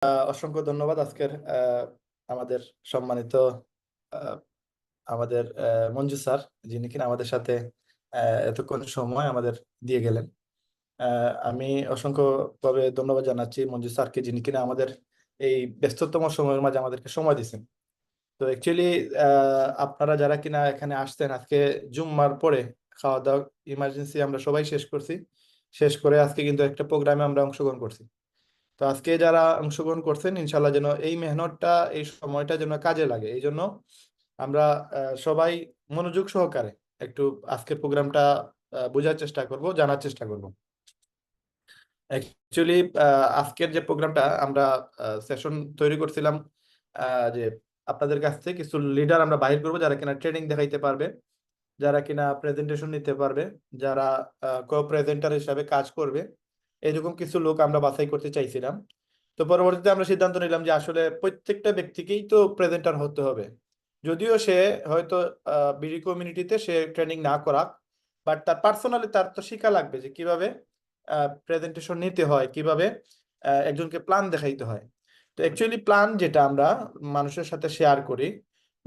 অসংখ্য ধন্যবাদ আজকের আমাদের সম্মানিত আহ, আমাদের মঞ্জু স্যার, যিনি কিনা আমাদের সাথে এতক্ষণ সময় আমাদের দিয়ে গেলেন। আমি অসংখ্য ভাবে ধন্যবাদ জানাচ্ছি মঞ্জু স্যারকে, যিনি কিনা আমাদের এই ব্যস্ততম সময়ের মাঝে আমাদেরকে সময় দিয়েছেন। তো অ্যাকচুয়ালি আপনারা যারা কিনা এখানে আসছেন আজকে জুম্মার পরে খাওয়া দাওয়া ইমার্জেন্সি আমরা সবাই শেষ করছি। শেষ করে আজকে কিন্তু একটা প্রোগ্রামে আমরা অংশগ্রহণ করছি। তো আজকে যারা অংশগ্রহণ করছেন ইনশাল্লাহ যেন এই মেহনতটা এই সময়টা যেন কাজে লাগে, এই জন্য আমরা সবাই মনোযোগ সহকারে একটু আজকের প্রোগ্রামটা বোঝার চেষ্টা করব, জানার চেষ্টা করব। অ্যাকচুয়ালি আজকের যে প্রোগ্রামটা আমরা সেশন তৈরি করছিলাম, যে আপনাদের কাছ থেকে কিছু লিডার আমরা বাহির করবো যারা কিনা ট্রেনিং দেখাইতে পারবে, যারা কিনা প্রেজেন্টেশন নিতে পারবে, যারা কো প্রেজেন্টার হিসাবে কাজ করবে, এরকম কিছু লোক আমরা বাছাই করতে চাইছিলাম। তো পরবর্তীতে আমরা সিদ্ধান্ত নিলাম যে আসলে প্রত্যেকটা ব্যক্তিকেই তো প্রেজেন্টার হতে হবে, যদিও সে হয়তো বিডি কমিউনিটিতে সে ট্রেনিং না করাক, বাট তার পার্সোনালি তার তো শিখা লাগবে যে কিভাবে প্রেজেন্টেশন নিতে হয়, কিভাবে একজনকে প্ল্যান দেখাইতে হয়। তো অ্যাকচুয়ালি প্ল্যান যেটা আমরা মানুষের সাথে শেয়ার করি,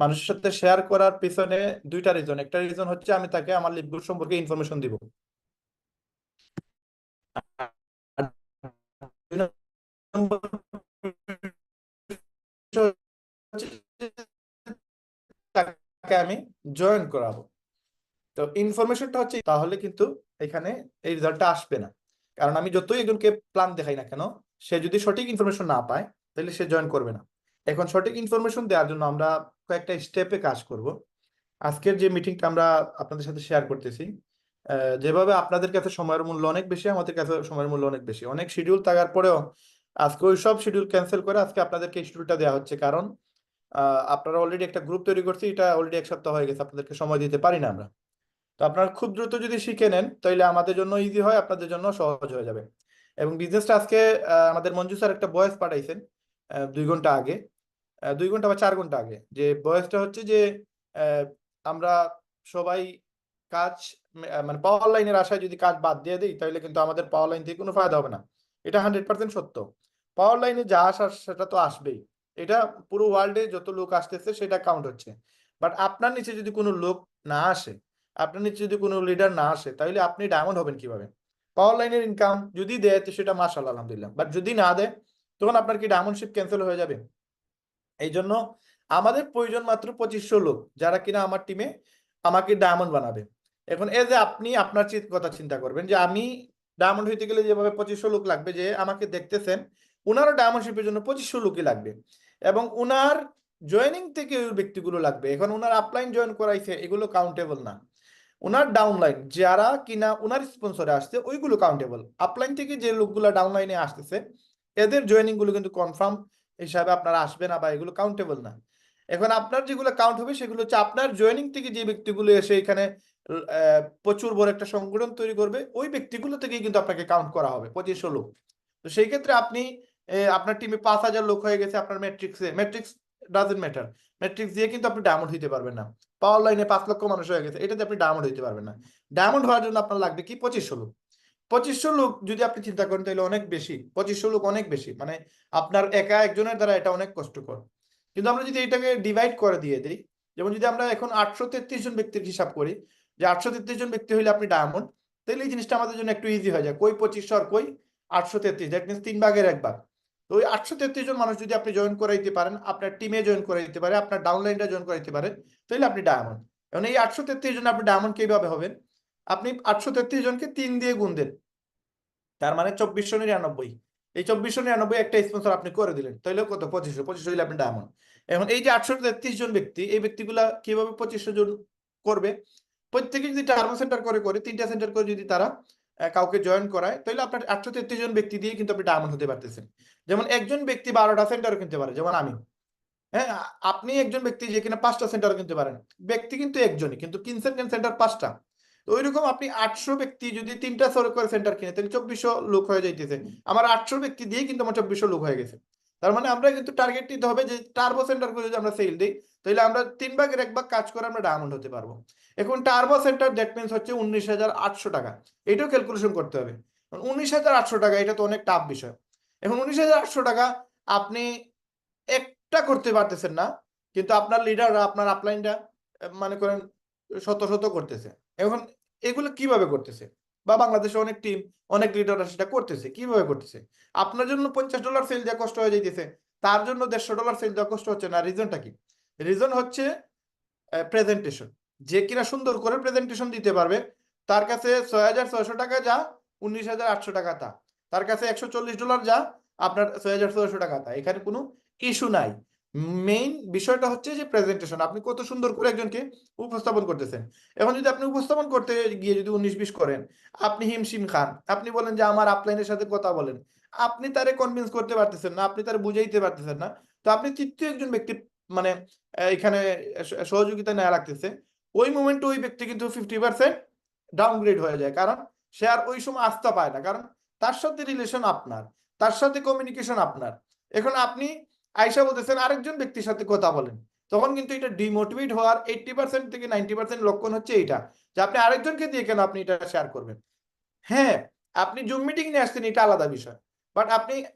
মানুষের সাথে শেয়ার করার পিছনে দুইটা রিজন। একটা রিজন হচ্ছে আমি তাকে আমার লিডগুলো সম্পর্কে ইনফরমেশন দিব, আর দুই নম্বর হচ্ছে তাকে আমি জয়েন করাবো। তো ইনফরমেশনটা হচ্ছে, তাহলে কিন্তু এখানে এই রেজাল্টটা আসবে না। কারণ আমি যতই একজনকে প্ল্যান দেখাই না কেন, সে যদি সঠিক ইনফরমেশন না পায় তাহলে সে জয়েন করবে না। এখন সঠিক ইনফরমেশন দেওয়ার জন্য আমরা কয়েকটা স্টেপে কাজ করব। আজকের যে মিটিংটা আমরা আপনাদের সাথে শেয়ার করতেছি, যেভাবে আপনাদের কাছে সময়ের মূল্য অনেক বেশি, আমাদের কাছে সময়ের মূল্য অনেক বেশি, অনেক শিডিউল থাকার পরেও আজকে ওই সব শিডিউল ক্যান্সেল করে আজকে আপনাদেরকে শিডিউলটা দেওয়া হচ্ছে। কারণ আপনারা অলরেডি একটা গ্রুপ তৈরি করছি, এটা অলরেডি এক সপ্তাহ হয়ে গেছে, আপনাদেরকে সময় দিতে পারি না আমরা। তো আপনারা খুব দ্রুত যদি শিখে নেন তাহলে আমাদের জন্য ইজি হয়, আপনাদের জন্য সহজ হয়ে যাবে। এবং বিজনেসটা আজকে আমাদের মঞ্জু স্যার একটা ভয়েস পাঠাইছেন 2 ঘন্টা আগে, 2 ঘন্টা বা 4 ঘন্টা আগে। যে ভয়েসটা হচ্ছে যে আহ, আমরা সবাই কাজ মানে পাওয়ার লাইনের আশায় যদি কাজ বাদ দিয়ে দিই তাহলে কিন্তু আমাদের পাওয়ার লাইন থেকে কোনো ফায়দা হবে না। এটা 100% সত্য। পাওয়ার লাইনে যা আসার সেটা তো আসবেই, এটা পুরো ওয়ার্ল্ডে যত লোক আসতেছে সেটা কাউন্ট হচ্ছে। বাট আপনার নিচে যদি কোনো লোক না আসে, আপনার নিচে যদি কোনো লিডার না আসে, তাহলে আপনি ডায়মন্ড হবেন কিভাবে? পাওয়ার লাইনের ইনকাম যদি দেয় তো সেটা মাশাআল্লাহ আলহামদুলিল্লাহ, বাট যদি না দেয় তখন আপনার কি ডায়মন্ডশিপ ক্যান্সেল হয়ে যাবে? এই জন্য আমাদের প্রয়োজন মাত্র 2500 লোক, যারা কিনা আমার টিমে আমাকে ডায়মন্ড বানাবে। এখন এই যে আপনি আপনার কথা চিন্তা করবেন যে আমি ডায়মন্ড হইতে গেলে যেভাবে 2500 লোক লাগবে, যে আমাকে দেখতেছেন উনারও ডায়মন্ডশিপের জন্য 2500 লোকই লাগবে, এবং উনার জয়েনিং থেকে ওই ব্যক্তিগুলো লাগবে। এখন উনার আপলাইন জয়েন করাইছে, এগুলো কাউন্টেবল না। ওনার ডাউনলাইন যারা কিনা ওনার স্পন্সরে আসছে ওইগুলো কাউন্টেবল। আপলাইন থেকে যে লোকগুলো ডাউনলাইনে আসতেছে এদের জয়েনিং গুলো কিন্তু কনফার্ম হিসাবে আপনারা আসবে না, বা এগুলো কাউন্টেবল না। এখন আপনার যেগুলো কাউন্ট হবে সেগুলো হচ্ছে আপনার জয়েনিং থেকে যে ব্যক্তিগুলো এসে এখানে প্রচুর বড় একটা সংগঠন তৈরি করবে, ওই ব্যক্তিগুলো থেকেই কিন্তু আপনাকে কাউন্ট করা হবে 2500 লোক। তো সেই ক্ষেত্রে আপনি আপনার টিমে 5000 লোক হয়ে গেছে, আপনার ম্যাট্রিক্স ডাজেন্ট ম্যাটার, ম্যাট্রিক্স দিয়ে কিন্তু আপনি ডায়মন্ড হইতে পারবেন না। পাওয়ার লাইনে 5 লক্ষ মানুষ হয়ে গেছে, এটাতে আপনি ডায়মন্ড হইতে পারবেন না। ডায়মন্ড হওয়ার জন্য আপনার লাগবে কি 2500 লোক। 2500 লোক যদি আপনি চিন্তা করেন তাহলে অনেক বেশি, 2500 লোক অনেক বেশি, মানে আপনার একা একজনের দ্বারা এটা অনেক কষ্টকর। কিন্তু আমরা যদি এটাকে ডিভাইড করে দিয়ে দিই, যেমন যদি আমরা এখন 833 জন ব্যক্তির হিসাব করি, যে 833 জন ব্যক্তি হইলে আপনি ডায়মন্ড, তাহলে এই জিনিসটা আমাদের জন্য একটু ইজি হয়ে যায়। কই 2500 আর কই 833, দ্যাট মিনস 3 ভাগের 1 ভাগ। তো ওই 833 জন মানুষ যদি আপনি জয়েন করাইতে পারেন, আপনার টিমে জয়েন করাইতে পারে, আপনার ডাউনলাইনটা জয়েন করাইতে পারে, তাহলে আপনি ডায়মন্ড। এখন এই 833 জন আপনি ডায়মন্ড কিভাবে হবেন? আপনি 833 জনকে 3 দিয়ে গুণ দেন, তার মানে 2499। এই 2499 একটা স্পন্সর আপনি করে দিলেন, তাহলে কত? 2500 হইলে আপনি ডায়মন্ড। এখন এই যে 833 জন ব্যক্তি, এই ব্যক্তিগুলা কিভাবে 2500 জন করবে? প্রত্যেকে যদি টার্বো সেন্টার করে 3টা সেন্টার করে যদি তারা কাউকে জয়েন করায়, তাহলে আপনার 833 জন ব্যক্তি দিয়ে কিন্তু আপনি ডায়মন্ড হতে পারতেছেন। যেমন একজন ব্যক্তি 12টা সেন্টার কিনতে পারে, যেমন আমি। হ্যাঁ, আপনি একজন ব্যক্তি যে কিনা 5টা সেন্টার কিনতে পারেন, ব্যক্তি কিন্তু একজনই, কিন্তু কিনছেন সেন্টার 5টা। তো ওইরকম আপনি 800 ব্যক্তি যদি 3টা করে সেন্টার কিনে, তাহলে 2400 লোক হয়ে যাইতেছে। আমার 800 ব্যক্তি দিয়ে কিন্তু আমার 2400 লোক হয়ে গেছে। তার মানে আমরা কিন্তু টার্গেট দিতে হবে যে টার্বো সেন্টার করে যদি আমরা সেল দিই, তাহলে আমরা 3 ভাগের 1 ভাগ কাজ করে আমরা ডায়মন্ড হতে পারবো। এখন টার্বো সেন্টার দ্যাট মিনস হচ্ছে 19,800 টাকা। এটাও ক্যালকুলেশন করতে হবে। 19,800 টাকা, এটা তো অনেক টাফ বিষয়। এখন 19,800 টাকা আপনি একটা করতে পারতেছেন না, কিন্তু আপনার লিডাররা আপনার আপলাইনটা মনে করেন শত শত করতেছে। এখন এগুলো কিভাবে করতেছে, বা বাংলাদেশে অনেক টিম অনেক লিডাররা সেটা করতেছে, কিভাবে করতেছে? আপনার জন্য $50 সেল দেওয়া কষ্ট হয়ে যাইতেছে, তার জন্য $150 সেল দেওয়া কষ্ট হচ্ছে না। রিজনটা কি? রিজন হচ্ছে প্রেজেন্টেশন। যে কিনা সুন্দর করে প্রেজেন্টেশন দিতে পারবে, তার কাছে 6,600 টাকা যা, 19,800 টাকা তা। তার কাছে $140 যা, আপনার 6,600 টাকা তা। এখানে কোনো ইস্যু নাই। মেইন বিষয়টা হচ্ছে যে প্রেজেন্টেশন, আপনি কত সুন্দর করে একজনকে উপস্থাপন করতেছেন। এখন যদি আপনি উপস্থাপন করতে গিয়ে যদি 19-20 করেন, আপনি হিমশিম খান, আপনি বলেন যে আমার আপলাইনের সাথে কথা বলেন, আপনি তারে কনভিন্স করতে পারতেছেন না, আপনি তারে বুঝাইতে পারতেছেন না, তো আপনি তৃতীয় একজন ব্যক্তির মানে এখানে সহযোগিতা নেওয়া লাগতেছে। ওই মোমেন্টে ওই ব্যক্তি কিন্তু 50% ডাউনগ্রেড হয়ে যায়, কারণ সে আর ওই সময় আস্থা পায় না, কারণ তার সাথে রিলেশন আপনার, তার সাথে কমিউনিকেশন আপনার। এখন আপনি আয়সা বলতেছেন আরেকজন ব্যক্তির সাথে কথা বলেন, তখন কিন্তু এটা ডিমোটিভেট হওয়ার 80% থেকে 90% লক্ষণ হচ্ছে এইটা, যে আপনি আরেকজনকে দিয়ে কেন আপনি এটা শেয়ার করবেন। হ্যাঁ, আপনি জুম মিটিং নিয়ে আসছেন, এটা আলাদা বিষয়, বাট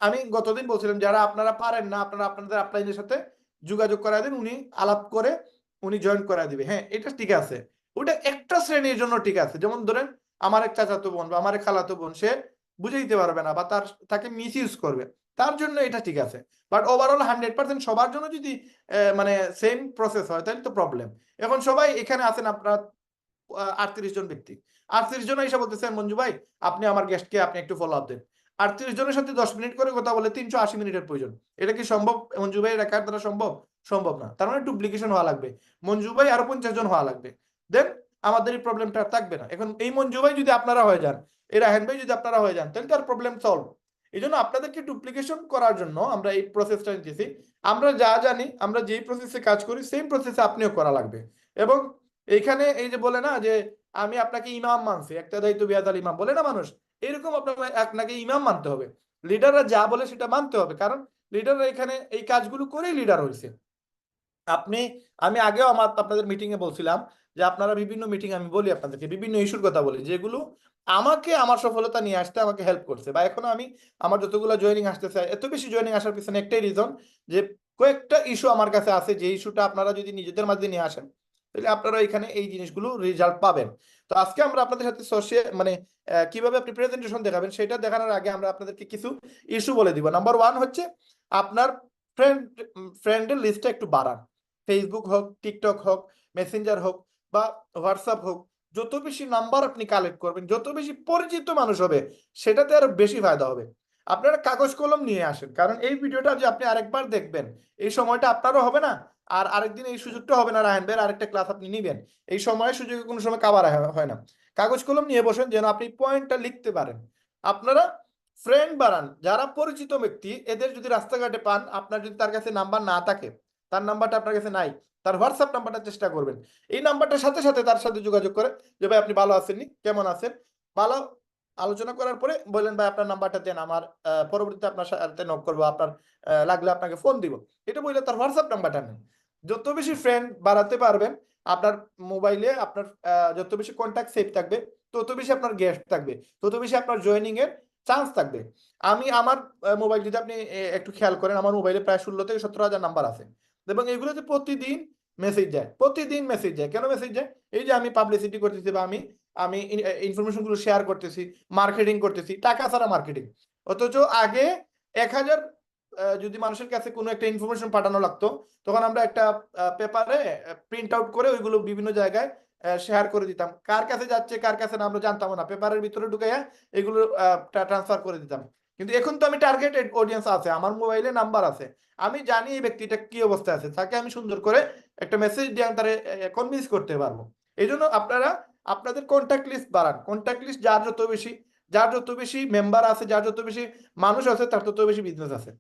আমি গতদিন বলছিলাম যারা আপনারা পারেন না, আপনারা আপনাদের আপলাইনের সাথে যোগাযোগ করায় দিন, উনি আলাপ করে উনি জয়েন করায় দিবে। হ্যাঁ, এটা ঠিক আছে, ওটা একটা শ্রেণীর জন্য ঠিক আছে। যেমন ধরেন আমার এক চাচাতো বোন বা আমার এক খালাতো বোন, সে বুঝাইতে পারবে না বা তাকে মিস ইউজ করবে, তার জন্য এটা ঠিক আছে। বাট ওভারঅল 100% সবার জন্য যদি মানে সেম প্রসেস হয়, তাহলে তো প্রবলেম। এখন সবাই এখানে আছেন আপনার 38 জন ব্যক্তি, 38 জন এসে বলতেছেন মঞ্জু ভাই আপনি আমার গেস্টকে আপনি একটু ফলো আপ দেন। 38 জনের সাথে 10 মিনিট করে কথা বলে 380 মিনিটের প্রয়োজন। এটা কি সম্ভব মঞ্জু ভাই একার দ্বারা সম্ভব? সম্ভব না। তার মানে ডুপ্লিকেশন হওয়া লাগবে, মঞ্জু ভাই আরো 50 জন হওয়া লাগবে, দেন আমাদের এই প্রবলেমটা থাকবে না। এখন এই মঞ্জু ভাই যদি আপনারা হয়ে যান, এই রাহেন ভাই যদি আপনারা হয়ে যান, তাহলে তার প্রবলেম সলভ। এই জন্য আপনাদেরকে ডুপ্লিকেশন করার জন্য আমরা এই প্রসেসটা নিতেছি। আমরা যা জানি, আমরা যেই প্রসেসে কাজ করি, সেম প্রসেসে আপনিও করা লাগবে। এবং এইখানে এই যে বলে না যে আমি আপনাকে ইমাম মানছি, একটা দায়িত্ব বিয়াদাল ইমাম বলে না মানুষ, এরকম আপনাকে ইমাম মানতে হবে। লিডাররা যা বলে সেটা মানতে হবে, কারণ লিডাররা এখানে এই কাজগুলো করেই লিডার হয়েছে। আপনি আমি আগেও আপনাদের মিটিং এ বলছিলাম যে আপনারা বিভিন্ন মিটিং, আমি বলি আপনাদেরকে বিভিন্ন ইস্যুর কথা বলি, যেগুলো আমাকে আমার সফলতা নিয়ে আসতে আমাকে হেল্প করছে, বা এখনো আমি আমার যতগুলো জয়েনিং আসতেছে, এত বেশি জয়েনিং আসার পিছনে একটাই রিজন, যে কয়েকটা ইস্যু আমার কাছে আছে, যে ইস্যুটা আপনারা যদি নিজেদের মাঝে নিয়ে আসেন, তাহলে আপনারা এখানে এই জিনিসগুলো রেজাল্ট পাবেন। তো আজকে আমরা আপনাদের সাথে মানে কিভাবে আপনি প্রেজেন্টেশন দেখাবেন সেটা দেখানোর আগে আমরা আপনাদেরকে কিছু ইস্যু বলে দিব। নাম্বার 1 হচ্ছে আপনার ফ্রেন্ডের লিস্টটা একটু বাড়ান। ফেসবুক হোক, টিকটক হোক, মেসেঞ্জার হোক বা হোয়াটসঅ্যাপ হোক, যত বেশি নাম্বার আপনি কালেক্ট করবেন, যত বেশি পরিচিত মানুষ হবে, সেটাতে আরো বেশি ফায়দা হবে। আপনারা কাগজ কলম নিয়ে আসেন, কারণ এই ভিডিওটা যে আপনি আরেকবার দেখবেন, এই সময়টা আপনারও হবে না, আর আরেকদিন এই সুযোগটা হবে না রায়হান ভাইয়ের আরেকটা ক্লাস আপনি নিবেন, এই সময়ের সুযোগে কোনো সময় কাভার হয় না। কাগজ কলম নিয়ে বসেন যেন আপনি পয়েন্টটা লিখতে পারেন। আপনারা ফ্রেন্ড বানান, যারা পরিচিত ব্যক্তি, এদের যদি রাস্তাঘাটে পান, আপনার যদি তার কাছে নাম্বার না থাকে, তার নাম্বারটা আপনার কাছে নাই, তার হোয়াটসঅ্যাপ নাম্বারটা চেষ্টা করবেন। এই নাম্বারটার সাথে সাথে তার সাথে যোগাযোগ করে যে ভাই আপনি ভালো আছেননি, কেমন আছেন, ভালো আলোচনা করার পরে বললেন ভাই আপনার নাম্বারটা দেন, আমার পরবর্তীতে আপনার সাথে নক করবো, আপনার লাগলে আপনাকে ফোন দিব, এটা বললে তার হোয়াটসঅ্যাপ নাম্বারটা নেন। যত বেশি ফ্রেন্ড বাড়াতে পারবেন আপনার মোবাইলে, আপনার যত বেশি কন্ট্যাক্ট সেভ থাকবে, তত বেশি আপনার গেস্ট থাকবে, তত বেশি আপনার জয়েনিং এর চান্স থাকবে। আমি আমার মোবাইল যদি আপনি একটু খেয়াল করেন, আমার মোবাইলে প্রায় 16 থেকে 17 হাজার নাম্বার আছে, এবং এগুলোতে প্রতিদিন মেসেজ যায়, প্রতিদিন মেসেজ যায়। কেন মেসেজ যায়? এই যে আমি পাবলিসিটি করতেছি, বা আমি আমি ইনফরমেশন গুলো শেয়ার করতেছি, মার্কেটিং করতেছি, টাকা ছাড়া মার্কেটিং। অথচ আগে 1,000 যদি মানুষের কাছে কোনো একটা ইনফরমেশন পাঠানো লাগতো, তখন আমরা একটা পেপারে প্রিন্ট আউট করে ওইগুলো বিভিন্ন জায়গায় শেয়ার করে দিতাম, কার কাছে যাচ্ছে কার কাছে না আমরা জানতাম না, পেপারের ভিতরে ঢুকাইয়া এগুলো ট্রান্সফার করে দিতাম। কিন্তু এখন তো আমি টার্গেটেড অডিয়েন্স আছে, আমার মোবাইলে নাম্বার আছে, আমি জানি এই ব্যক্তিটা কি অবস্থায় আছে, তাকে আমি সুন্দর করে একটা মেসেজ দিয়ে তারে কনভিন্স করতে পারবো। এই জন্য আপনারা আপনাদের কন্ট্যাক্ট লিস্ট বাড়ান। কন্ট্যাক্ট লিস্ট যার যত বেশি মেম্বার আছে, যার যত বেশি মানুষ আছে, তার তত বেশি বিজনেস আছে।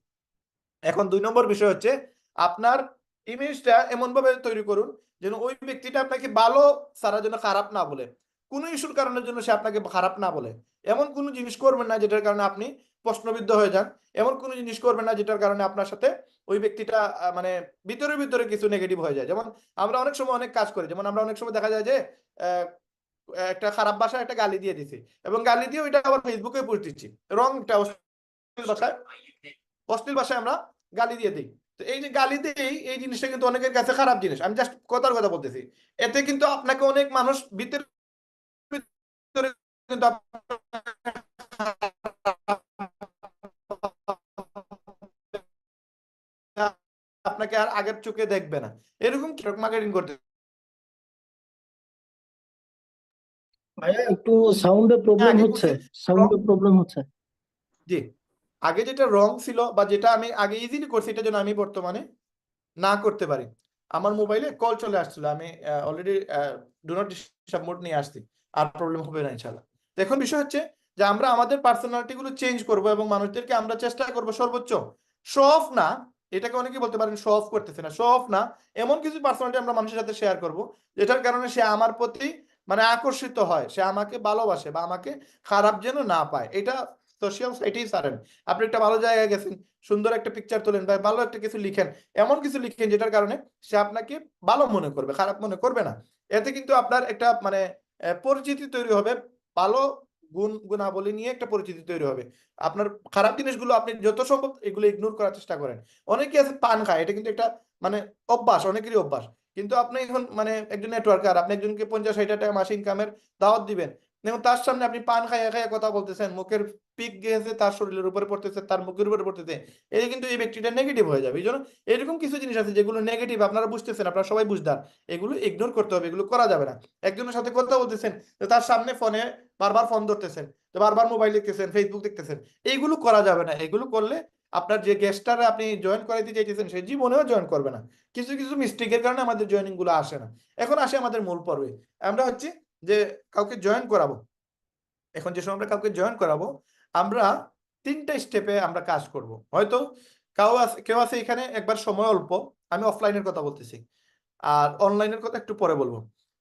এখন 2 নম্বর বিষয় হচ্ছে আপনার ইমেজটা এমন ভাবে তৈরি করুন যেন ওই ব্যক্তিটা আপনাকে ভালো সারার জন্য খারাপ না বলে, কোন ইস্যুর কারণের জন্য সে আপনাকে খারাপ না বলে। এমন কোনো জিনিস করবেন না যেটার কারণে আপনি প্রশ্নবিদ্ধ হয়ে যান, এমন কোনো জিনিস করবেন না যেটার কারণে আপনার সাথে ওই ব্যক্তিটা মানে ভিতরে ভিতরে কিছু নেগেটিভ হয়ে যায়। যেমন আমরা অনেক সময় অনেক কাজ করি, যেমন আমরা অনেক সময় দেখা যায় যে আহ, একটা খারাপ ভাষায় একটা গালি দিয়ে দিছি, এবং গালি দিয়ে ওইটা আবার ফেসবুকে পোস্ট দিচ্ছি, রং একটা অশ্লীল ভাষায় আমরা গালি দিয়ে দিই। তো এই যে গালি দেই, এই জিনিসটা কিন্তু অনেকের কাছে খারাপ জিনিস। আমি জাস্ট কথার কথা বলতেছি। এতে কিন্তু আপনাকে অনেক মানুষ ভিতরে ভিতরে কিন্তু আপনাকে আর আগের চোখে দেখবে না। এরকম কি মার্কেটিং করতে। ভাইয়া একটু সাউন্ডে প্রবলেম আগে হচ্ছে, করছি wrong। সাউন্ডে প্রবলেম হচ্ছে। জি, আগে যেটা রং ছিল বা যেটা আমি আগে ইজিলি করছি, এটা যেন আমি বর্তমানে না করতে পারি। আমার মোবাইলে কল চলে আসছিল, আমি already do not disturb mode নিয়ে আসছি, আর প্রবলেম হবে না ইনশাআল্লাহ। তো এখন বিষয় হচ্ছে যে আমরা আমাদের পার্সোনালিটি গুলো চেঞ্জ করব এবং মানুষদেরকে আমরা চেষ্টা করব সর্বোচ্চ শো অফ না, এটাকে অনেকে বলতে পারেন শো অফ করতেছে না, শো অফ না, এমন কিছু পার্সোনালিটি আমরা মানুষের সাথে শেয়ার করব যেটার কারণে সে আমার প্রতি মানে আকর্ষিত হয়, সে আমাকে ভালোবাসে বা আমাকে খারাপ যেন না পায়। এটা সোশ্যাল সাইটেই সারেন। আপনি একটা ভালো জায়গায় গেছেন, সুন্দর একটা পিকচার তোলেন বা ভালো একটা কিছু লিখেন, এমন কিছু লিখেন যেটার কারণে সে আপনাকে ভালো মনে করবে, খারাপ মনে করবে না। এতে কিন্তু আপনার একটা মানে পরিচিতি তৈরি হবে, ভালো গুণাবলী নিয়ে একটা পরিচিতি তৈরি হবে। আপনার খারাপ জিনিসগুলো আপনি যত সম্ভব এগুলো ইগনোর করার চেষ্টা করেন। অনেকে আছে পান খায়, এটা কিন্তু একটা মানে অভ্যাস, অনেকেরই অভ্যাস। কিন্তু আপনি এখন মানে একজন নেটওয়ার্কার, আপনি একজনকে 50-60 টাকা মাসে ইনকামের দাওয়াত দিবেন, এবং তার সামনে আপনি পান খাইয়া খাইয়া কথা বলতেছেন, মুখের পিক গেছে তার শরীরের উপরে পড়তেছে, তার মুখের উপরে পড়তেছে, এই কিন্তু এই ব্যক্তিটা নেগেটিভ হয়ে যাবে। এই জন্য এরকম কিছু জিনিস আছে যেগুলো নেগেটিভ, আপনারা বুঝতেছেন, আপনারা সবাই বুঝদার, এগুলো ইগনোর করতে হবে, এগুলো করা যাবে না। একজনের সাথে কথা বলতেছেন, তো তার সামনে ফোনে বারবার ফোন ধরতেছেন, তো বারবার মোবাইল দেখতেছেন, ফেসবুক দেখতেছেন, এইগুলো করা যাবে না। এগুলো করলে আপনার যে গেস্টারে আপনি জয়েন করাইতে চাইতেছেন সে জীবনেও জয়েন করবে না। কিছু কিছু মিস্টেকের কারণে আমাদের জয়েনিং গুলো আসে না। এখন আসে আমাদের মূল পর্বে, আমরা হচ্ছে যে কাউকে জয়েন করাবো। এখন যে সময় আমরা কাউকে জয়েন করাবো, আমরা 3টা স্টেপে আমরা কাজ করব। হয়তো কেউ আছে এখানে একবার সময় অল্প, আমি অফলাইনের কথা বলতেছি, আর অনলাইনের কথা একটু পরে বলবো।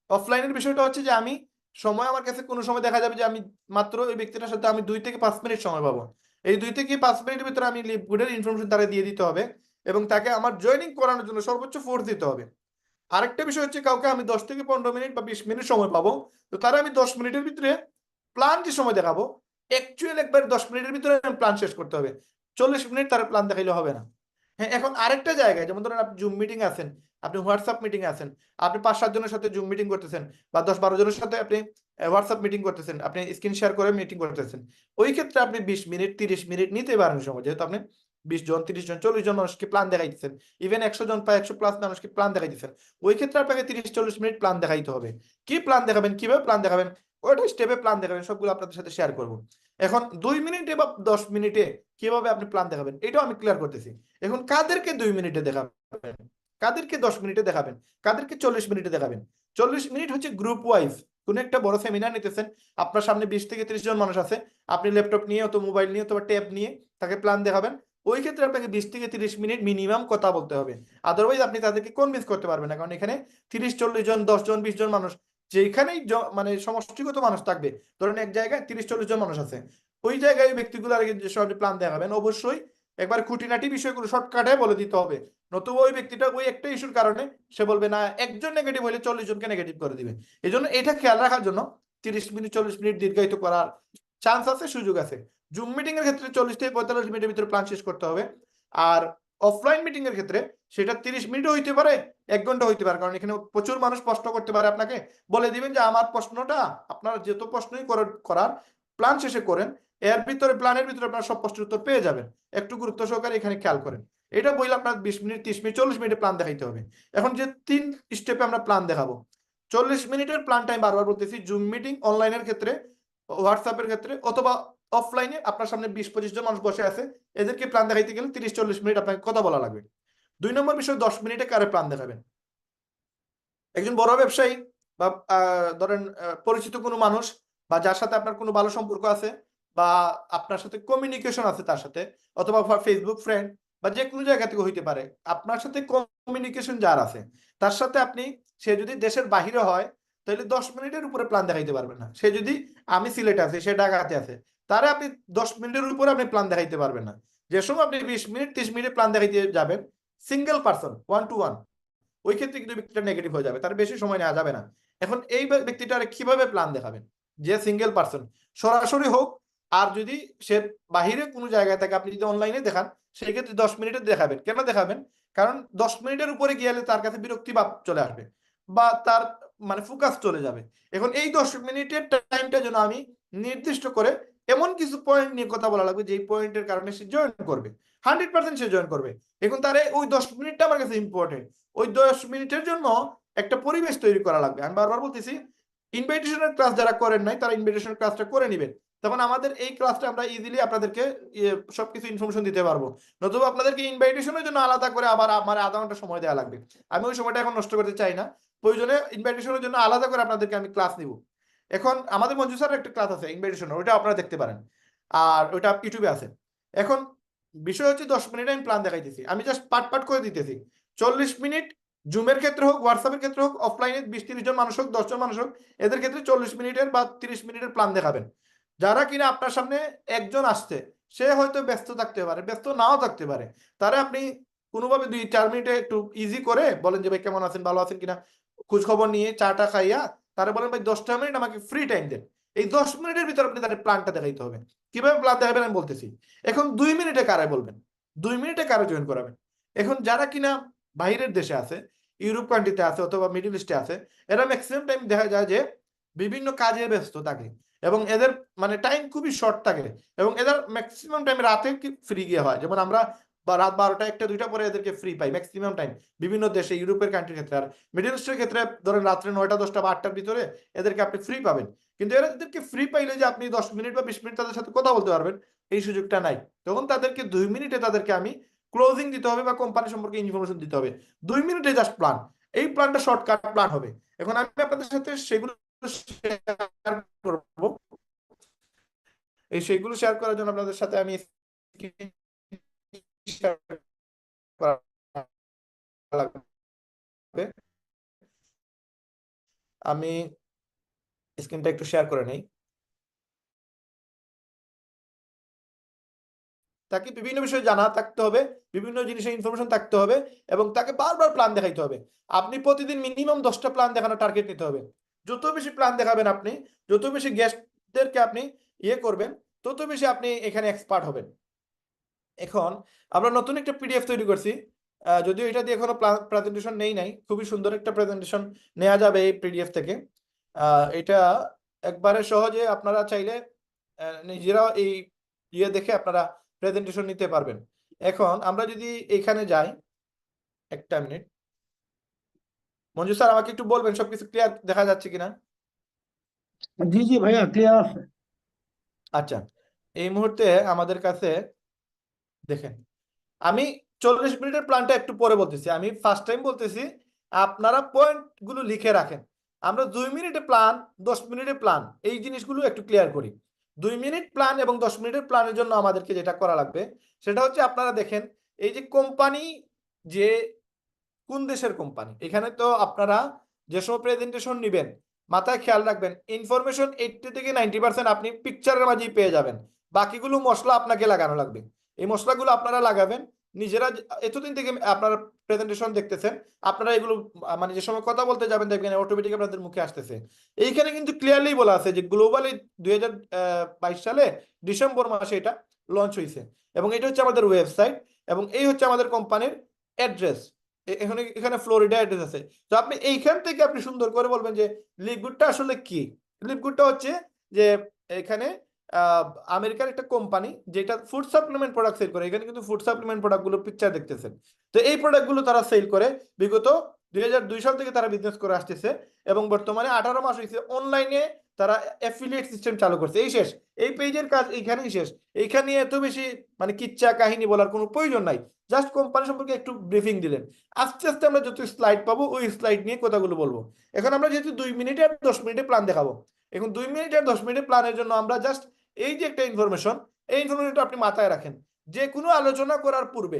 অফলাইনের বিষয়টা হচ্ছে যে আমি সময়, আমার কাছে কোনো সময় দেখা যাবে যে আমি মাত্র ওই ব্যক্তিটার সাথে আমি 2 থেকে 5 মিনিট সময় পাবো। এই 2 থেকে 5 মিনিটের ভিতরে আমি লিভ গুডের ইনফরমেশন তারা দিয়ে দিতে হবে এবং তাকে আমার জয়েনিং করানোর জন্য সর্বোচ্চ ফোর্স দিতে হবে। আরেকটা বিষয় হচ্ছে কাউকে আমি 10 থেকে 15 মিনিট বা 20 মিনিট সময় পাবো, তো তারা আমি 10 মিনিটের ভিতরে প্ল্যান যে সময় দেখাবো, অ্যাকচুয়াল একবার 10 মিনিটের ভিতরে প্ল্যান শেষ করতে হবে। 40 মিনিট তার প্ল্যান দেখাইলে হবে না। হ্যাঁ, এখন আরেকটা জায়গায়, যেমন ধরেন আপনি জুম মিটিং আছেন, আপনি হোয়াটসঅ্যাপ মিটিং আছেন, আপনি 5-7 জনের সাথে জুম মিটিং করতেছেন বা 10-12 জনের সাথে আপনি হোয়াটসঅ্যাপ মিটিং করতেছেন, আপনি স্ক্রিন শেয়ার করে মিটিং করতেছেন। ওই ক্ষেত্রে আপনি 20 মিনিট 30 মিনিট নিতে পারেন সময়, যেহেতু আপনি 20 জন 30 জন 40 জন মানুষকে প্ল্যান দেখাইতেছেন, ইভেন 100 জন বা 100+ মানুষকে প্ল্যান দেখাইতেছেন, ওই ক্ষেত্রে আপনাকে 30-40 মিনিট প্ল্যান দেখাইতে হবে। কি প্ল্যান দেখাবেন, কিভাবে প্ল্যান দেখাবেন, ওইটা স্টেপে প্ল্যান দেখাবেন, সবগুলো আপনাদের সাথে শেয়ার করবো। এখন 2 মিনিটে বা 10 মিনিটে কিভাবে আপনি প্ল্যান দেখাবেন এটাও আমি ক্লিয়ার করতেছি। এখন কাদেরকে 2 মিনিটে দেখাবেন, কাদেরকে 10 মিনিটে দেখাবেন, কাদেরকে 40 মিনিটে দেখাবেন। 40 মিনিট হচ্ছে গ্রুপ ওয়াইজ। কোন একটা বড় সেমিনার নিতেছেন, আপনার সামনে 20 থেকে 30 জন মানুষ আছে, আপনি ল্যাপটপ নিয়ে অথবা মোবাইল নিয়ে অথবা ট্যাব নিয়ে তাকে প্ল্যান দেখাবেন। ওই ক্ষেত্রে আপনাকে 20 থেকে 30 মিনিট মিনিমাম কথা বলতে হবে, আদারওয়াইজ আপনি তাদেরকে কনভিন্স করতে পারবেন না। কারণ এখানে 30-40 জন 10 জন 20 জন মানুষ, যেখানেই মানে সমষ্টিগত মানুষ থাকবে, ধরেন এক জায়গায় 30-40 জন মানুষ আছে, ওই জায়গায় ব্যক্তিগুলো আর যে সব প্ল্যান দেখাবেন অবশ্যই একবার খুঁটিনাটি বিষয়গুলো শর্টকাটে বলে দিতে হবে। নতুবা ওই ব্যক্তিটা ওই একটা ইস্যুর কারণে সে বলবে না, একজন নেগেটিভ হলে 40 জনকে নেগেটিভ করে দিবে। এই জন্য এটা খেয়াল রাখার জন্য 30 মিনিট 40 মিনিট দীর্ঘায়িত করার চান্স আছে, সুযোগ আছে। জুম মিটিং এর ক্ষেত্রে 40 থেকে 45 মিনিটের ভিতরে প্ল্যান শেষ করতে হবে। আর অফলাইন মিটিং এর ক্ষেত্রে সেটা 30 মিনিটও হইতে পারে, 1 ঘন্টা হইতে পারে, কারণ এখানে প্রচুর মানুষ প্রশ্ন করতে পারে। আপনাকে বলে দিবেন যে আমার প্রশ্নটা আপনারা যত প্রশ্নই করার প্ল্যান শেষে করেন, এর ভিতরে প্ল্যানের ভিতরে আপনারা সব প্রশ্নের উত্তর পেয়ে যাবেন। একটু গুরুত্ব সহকারে এখানে খেয়াল করেন। এটা বললে আপনার 20 মিনিট 30 মিনিট 40 মিনিটে প্ল্যান দেখাইতে হবে। এখন যে 3 স্টেপে আমরা প্ল্যান দেখাবো, 40 মিনিটের প্ল্যান টাইম বারবার বলতেছি, জুম মিটিং অনলাইনের ক্ষেত্রে, হোয়াটসঅ্যাপের ক্ষেত্রে অথবা অফলাইনে আপনার সামনে 20-25 জন মানুষ বসে আছে, এদেরকে প্ল্যান দেখাইতে গেলে 30-40 মিনিট আপনাকে কথা বলা লাগবে। 2 নম্বর বিষয়, 10 মিনিটে কারে প্ল্যান দেখাবেন। একজন বড় ব্যবসায়ী বা ধরেন পরিচিত কোনো মানুষ বা যার সাথে আপনার কোনো ভালো সম্পর্ক আছে বা আপনার সাথে কমিউনিকেশন আছে তার সাথে, অথবা ফেসবুক ফ্রেন্ড বা যে কোনো জায়গা থেকে হইতে পারে, আপনার সাথে কমিউনিকেশন যার আছে তার সাথে আপনি, সে যদি দেশের বাহিরে হয় তাহলে 10 মিনিটের উপরে প্ল্যান দেখাইতে পারবেন না। সে যদি, আমি সিলেটে আছি সে ঢাকাতে আছে, তারা আপনি 10 মিনিটের উপরে আপনি প্ল্যান দেখাইতে পারবেন না। যে সময় আপনি 20 মিনিট 30 মিনিট প্ল্যান দেখাইতে যাবেন, সিঙ্গেল পার্সন 1-to-1, ওই ক্ষেত্রে কিন্তু ব্যক্তিটা নেগেটিভ হয়ে যাবে, তার বেশি সময় নেওয়া যাবে না। এখন এই ব্যক্তিটার কিভাবে প্ল্যান দেখাবেন, যে সিঙ্গেল পার্সন, সরাসরি হোক, আর যদি সে বাহিরে কোনো জায়গায় থাকে আপনি যদি অনলাইনে দেখান সেই ক্ষেত্রে 10 মিনিটে দেখাবেন। কেন দেখাবেন? কারণ 10 মিনিটের উপরে গেলে তার কাছে বিরক্তি ভাব চলে আসবে বা তার মানে ফোকাস চলে যাবে। এখন এই 10 মিনিটের টাইমটা যেন আমি নির্দিষ্ট করে এমন কিছু পয়েন্ট নিয়ে কথা বলা লাগবে যেই পয়েন্টের কারণে সে জয়েন করবে, 100% সে জয়েন করবে। এখন তার ওই 10 মিনিটটা আমার কাছে ইম্পর্টেন্ট। ওই 10 মিনিটের জন্য একটা পরিবেশ তৈরি করা লাগবে। আমি বারবার বলতেছি, ইনভাইটেশনের ক্লাস যারা করেন নাই তারা ইনভাইটেশনের ক্লাসটা করে নেবেন। তখন আমাদের এই ক্লাসটা আমরা ইজিলি আপনাদেরকে সবকিছু ইনফরমেশন দিতে পারবো। নতুবা আপনাদেরকে ইনভাইটেশনের জন্য আলাদা করে আবার আমার আধা ঘন্টা সময় দেওয়া লাগবে। আমি ওই সময়টা এখন নষ্ট করতে চাই না। প্রয়োজনে ইনভাইটেশনের জন্য আলাদা করে আপনাদেরকে আমি ক্লাস নিব। এখন আমাদের মঞ্জু স্যারের একটা ক্লাস আছে ইনভাইটেশন, ওইটা আপনারা দেখতে পারেন, আর ওইটা ইউটিউবে আছে। এখন বিষয় হচ্ছে 10 মিনিটে আমি প্ল্যান দেখাইতেছি, আমি জাস্ট পাট করে দিতেছি। 40 মিনিট জুমের ক্ষেত্রে হোক, হোয়াটসঅ্যাপের ক্ষেত্রে হোক, অফলাইনে 20-30 জন মানুষ হোক, 10 জন মানুষ হোক, এদের ক্ষেত্রে 40 মিনিটের বা 30 মিনিটের প্ল্যান দেখাবেন। যারা কিনা আপনার সামনে একজন আসছে, সে হয়তো ব্যস্ত থাকতে পারে, ব্যস্ত নাও থাকতে পারে, তারা আপনি কোনোভাবে 2-4 মিনিটে একটু ইজি করে বলেন যে ভাই কেমন আছেন, ভালো আছেন কিনা, খোঁজ খবর নিয়ে চাটা খাইয়া তারা বলেন ভাই 10টা মিনিট আমাকে ফ্রি টাইম দেন। এই 10 মিনিটের ভিতরে আপনি তাদের প্ল্যানটা দেখাইতে হবে। কিভাবে প্ল্যান দেখাবেন আমি বলতেছি। এখন 2 মিনিটে কারে বলবেন, 2 মিনিটে কারে জয়েন করাবেন। এখন যারা কিনা বাইরের দেশে আছে, ইউরোপ কান্ট্রিতে আছে অথবা মিডল ইস্টে আছে, এরা ম্যাক্সিমাম টাইম দেখা যায় যে বিভিন্ন কাজে ব্যস্ত থাকে এবং এদের মানে টাইম খুবই শর্ট থাকে এবং এদের ম্যাক্সিমাম টাইম রাতে ফ্রি গিয়ে হয়। যেমন আমরা বা রাত 12টা 1টা 2টা পরে এদেরকে ফ্রি পাই ম্যাক্সিমাম টাইম বিভিন্ন দেশে, ইউরোপের কান্ট্রির ক্ষেত্রে। আর মিডল ইস্টের ক্ষেত্রে ধরেন রাত্রে 9টা 10টা বা 8টার ভিতরে এদেরকে আপনি ফ্রি পাবেন। কিন্তু এদেরকে ফ্রি পাইলে যে আপনি 10 মিনিট বা 20 মিনিট তাদের সাথে কথা বলতে পারবেন, এই সুযোগটা নাই। তখন তাদেরকে 2 মিনিটে তাদেরকে আমি ক্লোজিং দিতে হবে বা কোম্পানি সম্পর্কে ইনফরমেশন দিতে হবে। 2 মিনিটে জাস্ট প্ল্যান, এই প্ল্যানটা শর্টকাট প্ল্যান হবে। এখন আমি আপনাদের সাথে সেগুলো শেয়ার করব। সেগুলো শেয়ার করার জন্য আপনাদের সাথে আমি share করা লাগবে। আমি স্ক্রিনটা একটু শেয়ার করে নেই। তাকে বিভিন্ন বিষয়ে জানা থাকতে হবে, বিভিন্ন জিনিসের ইনফরমেশন থাকতে হবে এবং তাকে বারবার প্ল্যান দেখাইতে হবে। আপনি প্রতিদিন মিনিমাম 10টা প্ল্যান দেখানোর টার্গেট নিতে হবে। যত বেশি প্ল্যান দেখাবেন আপনি, যত বেশি গেস্টদেরকে আপনি করবেন, তত বেশি আপনি এখানে এক্সপার্ট হবেন। এখন আমরা নতুন একটা পিডিএফ তৈরি করছি, যদিও এটা দিয়ে এখনো প্রেজেন্টেশন নাই, খুবই সুন্দর একটা প্রেজেন্টেশন নেওয়া যাবে এই পিডিএফ থেকে। এটা একবারে সহজে আপনারা চাইলে নিজেরাও এই দেখে আপনারা প্রেজেন্টেশন নিতে পারবেন। এখন আমরা যদি এখানে যাই, একটা মিনিট মঞ্জু স্যার আমাকে একটু বলবেন সবকিছু ক্লিয়ার দেখা যাচ্ছে কিনা। জি জি ভাইয়া, ক্লিয়ার আছে। আচ্ছা, এই মুহূর্তে আমাদের কাছে দেখেন, আমি 40 মিনিটের প্ল্যানটা একটু পরে বলতেছি, আমি ফার্স্ট টাইম বলতেছি আপনারা পয়েন্ট গুলো লিখে রাখেন। আমরা 2 মিনিটে প্ল্যান, 10 মিনিটে প্ল্যান, এই জিনিসগুলো একটু ক্লিয়ার করি। 2 মিনিট প্ল্যান এবং 10 মিনিটের প্ল্যানের জন্য আমাদেরকে যেটা করা লাগবে সেটা হচ্ছে, আপনারা দেখেন এই যে কোম্পানি, যে কোন দেশের কোম্পানি, এখানে তো আপনারা যে সময় প্রেজেন্টেশন নিবেন মাথায় খেয়াল রাখবেন ইনফরমেশন 80 থেকে 90% আপনি পিকচারের মাঝেই পেয়ে যাবেন। বাকিগুলো মশলা আপনাকে লাগানো লাগবে। এই মশলাগুলো আপনারা লাগাবেন নিজেরা। এতদিন থেকে আপনারা প্রেজেন্টেশন দেখতেছেন, আপনারা এগুলো মানে যে সময় কথা বলতে যাবেন দেখবেন অটোমেটিক আপনাদের মুখে আসতেছে। এইখানে কিন্তু ক্লিয়ারলি বলা আছে যে গ্লোবালি 2022 সালে ডিসেম্বর মাসে এটা লঞ্চ হয়েছে এবং এটা হচ্ছে আমাদের ওয়েবসাইট এবং এই হচ্ছে আমাদের কোম্পানির অ্যাড্রেস। এখানে এখানে ফ্লোরিডা অ্যাড্রেস আছে। তো আপনি এইখান থেকে আপনি সুন্দর করে বলবেন যে লিপগুডটা আসলে কি। লিপগুডটা হচ্ছে যে এখানে আমেরিকার একটা কোম্পানি যেটা ফুড সাপ্লিমেন্ট প্রোডাক্ট সেল করে। এখানে কিন্তু ফুড সাপ্লিমেন্ট প্রোডাক্ট গুলো পিকচার দেখতেছেন। তো এই প্রোডাক্ট গুলো তারা সেল করে বিগত 2002 সাল থেকে তারা বিজনেস করে আসতেছে এবং বর্তমানে 18 মাস হয়েছে অনলাইনে তারা অ্যাফিলিয়েট সিস্টেম চালু করছে। এই শেষ, এই পেজের কাজ এইখানেই শেষ। এইখানে এত বেশি মানে কিচ্ছা কাহিনী বলার কোনো প্রয়োজন নাই। জাস্ট কোম্পানি সম্পর্কে একটু ব্রিফিং দিলেন। আস্তে আস্তে আমরা যত স্লাইড পাবো ওই স্লাইড নিয়ে কথাগুলো বলবো। এখন আমরা যেহেতু 2 মিনিটে আর 10 মিনিটে প্ল্যান দেখাবো, এখন 2 মিনিট আর 10 মিনিটে প্ল্যানের জন্য আমরা জাস্ট এই যে একটা ইনফরমেশন, এই ইনফরমেশনটা আপনি মাথায় রাখেন। যে কোনো আলোচনা করার পূর্বে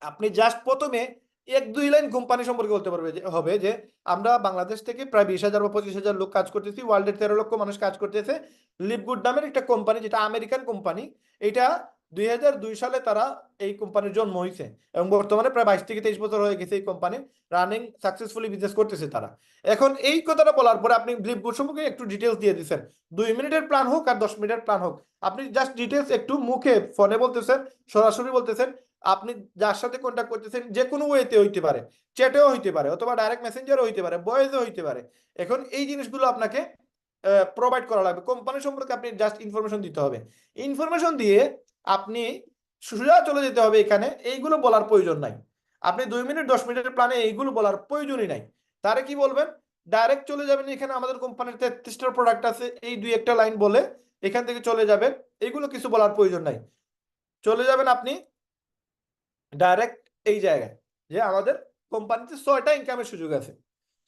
আপনি জাস্ট প্রথমে 1-2 লাইন কোম্পানি সম্পর্কে বলতে পারবে যে হবে যে আমরা বাংলাদেশ থেকে প্রায় 20,000 বা 25,000 লোক কাজ করতেছি, ওয়ার্ল্ডের 13 লক্ষ মানুষ কাজ করতেছে। লিপগুড নামের একটা কোম্পানি, যেটা আমেরিকান কোম্পানি, এটা 2002 সালে তারা এই কোম্পানির জন্ম হয়েছে এবং বর্তমানে প্রায় 22 থেকে 23 বছর হয়ে গেছে এই কোম্পানি রানিং সাকসেসফুলি বিজনেস করতেছে তারা। এখন এই কথাটা বলার পরে আপনি ফ্লিপকার্ট সম্পর্কে একটু ডিটেলস দিয়ে দিচ্ছেন, 2 মিনিটের প্ল্যান হোক আর 10 মিনিটের প্ল্যান হোক, আপনি জাস্ট ডিটেলস একটু মুখে ফোনে বলতেছেন, সরাসরি বলতেছেন, আপনি যার সাথে কন্ট্যাক্ট করতেছেন যে কোনো ওয়েতে হইতে পারে, চ্যাটেও হইতে পারে অথবা ডাইরেক্ট মেসেঞ্জারও হইতে পারে, ভয়েসও হইতে পারে। এখন এই জিনিসগুলো আপনাকে প্রোভাইড করা লাগবে। কোম্পানি সম্পর্কে আপনি জাস্ট ইনফরমেশন দিতে হবে, ইনফরমেশন দিয়ে আপনি সোজা চলে যেতে হবে। এখানে এইগুলো বলার প্রয়োজন নাই, আপনি 2 মিনিট 10 মিনিটের প্ল্যানে এইগুলো বলার প্রয়োজনই নাই। তারে কি বলবেন, ডাইরেক্ট চলে যাবেন, এখানে আমাদের কোম্পানির 33টা প্রোডাক্ট আছে, এই 2-1টা লাইন বলে এখান থেকে চলে যাবেন। এইগুলো কিছু বলার প্রয়োজন নাই, চলে যাবেন আপনি ডাইরেক্ট এই জায়গায় যে আমাদের কোম্পানিতে 6টা ইনকামের সুযোগ আছে।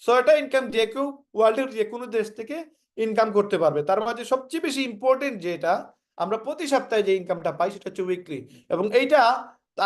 6টা ইনকাম যে কেউ ওয়ার্ল্ডের যে কোনো দেশ থেকে ইনকাম করতে পারবে। তার মাঝে সবচেয়ে বেশি ইম্পর্টেন্ট যেটা আমরা প্রতি সপ্তাহে যে ইনকামটা পাই সেটা হচ্ছে উইকলি, এবং এইটা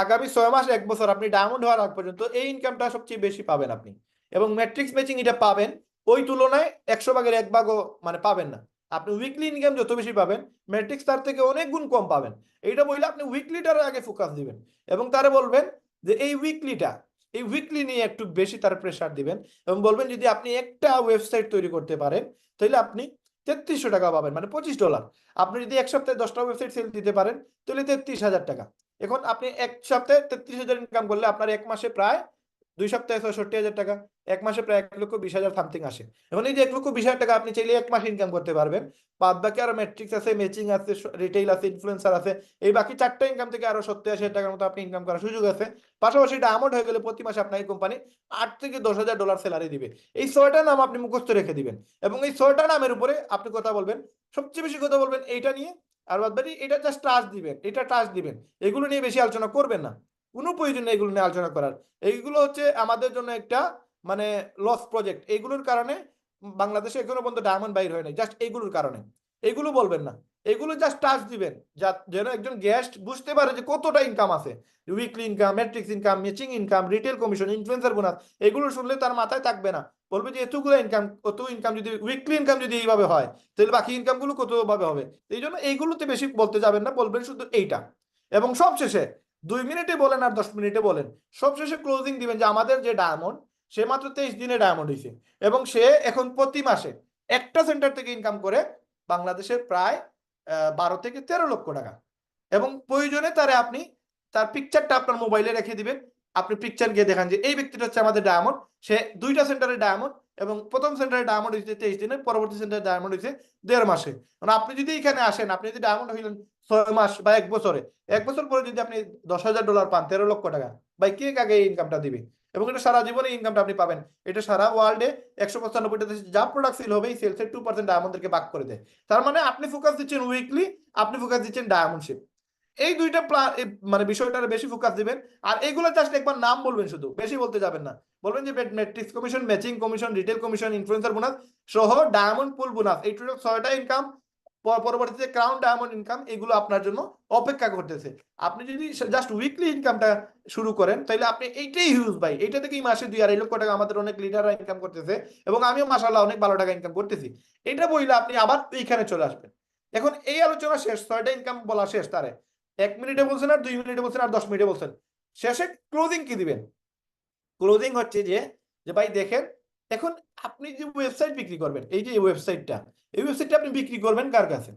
আগামী 6 মাস 1 বছর আপনি ডায়মন্ড হওয়ার আগ পর্যন্ত এই ইনকামটা সবচেয়ে বেশি পাবেন আপনি। এবং ম্যাট্রিক্স ম্যাচিং এটা পাবেন, ওই তুলনায় 100 ভাগের 1 ভাগও মানে পাবেন না। আপনি উইকলি ইনকাম যত বেশি পাবেন, ম্যাট্রিক্স তার থেকে অনেক গুণ কম পাবেন। এইটা বললে আপনি উইকলিটার আগে ফোকাস দিবেন এবং তারে বলবেন যে এই উইকলি নিয়ে একটু বেশি তার প্রেসার দিবেন এবং বলবেন যদি আপনি একটা ওয়েবসাইট তৈরি করতে পারেন তাহলে আপনি 3300 টাকা পাবেন, মানে $25। আপনি যদি এক সপ্তাহে 10টা ওয়েবসাইট সেল দিতে পারেন তাহলে 33,000 টাকা। এখন আপনি এক সপ্তাহে 33,000 ইনকাম করলে আপনার এক মাসে প্রায় 2 সপ্তাহে 66,000 টাকা, এক মাসে প্রায় 1,20,000 সামথিং আসে। এখন এই যে 1,20,000 টাকা আপনি চাইলে এক মাসে ইনকাম করতে পারবেন। বাদ বাকি আরো ম্যাট্রিক্স আছে, ম্যাচিং আছে, রিটেইল আছে, ইনফ্লুয়েন্সার আছে, এই বাকি 4টা ইনকাম থেকে আরো 70,000 টাকার মতো আপনি ইনকাম করার সুযোগ আছে। পাশাপাশি এটা অ্যামাউন্ট হয়ে গেলে প্রতি মাসে আপনার কোম্পানি $8,000 থেকে $10,000 স্যালারি দিবে। এই 6টা নাম আপনি মুখস্থ রেখে দিবেন এবং এই 6টা নামের উপরে আপনি কথা বলবেন, সবচেয়ে বেশি কথা বলবেন এইটা নিয়ে। আর বাদ বাকি এটা জাস্ট টাচ দিবেন, এটা টাচ দিবেন, এগুলো নিয়ে বেশি আলোচনা করবেন না, কোনো প্রয়োজন নেই এগুলো নিয়ে আলোচনা করার। এইগুলো হচ্ছে আমাদের জন্য একটা মানে লস প্রজেক্ট, এইগুলোর কারণে বাংলাদেশে এখনো পর্যন্ত ডায়মন্ড বাইর হয় নাই, জাস্ট এইগুলোর কারণে। এগুলো বলবেন না, এগুলো জাস্ট টাচ দিবেন যেন একজন গেস্ট বুঝতে পারে যে কতটা ইনকাম আছে, weekly income, matrix income, matching income, retail commission, influencer bonus. এগুলো শুনলে তার মাথায় থাকবে না, বলবে যে এতগুলো ইনকাম, কত ইনকাম যদি উইকলি ইনকাম যদি এইভাবে হয় তাহলে বাকি ইনকামগুলো কত ভাবে হবে। এই জন্য এইগুলোতে বেশি বলতে যাবেন না, বলবেন শুধু এইটা। এবং সবশেষে 2 মিনিটে বলেন আর 10 মিনিটে বলেন, সবশেষে ক্লোজিং দিবেন যে আমাদের যে ডায়মন্ড, সে মাত্র 23 দিনে ডায়মন্ড হয়েছে এবং সে এখন প্রতি মাসে একটা সেন্টার থেকে ইনকাম করে বাংলাদেশের প্রায় 12 থেকে 13 লক্ষ টাকা। এবং প্রয়োজনে তারে আপনি তার পিকচারটা আপনার মোবাইলে রেখে দিবেন, আপনি পিকচার গিয়ে দেখান যে এই ব্যক্তিটা হচ্ছে আমাদের ডায়মন্ড, সে 2টা সেন্টারে ডায়মন্ড এবং প্রথম সেন্টারে ডায়মন্ড হয়েছে 23 দিনে, পরবর্তী সেন্টারে ডায়মন্ড হয়েছে 1.5 মাসে। মানে আপনি যদি এখানে আসেন, আপনি যদি ডায়মন্ড হইলেন 6 মাস বা 1 বছরে, 1 বছর পরে যদি আপনি $10,000 পান, 13 লক্ষ টাকা, ভাই কে কাকে এই ইনকামটা দিবে? এবং এটা সারা জীবনে ইনকামটা আপনি পাবেন। এটা সারা ওয়ার্ল্ডে 195টা দেশে যা প্রোডাক্ট সেল হবে এই সেলসের 2% ডায়মন্ডদেরকে ভাগ করে দেয়। তার মানে আপনি ফোকাস দিচ্ছেন উইকলি, আপনি ফোকাস দিচ্ছেন ডায়মন্ডশিপ, এই দুইটা মানে বিষয়টার বেশি ফোকাস দিবেন। আর এইগুলো জাস্ট একবার নাম বলবেন, শুধু বেশি বলতে যাবেন না। বলবেন যে matrix commission, matching commission, retail commission, influencer bonus সহ ডায়মন্ড পুল বোনাস, এই টোটাল 6টা ইনকাম, পরবর্তীতে ক্রাউন ডায়মন্ড ইনকাম, এগুলো আপনার জন্য অপেক্ষা করতেছে। আপনি যদি জাস্ট উইকলি ইনকামটা শুরু করেন তাহলে আপনি এইটাই হিউজ ভাই, এইটা থেকেই মাসে 2-2.5 লক্ষ টাকা আমাদের অনেক লিডাররা ইনকাম করতেছে এবং আমিও মাশাআল্লাহ অনেক ভালো টাকা ইনকাম করতেছি। এটা বইলে আপনি আবার এইখানে চলে আসবেন। এখন এই আলোচনা শেষ, 6টা ইনকাম বলা শেষ, তারে 1 মিনিটে বলছেন আর 2 মিনিটে বলছেন আর 10 মিনিটে বলছেন, শেষে ক্লোজিং কি দিবেন? ক্লোজিং হচ্ছে যে যে ভাই দেখেন, এখন আপনি যে ওয়েবসাইট বিক্রি করবেন, এই যে এই ওয়েবসাইটটা আপনি বিক্রি করবেন কার কাছে?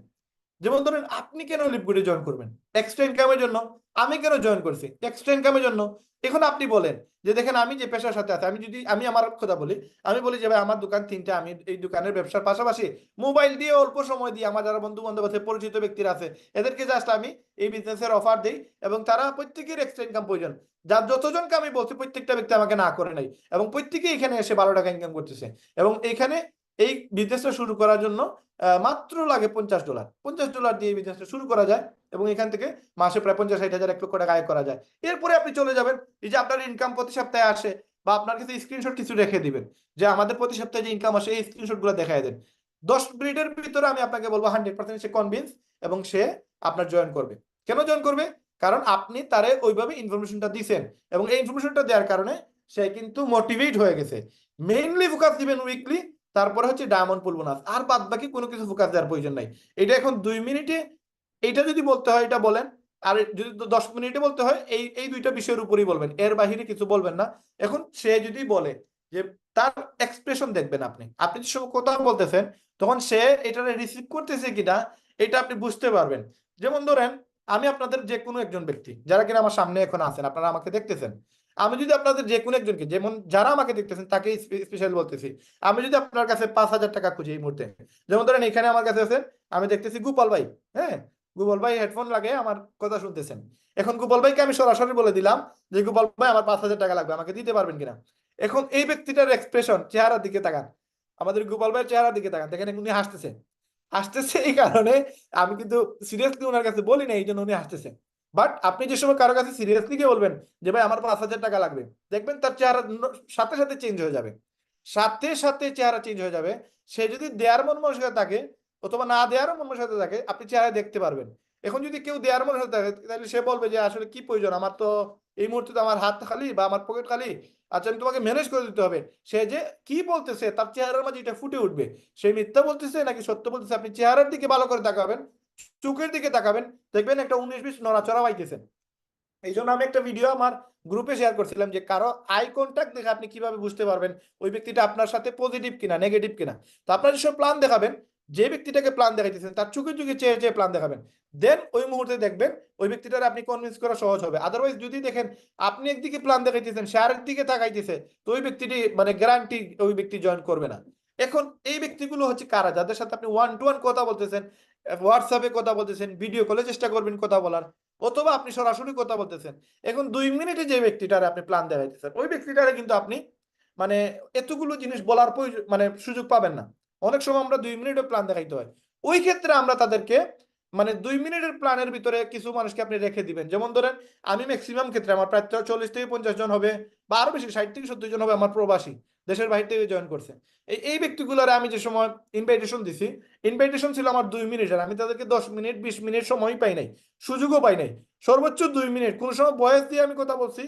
যেমন ধরেন আপনি কেন লিপগুডে জয়েন করবেন? এক্সট্রা ইনকামের জন্য। আমি কেন জয়েন করছি? এক্সট্রা ইনকামের জন্য। এখন আপনি বলেন যে দেখেন আমি যে পেশার সাথে আছে, আমি আমার কথা বলি, আমি বলি যে ভাই আমার দোকান 3টা, আমি এই দোকানের ব্যবসার পাশাপাশি মোবাইল দিয়ে অল্প সময় দিয়ে আমার যারা বন্ধু বান্ধব আছে, পরিচিত ব্যক্তিরা আছে, এদেরকে জাস্ট আমি এই বিজনেসের অফার দেই এবং তারা প্রত্যেকের এক্সট্রা ইনকাম প্রয়োজন। যার যতজনকে আমি বলছি প্রত্যেকটা ব্যক্তি আমাকে না করে নাই এবং প্রত্যেকেই এখানে এসে 12 টাকা ইনকাম করতেছে। এবং এখানে এই বিজনেসটা শুরু করার জন্য মাত্র লাগে $50। $50 দিয়ে এই বিজনেসটা শুরু করা যায় এবং এখান থেকে মাসে প্রায় 50-60 হাজার, 1 লক্ষ টাকা আয় করা যায়। এরপরে আপনি চলে যাবেন, এই যে আপনার ইনকাম প্রতি সপ্তাহে আসে বা আপনার কাছে স্ক্রিনশট কিছু রেখে দিবেন যে আমাদের প্রতি সপ্তাহে যে ইনকাম আসে এই স্ক্রিনশট গুলো দেখায় দেন। 10 মিনিটের ভিতরে আমি আপনাকে বলবো 100% সে কনভিন্স এবং সে আপনার জয়েন করবে। কেন জয়েন করবে? কারণ আপনি তারে ওইভাবে ইনফরমেশনটা দিছেন এবং এই ইনফরমেশনটা দেওয়ার কারণে সে কিন্তু মোটিভেট হয়ে গেছে। মেইনলি ফোকাস দিবেন উইকলি, তারপরে হচ্ছে ডায়মন্ড পুল বোনাস, আর বাদ বাকি কোনো কিছু ফোকাস দেওয়ার প্রয়োজন নাই। এটা এখন 2 মিনিটে এইটা যদি বলতে হয় এটা বলেন, আর যদি 10 মিনিটে বলতে হয় এই এই দুইটা বিষয়ের উপরই বলবেন, এর বাহিরে কিছু বলবেন না। এখন সে যদি বলে যে তার এক্সপ্রেশন দেখবেন, আপনি যে সময় কথা বলতেছেন তখন সে এটা রিসিভ করতেছে কিনা এটা আপনি বুঝতে পারবেন। যেমন ধরেন আমি আপনাদের যে কোনো একজন ব্যক্তি যারা কিনা আমার সামনে এখন আছেন, আপনারা আমাকে দেখতেছেন, আমি যদি আপনাদের যে কোনো একজনকে, যেমন যারা আমাকে দেখতেছেন তাকে স্পেশাল বলতেছি, আমি যদি আপনার কাছে 5,000 টাকা খুঁজি এই মুহূর্তে, যেমন ধরেন এখানে আমার কাছে আছেন, আমি দেখতেছি গোপাল ভাই, হ্যাঁ গোপাল ভাই হেডফোন লাগে আমার কথা শুনতেছেন। এখন গোপাল ভাইকে আমি সরাসরি বলে দিলাম যে গোপাল ভাই আমার 5,000 টাকা লাগবে, আমাকে দিতে পারবেন কিনা। এখন এই ব্যক্তিটার এক্সপ্রেশন, চেহারার দিকে তাকান, আমাদের গোপাল ভাইয়ের চেহারার দিকে তাকান, দেখেন উনি হাসতেছে। হাসতেছে এই কারণে আমি কিন্তু সিরিয়াসলি ওনার কাছে বলি না, এই জন্য উনি হাসতেছে। বাট আপনি যে সময় কারো কাছে সিরিয়াসলি গিয়ে বলবেন যে ভাই আমার 5,000 টাকা লাগবে, দেখবেন তার চেহারা সাথে সাথে চেঞ্জ হয়ে যাবে, সাথে সাথে চেহারা চেঞ্জ হয়ে যাবে। সে যদি দেয়ার মন মানসিকতা থাকে অথবা না দেয়ারও মন মানসিকতা থাকে, আপনি চেহারা দেখতে পারবেন। এখন যদি কেউ দেয়ার মন মানসিকতা থাকে তাহলে সে বলবে যে আসলে কি প্রয়োজন, আমার তো এই মুহূর্তে তো আমার হাত খালি বা আমার পকেট খালি, আচ্ছা আমি তোমাকে ম্যানেজ করে দিতে হবে। সে যে কি বলতেছে তার চেহারার মাঝে এটা ফুটে উঠবে, সে মিথ্যা বলতেছে নাকি সত্য বলতেছে। আপনি চেহারার দিকে ভালো করে তাকাবেন, চোখের দিকে তাকাবেন, দেখবেন একটা 19-20 নড়াচড়া পাইতেছেন। এই জন্য আমি একটা ভিডিও আমার গ্রুপে শেয়ার করছিলাম যে কারো আই কন্ট্যাক্ট দেখে আপনি কিভাবে বুঝতে পারবেন ওই ব্যক্তিটা আপনার সাথে পজিটিভ কিনা নেগেটিভ কিনা। তো আপনার যেসব প্ল্যান দেখাবেন, যে ব্যক্তিটাকে প্ল্যান দেখাইতেছেন তার চোখে চোখে চেয়ে চেয়ে প্ল্যান দেখাবেন, দেন ওই মুহূর্তে দেখবেন ওই ব্যক্তিটার আপনি কনভিন্স করা সহজ হবে। আদারওয়াইজ যদি দেখেন আপনি একদিকে প্ল্যান দেখাইতেছেন সে আরেক দিকে তাকাইতেছে, তো ওই ব্যক্তিটি মানে গ্যারান্টি ওই ব্যক্তি জয়েন করবে না। এখন এই ব্যক্তিগুলো হচ্ছে কারা, যাদের সাথে আপনি 1-to-1 কথা বলতেছেন, হোয়াটসঅ্যাপে কথা বলতেছেন, ভিডিও কলে চেষ্টা করবেন কথা বলার, অথবা আপনি সরাসরি কথা বলতেছেন। এখন 2 মিনিটে যে ব্যক্তিটারে আপনি প্ল্যান দেখাইতেছেন ওই ব্যক্তিটারে কিন্তু আপনি মানে এতগুলো জিনিস বলার মানে সুযোগ পাবেন না। অনেক সময় আমরা 2 মিনিটও প্ল্যান দেখাইতে হয়, ওই ক্ষেত্রে আমরা তাদেরকে মানে 2 মিনিটের প্ল্যানের ভিতরে কিছু মানুষকে আপনি রেখে দিবেন। যেমন ধরেন আমি ম্যাক্সিমাম ক্ষেত্রে আমার প্রায় 40 থেকে 50 জন হবে বা আরো বেশি 60 থেকে 70 জন হবে আমার প্রবাসী, দেশের বাইরে থেকে জয়েন করছে। এই ব্যক্তিগুলোর আমি যে সময় ইনভাইটেশন দিছি, ইনভাইটেশন ছিল আমার 2 মিনিটের, আমি তাদেরকে 10 মিনিট 20 মিনিট সময় পাই নাই, সুযোগও পাই নাই, সর্বোচ্চ 2 মিনিট। কোন সময় ভয়েস দিয়ে আমি কথা বলছি,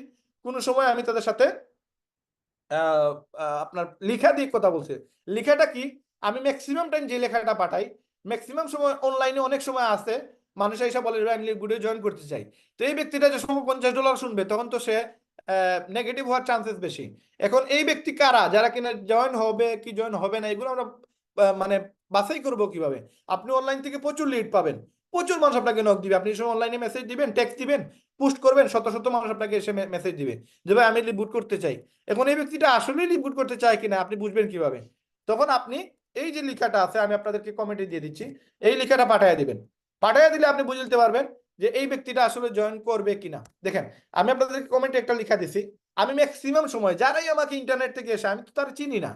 কোন সময় আমি তাদের সাথে আপনার লেখা দিয়ে কথা বলছি। লেখাটা কি, আমি ম্যাক্সিমাম টাইম যে লেখাটা পাঠাই, ম্যাক্সিমাম সময় অনলাইনে অনেক সময় আছে মানুষ এসে বলে আমি লিগুডে জয়েন করতে চাই। তো এই ব্যক্তিটা যে সময় $50 শুনবে তখন তো সে নেগেটিভ হওয়ার চান্সেস বেশি। এখন এই ব্যক্তি কারা যারা কিনা জয়েন হবে কি জয়েন হবে না এগুলো আমরা মানে বাছাই করবো কিভাবে। আপনি অনলাইন থেকে প্রচুর লিড পাবেন, প্রচুর মানুষ আপনাকে নক দিবে, আপনি অনলাইনে মেসেজ দিবেন, টেক্সট দিবেন, পোস্ট করবেন, শত শত মানুষ আপনাকে এসে মেসেজ দিবে যে ভাই আমি লিড করতে চাই। এখন এই ব্যক্তিটা আসলেই রিক্রুট করতে চায় কিনা আপনি বুঝবেন কিভাবে, তখন আপনি এই যে লেখাটা আছে আমি আপনাদেরকে কমেন্টে দিয়ে দিচ্ছি, এই লেখাটা পাঠিয়ে দিবেন। পাঠিয়ে দিলে আপনি বুঝতে পারবেন যে এই ব্যক্তিটা আসলে জয়েন করবে কিনা। দেখেন আমি আপনাদেরকে কমেন্টে একটা লেখা দিছি, আমি ম্যাক্সিমাম সময় যারাই আমাকে ইন্টারনেট থেকে এসে, আমি তো তার চিনি না,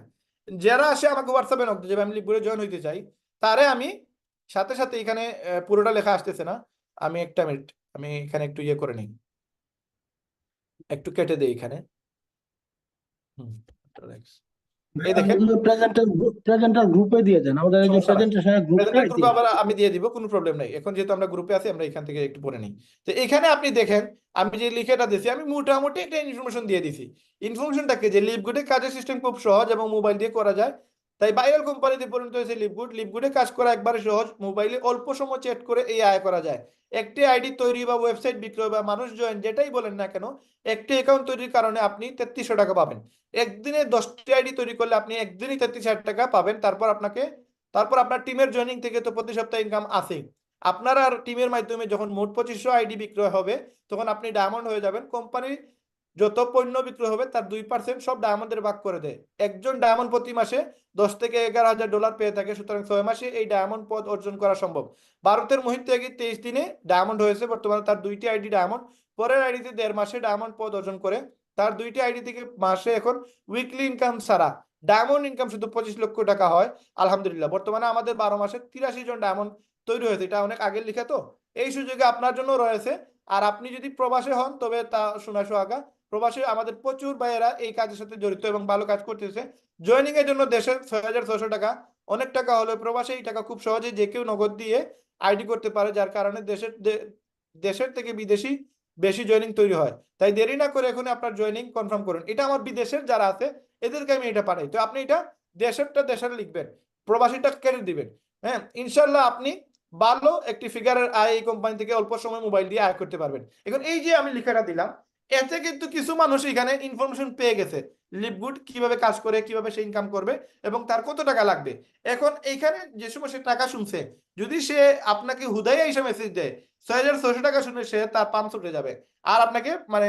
যারা আসে আমাকে হোয়াটসঅ্যাপে নক যে আমি লিগুড়ে জয়েন হইতে চাই, তারে আমি সাথে সাথে এখানে পুরোটা লেখা আসতেছে না, আমি একটা মিনিট আমি এখানে একটু ইয়ে করে নিই, একটু কেটে দিই এখানে। হুম, এই দেখেন প্রেজেন্টার গ্রুপে দিয়ে দেন, আমাদের এই যে সমস্যা নাই, প্রেজেন্টেশনের প্রেজেন্টের গ্রুপটাই গ্রুপে দিয়ে আবার আমি দিয়ে দিব, কোনো প্রবলেম নাই। এখন যেহেতু আমরা গ্রুপে আছি আমরা এখান থেকে একটু পড়ে নিই। তো এখানে আপনি দেখেন আমি যে লিখেটা দিয়েছি আমি মোটামুটি একটা ইনফরমেশন দিয়ে দিছি। ইনফরমেশনটাকে যে লিভগুডে কাজের সিস্টেম খুব সহজ এবং মোবাইল দিয়ে করা যায়, তাই ভাইরাল কোম্পানিতে পরিণত হয়েছে লিভগুড। লিভগুডে কাজ করা একবারে সহজ, মোবাইলে অল্প সময় চ্যাট করে এই আয় করা যায়। একটি আইডি তৈরি বা ওয়েবসাইট বিক্রয় বা মানুষ জয়েন যেটাই বলেন না কেন, একটি অ্যাকাউন্ট তৈরির কারণে আপনি 3300 টাকা পাবেন। একদিনে 10টি আইডি তৈরি করলে আপনি একদিনই 33,000 টাকা পাবেন। তারপর আপনার টিমের জয়েনিং থেকে তো প্রতি সপ্তাহে ইনকাম আছেই। আপনার আর টিমের মাধ্যমে যখন মোট 2500 আইডি বিক্রয় হবে তখন আপনি ডায়মন্ড হয়ে যাবেন। কোম্পানি যত পণ্য বিক্রয় হবে তার 2% সব ডায়মন্ডের ভাগ করে দেয়। একজন ডায়মন্ড প্রতি মাসে 10 থেকে 11,000 ডলার পেয়ে থাকে, সুতরাং 6 মাসে এই ডায়মন্ড পদ অর্জন করা সম্ভব। ভারতের মোহিত ত্যাগী 23 দিনে ডায়মন্ড হয়েছে, বর্তমানে তার 2টি আইডি ডায়মন্ড, পরের আইডিতে 1.5 মাসে ডায়মন্ড পদ অর্জন করে। তার 2টি আইডি থেকে মাসে এখন উইকলি ইনকাম ছাড়া ডায়মন্ড ইনকাম শুধু 25 লক্ষ টাকা হয়। আলহামদুলিল্লাহ বর্তমানে আমাদের 12 মাসে 83 জন ডায়মন্ড তৈরি হয়েছে, এটা অনেক আগের লিখা তো। এই সুযোগে আপনার জন্য রয়েছে। আর আপনি যদি প্রবাসে হন তবে তা শোনা সোহাগা, প্রবাসে আমাদের প্রচুর ভাইয়েরা এই কাজের সাথে জড়িত এবং ভালো কাজ করতেছে। জয়েনিং এর জন্য দেশের 6,600 টাকা, অনেক টাকা হলে প্রবাসে এই টাকা খুব সহজে যে কেউ নগদ দিয়ে আইডি করতে পারে, যার কারণে দেশের থেকে বিদেশি বেশি জয়েনিং তৈরি হয়। তাই দেরি না করে এখন আপনার জয়েনিং কনফার্ম করুন। এটা আমার বিদেশের যারা আছে এদেরকে আমি এটা পাঠাই, তো আপনি এটা দেশেরটা দেশের লিখবেন, প্রবাসীটা কেটে দিবেন। হ্যাঁ ইনশাল্লাহ আপনি ভালো একটি ফিগারের আয় এই কোম্পানি থেকে অল্প সময় মোবাইল দিয়ে আয় করতে পারবেন। এখন এই যে আমি লেখাটা দিলাম, এতে কিন্তু কিছু মানুষ এখানে ইনফরমেশন পেয়ে গেছে লিভগুড কিভাবে কাজ করে, কিভাবে সে ইনকাম করবে এবং তার কত টাকা লাগবে। এখন এইখানে যে সময় সে টাকা শুনছে, যদি সে আপনাকে হুদাই এসে মেসেজ দেয় 6,600 টাকা শুনে সে তার পাম্প ছুটে যাবে, আর আপনাকে মানে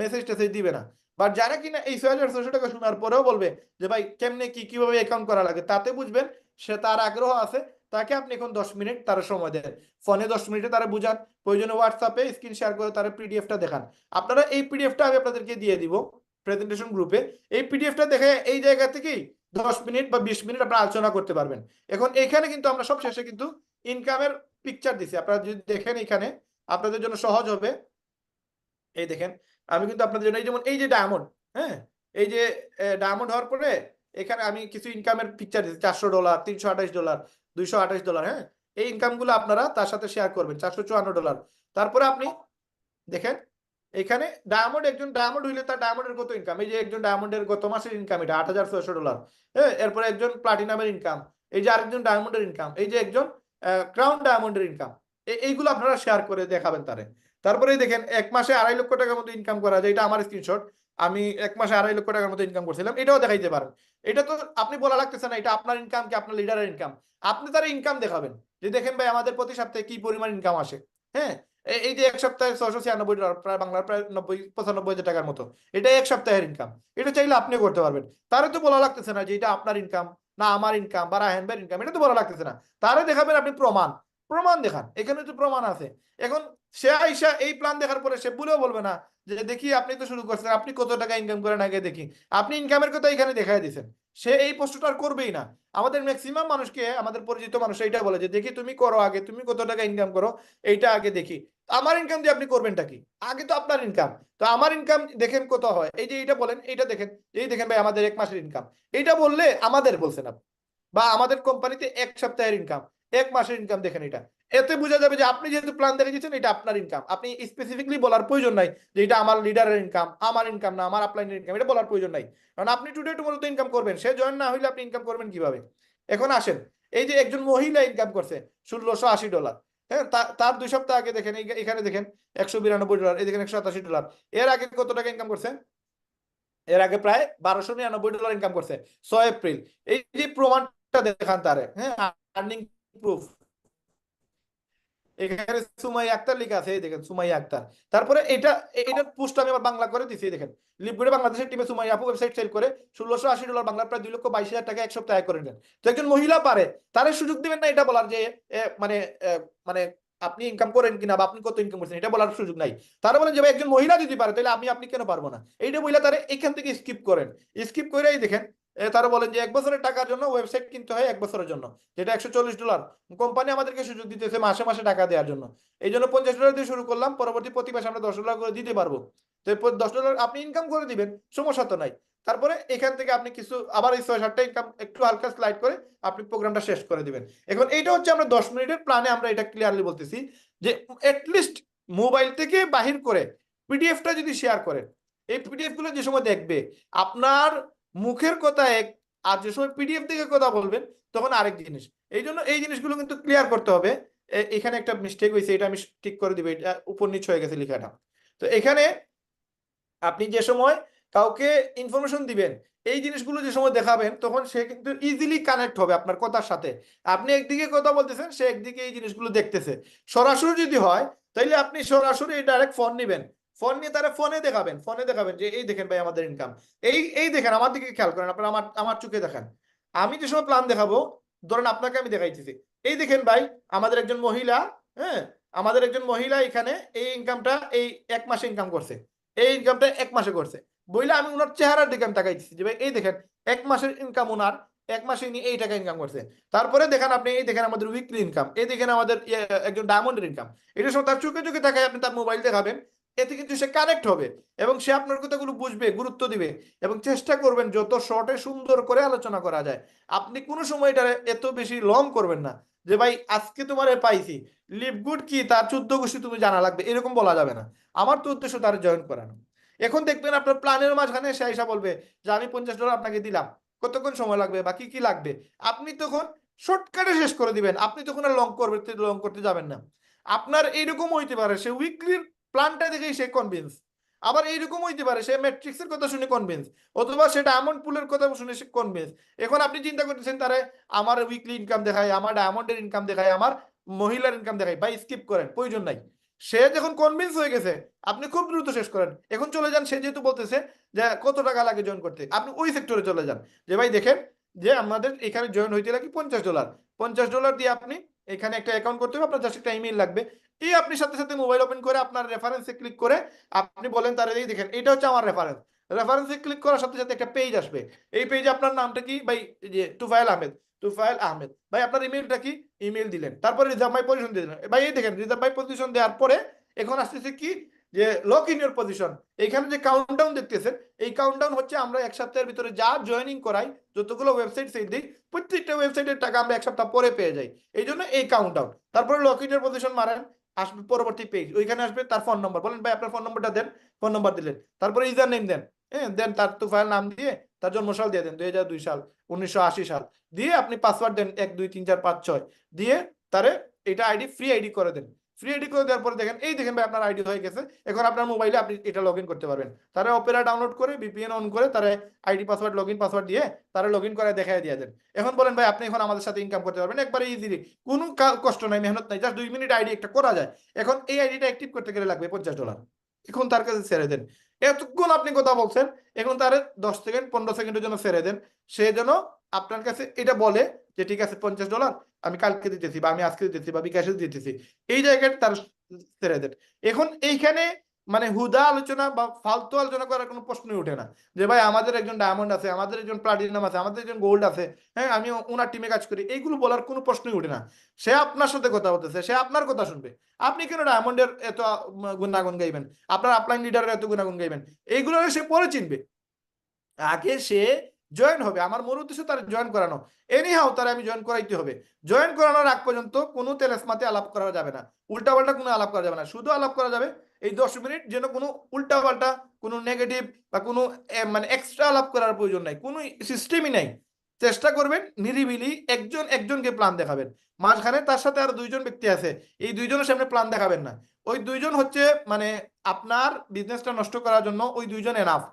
মেসেজ টেসেজ দিবে না। বাট যারা কিনা এই 6,600 টাকা শোনার পরেও বলবে যে ভাই কেমনে কি কিভাবে অ্যাকাউন্ট করা লাগে, তাতে বুঝবেন সে তার আগ্রহ আছে। তাকে আপনি এখন 10 মিনিট তার সময় দেন, ফোনে 10 মিনিটে তারা বুঝান, প্রয়োজনে হোয়াটসঅ্যাপে স্ক্রিন শেয়ার করে তারা পিডিএফটা দেখান। আপনারা এই পিডিএফটা আমি আপনাদেরকে দিয়ে দিব প্রেজেন্টেশন গ্রুপে। এই পিডিএফটা দেখে এই জায়গা থেকেই 10 মিনিট বা 20 মিনিট আপনারা আলোচনা করতে পারবেন। এখন এখানে কিন্তু আমরা সব শেষে কিন্তু ইনকামের পিকচার দিছি, আপনারা যদি দেখেন এখানে আপনাদের জন্য সহজ হবে। এই দেখেন আমি কিন্তু আপনাদের জন্য এই যেমন এই যে ডায়মন্ড, হ্যাঁ এই যে ডায়মন্ড হওয়ার পরে এখানে আমি কিছু ইনকামের পিকচার দিচ্ছি, $400, $328, $228, হ্যাঁ এই ইনকাম গুলো আপনারা তার সাথে শেয়ার করবেন, $454। তারপরে আপনি দেখেন এখানে ডায়মন্ড, একজন ডায়মন্ড হইলে তার ডায়মন্ডের কত ইনকাম, এই যে একজন ডায়মন্ডের গত মাসের ইনকাম এটা $8,600, হ্যাঁ এরপরে একজন প্লাটিনামের ইনকাম, এই যে আরেকজন ডায়মন্ডের ইনকাম, এই যে একজন ক্রাউন ডায়মন্ডের ইনকাম, এইগুলো আপনারা শেয়ার করে দেখাবেন তারে। তারপরে দেখেন 1 মাসে 2.5 লক্ষ টাকার মতো ইনকাম করা যায়, এটা আমার স্ক্রিনশট, আমি 1 মাসে 2.5 লক্ষ টাকার মতো ইনকাম করছিলাম, এটাও দেখাইতে পারেন। এটা তো আপনি বলা লাগতেছে না এটা আপনার ইনকাম কি আপনার লিডারের ইনকাম, আপনি তার ইনকাম দেখাবেন যে দেখেন ভাই আমাদের প্রতি সপ্তাহে কি পরিমাণ ইনকাম আসে। হ্যাঁ এই যে এক সপ্তাহে $696, প্রায় বাংলার প্রায় 95-95 হাজার টাকার মতো, এটা এক সপ্তাহের ইনকাম। এটা চাইলে আপনি করতে পারবেন। তারে তো বলা লাগতেছে না যে এটা আপনার ইনকাম না আমার ইনকাম বা রায়হান ভাইয়ের ইনকাম, এটা তো বলা লাগতেছে না। তারে দেখাবেন আপনি প্রমাণ, প্রমাণ দেখান, এখানে তো প্রমাণ আছে। এখন সে আইসা এই প্ল্যান দেখার পরে সে বলেও বলবে না যে দেখি আপনি তো শুরু করছেন, আপনি কত টাকা ইনকাম করেন আগে দেখি, আপনি ইনকামের কথা এখানে দেখাই দিয়েছেন। সে এই প্রশ্নটা আর করবেই না। আমাদের ম্যাক্সিমাম মানুষকে, আমাদের পরিচিত মানুষ এইটা বলে যে দেখি তুমি করো আগে, তুমি কত টাকা ইনকাম করো এইটা আগে দেখি। আমার ইনকাম দিয়ে আপনি করবেনটা কি, আগে তো আপনার ইনকাম। তো আমার ইনকাম দেখেন কত হয়, এই যে এইটা বলেন, এইটা দেখেন, এই দেখেন ভাই আমাদের 1 মাসের ইনকাম, এইটা বললে আমাদের বলছেন আপনি, বা আমাদের কোম্পানিতে 1 সপ্তাহের ইনকাম, 1 মাসের ইনকাম দেখেন, এটা এতে বোঝা যাবে যে আপনি যেহেতু প্ল্যান দেখে দিচ্ছেন এটা আপনার ইনকাম। আপনি স্পেসিফিকলি বলার প্রয়োজন নাই যে এটা আমার লিডারের ইনকাম, আমার ইনকাম না আমার আপলাইনের ইনকাম, এটা বলার প্রয়োজন নাই। কারণ আপনি টুডে টুমরো তো ইনকাম করবেন, সে জয়েন না হইলে আপনি ইনকাম করবেন কিভাবে। এখন আসেন এই যে একজন মহিলা ইনকাম করছে $1,680, হ্যাঁ তার 2 সপ্তাহ আগে দেখেন এখানে দেখেন $192, এই দেখেন $187। এর আগে কত টাকা ইনকাম করছে, এর আগে প্রায় $1,299 ইনকাম করছে 6 এপ্রিল। এই যে প্রমাণটা দেখান তারে, হ্যাঁ আর্নিং প্রুফ, এখানে সুমাইয়া আক্তার লেখা আছে, এই দেখেন সুমাইয়া আক্তার। তারপরে এটার পোস্ট আমি আবার বাংলা করে দিছি, দেখেন লিপগুড়ে বাংলাদেশের টিমে সুমাইয়া আপু ওয়েবসাইট সেল করে $1,680, বাংলার প্রায় 2,22,000 টাকা এক সপ্তাহে আয় করে নেন। তো একজন মহিলা পারে, তারে সুযোগ দিবেন না এটা বলার যে মানে মানে আপনি ইনকাম করেন কিনা বা আপনি কত ইনকাম করছেন এটা বলার সুযোগ নাই। তারা বলেন যে ভাই একজন মহিলা যদি পারে তাহলে আপনি কেন পারবো না, এইটা মহিলা তারা এখান থেকে স্কিপ করেন। স্কিপ করেই দেখেন তারা বলেন যে 1 বছরের টাকার জন্য ওয়েবসাইট কিনতে হয় 1 বছরের জন্য, যেটা $140। কোম্পানি আমাদেরকে সুযোগ দিতেছে মাসে মাসে টাকা দেওয়ার জন্য। এই জন্য $50 দিয়ে শুরু করলাম, পরবর্তী প্রতি মাসে আমরা $10 করে দিতে পারবো। তো $10 আপনি ইনকাম করে দিবেন, সমস্যা তো নাই। তারপরে এখান থেকে আপনি কিছু আবার এই 6-7টা ইনকাম একটু হালকা স্লাইড করে আপনি প্রোগ্রামটা শেষ করে দিবেন। এখন এইটা হচ্ছে আমরা 10 মিনিটের প্ল্যানে আমরা এটা ক্লিয়ারলি বলতেছি যে এটলিস্ট মোবাইল থেকে বাহির করে পিডিএফটা যদি শেয়ার করেন, এই পিডিএফ গুলো যে সময় দেখবে আপনার মুখের কথা এক, আর যে সময় পিডিএফ থেকে কথা বলবেন তখন আরেক জিনিস। এই জন্য এই জিনিসগুলো কিন্তু ক্লিয়ার করতে হবে। এখানে একটা মিস্টেক হয়েছে, এটা আমি ঠিক করে দিব, এটা উপর নিচ হয়ে গেছে লেখাটা। তো এখানে আপনি যে সময় কাউকে ইনফরমেশন দিবেন এই জিনিসগুলো যে সময় দেখাবেন তখন সে কিন্তু ইজিলি কানেক্ট হবে আপনার কথার সাথে। আপনি একদিকে কথা বলতেছেন, সে একদিকে এই জিনিসগুলো দেখতেছে। সরাসরি যদি হয় তাইলে আপনি সরাসরি ডাইরেক্ট ফোন নিবেন, ফোন নিয়ে তারা ফোনে দেখাবেন যে এই দেখেন ভাই আমাদের ইনকাম, এই দেখেন আমার দিকে খেয়াল করেন, আপনারা আমার চোখে দেখেন। আমি যে সময় প্ল্যান দেখাবো, ধরেন আপনাকে আমি দেখাইতেছি, এই দেখেন ভাই আমাদের একজন মহিলা, হ্যাঁ আমাদের একজন মহিলা এখানে এই ইনকামটা এই 1 মাসে ইনকাম করছে, এই ইনকামটা 1 মাসে করছে বইলে আমি ওনার চেহারার দিকে আমি তাকাইছি যে ভাই এই দেখেন 1 মাসের ইনকাম ওনার, 1 মাসে ইনি এই টাকা ইনকাম করছে। তারপরে দেখেন আপনি এই দেখেন আমাদের উইকলি ইনকাম, এই দেখেন আমাদের একজন ডায়মন্ডের ইনকাম, এটা সব তার চোখে চোখে তাকায় আপনি তার মোবাইল দেখাবেন। এতে কিন্তু সে কানেক্ট হবে এবং সে আপনার কথাগুলো বুঝবে, গুরুত্ব দিবে এবং চেষ্টা করবেন যত শর্টে সুন্দর করে আলোচনা করা যায়। আপনি কোনো সময় এটা এত বেশি লং করবেন না যে ভাই আজকে তোমার পাইছি, লিভ গুড কি তার 14 গোষ্ঠী তুমি জানা লাগবে, এরকম বলা যাবে না। আমার তো উদ্দেশ্য তার জয়েন করানো। এখন দেখবেন আপনার প্ল্যানের মাঝখানে সে আইসা বলবে যে আমি $50 আপনাকে দিলাম, কতক্ষণ সময় লাগবে বা কি কি লাগবে, আপনি তখন শর্টকাটে শেষ করে দিবেন। আপনি তখন আর লং করতে যাবেন না। আপনার এইরকম হইতে পারে সে উইকলির প্ল্যানটা দেখেই সে কনভিন্স, আবার এইরকম হইতে পারে সে ম্যাট্রিক্সের কথা শুনে কনভিন্স, অথবা সে ডায়মন্ড পুলের কথা শুনে সে কনভিন্স। এখন আপনি চিন্তা করতেছেন তারে আমার উইকলি ইনকাম দেখায়, আমার ডায়মন্ডের ইনকাম দেখায়, আমার মহিলার ইনকাম দেখায়, ভাই স্কিপ করেন, প্রয়োজন নাই। সে যখন কনভিন্স হয়ে গেছে আপনি খুব দ্রুত শেষ করেন। এখন চলে যান, সে যেহেতু বলতেছে যে কত টাকা লাগে জয়েন করতে, আপনি ওই সেক্টরে চলে যান যে ভাই দেখেন যে আমাদের এখানে জয়েন হইতে লাগে $50, $50 দিয়ে আপনি এখানে একটা অ্যাকাউন্ট করতে হবে, আপনার জাস্ট একটা ইমেল লাগবে। এই আপনি সাথে সাথে মোবাইল ওপেন করে আপনার রেফারেন্সে ক্লিক করে আপনি বলেন তার এই দেখেন এটা হচ্ছে আমার রেফারেন্স। রেফারেন্সে ক্লিক করার সাথে সাথে একটা পেজ আসবে। এই পেজে আপনার নামটা কি ভাই, যে তুফাইল আহমেদ, তুফাইল আহমেদ ভাই, আপনার ইমেলটা কি, ইমেল দিলেন, তারপরে রিজার্ভ মাই পজিশন দিলেন। ভাই এই দেখেন রিজার্ভ মাই পজিশন দেওয়ার পরে এখন আসতেছে কি, যে লক ইন ইউর পজিশন। এখানে যে কাউন্টডাউন দেখতেছেন, এই কাউন্টডাউন হচ্ছে আমরা এক সপ্তাহের ভিতরে যা জয়েনিং করাই, যতগুলো ওয়েবসাইট সেই দিই, প্রত্যেকটা ওয়েবসাইটের টাকা আমরা এক সপ্তাহ পরে পেয়ে যাই। এই জন্য এই কাউন্টডাউন। তারপরে লক ইন ইউর পজিশন মারেন, আসবে পরবর্তী পেজ, ওইখানে আসবে তার ফোন নম্বর, বলেন ভাই আপনার ফোন নম্বরটা দেন, ফোন নম্বর দিলেন, তারপরে ইউজার নেম দেন, হ্যাঁ দেন, তার তুফাইল নাম দিয়ে তার জন্মসাল দিয়ে দেন 2002 সাল, 1980 সাল দিয়ে আপনি পাসওয়ার্ড দেন 1 2 3 4 5 6 দিয়ে তারে এটা আইডি ফ্রি আইডি করে দেন। ফ্রি আইডি করে দেওয়ার পরে দেখেন এই দেখেন ভাই আপনার আইডি হয়ে গেছে। এখন আপনার মোবাইলে আপনি এটা লগ ইন করতে পারবেন। তারা অপেরা ডাউনলোড করে ভিপিএন অন করে তারা ID password log in password দিয়ে তারা লগ ইন করে দেখাই দিয়ে দেন। এখন বলেন ভাই আপনি এখন আমাদের সাথে ইনকাম করতে পারবেন একবারে ইজিলি, কোনো কষ্ট নাই, মেহনত নাই, জাস্ট 2 মিনিট আইডি একটা করা যায়। এখন এই আইডিটা অ্যাক্টিভ করতে গেলে লাগবে $50। এখন তার কাছে ছেড়ে দেন। এতক্ষণ আপনি কথা বলছেন, এখন তার 10 সেকেন্ড 15 সেকেন্ডের জন্য ছেড়ে দেন। সে যেন আপনার কাছে এটা বলে যে ঠিক আছে $50 আমি কালকে দিতেছি, বা আমি আজকে দিতেছি, বা বিকাশে দিতেছি, এই জায়গায় তার ছেড়ে দেন। এখন এইখানে মানে হুদা আলোচনা বা ফালতু আলোচনা করার কোনো প্রশ্নই ওঠে না, যে ভাই আমাদের একজন ডায়মন্ড আছে, আমাদের একজন প্লাটিনাম আছে, আমাদের একজন গোল্ড আছে, হ্যাঁ আমি ওনার টিমে কাজ করি, এইগুলো বলার কোনো প্রশ্নই ওঠে না। সে আপনার সাথে কথা বলতেছে, সে আপনার কথা শুনবে। আপনি কেন ডায়মন্ডের এত গুণাগুণ গাইবেন, আপনার আপলাইন লিডারের এত গুণাগুণ গাইবেন? এইগুলো সে পরে চিনবে, আগে সে জয়েন হবে। আমার মূল উদ্দেশ্য তার জয়েন করানো। এনিহাও তার আমি জয়েন করাইতে হবে। জয়েন করানোর আগ পর্যন্ত কোনো তেলেসমাতে আলাপ করা যাবে না, উল্টাপাল্টা কোনো আলাপ করা যাবে না। শুধু আলাপ করা যাবে এই 10 মিনিট, যেন কোনো উল্টাপাল্টা কোনো নেগেটিভ বা কোনো মানে এক্সট্রা আলাপ করার প্রয়োজন নাই, কোনো সিস্টেমই নাই। চেষ্টা করবেন নিরিবিলি একজন একজনকে প্ল্যান দেখাবেন, মাঝখানে তার সাথে আর 2জন ব্যক্তি আছে, এই 2জনের সামনে প্ল্যান দেখাবেন না। ওই 2জন হচ্ছে মানে আপনার বিজনেসটা নষ্ট করার জন্য ওই 2জন এনাফ।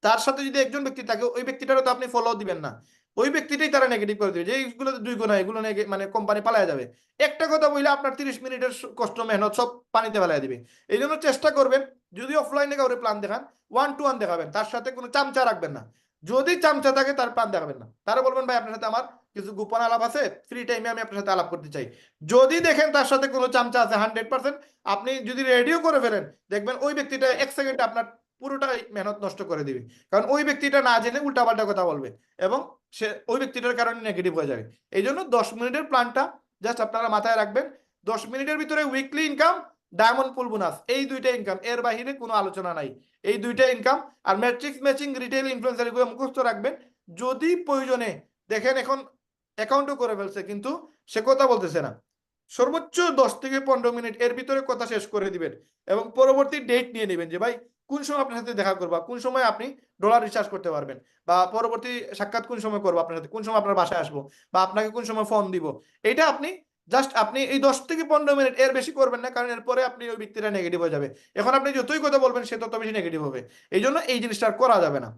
তার সাথে যদি একজন ব্যক্তি থাকে, ওই ব্যক্তিটারও তো আপনি ফলো দিবেন না, ওই ব্যক্তিটাই তারা নেগেটিভ করে দিবে যে এইগুলো 2 গুণ, এগুলো মানে কোম্পানি পালায় যাবে। একটা কথা বললে আপনার 30 মিনিটের কষ্ট মেহনত সব পানিতে ফেলায় দিবে। এই জন্য চেষ্টা করবেন যদি অফলাইনে কাউরে প্ল্যান দেখান 1 to 1 দেখাবেন, তার সাথে কোনো চামচা রাখবেন না। যদি চামচা থাকে তার প্ল্যান দেখাবেন না, তারা বলবেন ভাই আপনার সাথে আমার কিছু গোপন আলাপ আছে, ফ্রি টাইমে আমি আপনার সাথে আলাপ করতে চাই। যদি দেখেন তার সাথে কোনো চামচা আছে 100%, আপনি যদি রেডিও করে ফেলেন, দেখবেন ওই ব্যক্তিটা 1 সেকেন্ডে আপনার পুরোটাই মেহনত নষ্ট করে দিবে। কারণ ওই ব্যক্তিটা না জেনে উল্টাপাল্টা কথা বলবে এবং সে ওই ব্যক্তিটার কারণে নেগেটিভ হয়ে যাবে। এই জন্য 10 মিনিটের প্ল্যানটা জাস্ট আপনারা মাথায় রাখবেন। 10 মিনিটের ভিতরে উইকলি ইনকাম, ডায়মন্ড পুল বোনাস, এই 2টা ইনকাম, এর বাহিরে কোনো আলোচনা নাই। এই 2টা ইনকাম আর ম্যাট্রিক্স ম্যাচিং, রিটেল ইনফ্লুয়েন্সার, এগুলো মুখস্থ রাখবেন। যদি প্রয়োজনে দেখেন এখন অ্যাকাউন্টও করে ফেলছে কিন্তু সে কথা বলতেছে না, সর্বোচ্চ 10 থেকে 15 মিনিট এর ভিতরে কথা শেষ করে দিবেন এবং পরবর্তী ডেট নিয়ে নেবেন যে ভাই কোন সময় আপনার সাথে দেখা করবো, কোন সময় আপনি ডলার রিচার্জ করতে পারবেন, বা পরবর্তী সাক্ষাৎ কোন সময় করবো আপনার সাথে, কোন সময় আপনার বাসায় আসবো, বা আপনাকে কোন সময় ফোন দিব। এটা আপনি জাস্ট আপনি এই 10 থেকে 15 মিনিট এর বেশি করবেন না, কারণ এরপরে আপনি ওই ব্যক্তিটা নেগেটিভ হয়ে যাবে। এখন আপনি যতই কথা বলবেন সে তত বেশি নেগেটিভ হবে। এই জন্য এই জিনিসটা আর করা যাবে না।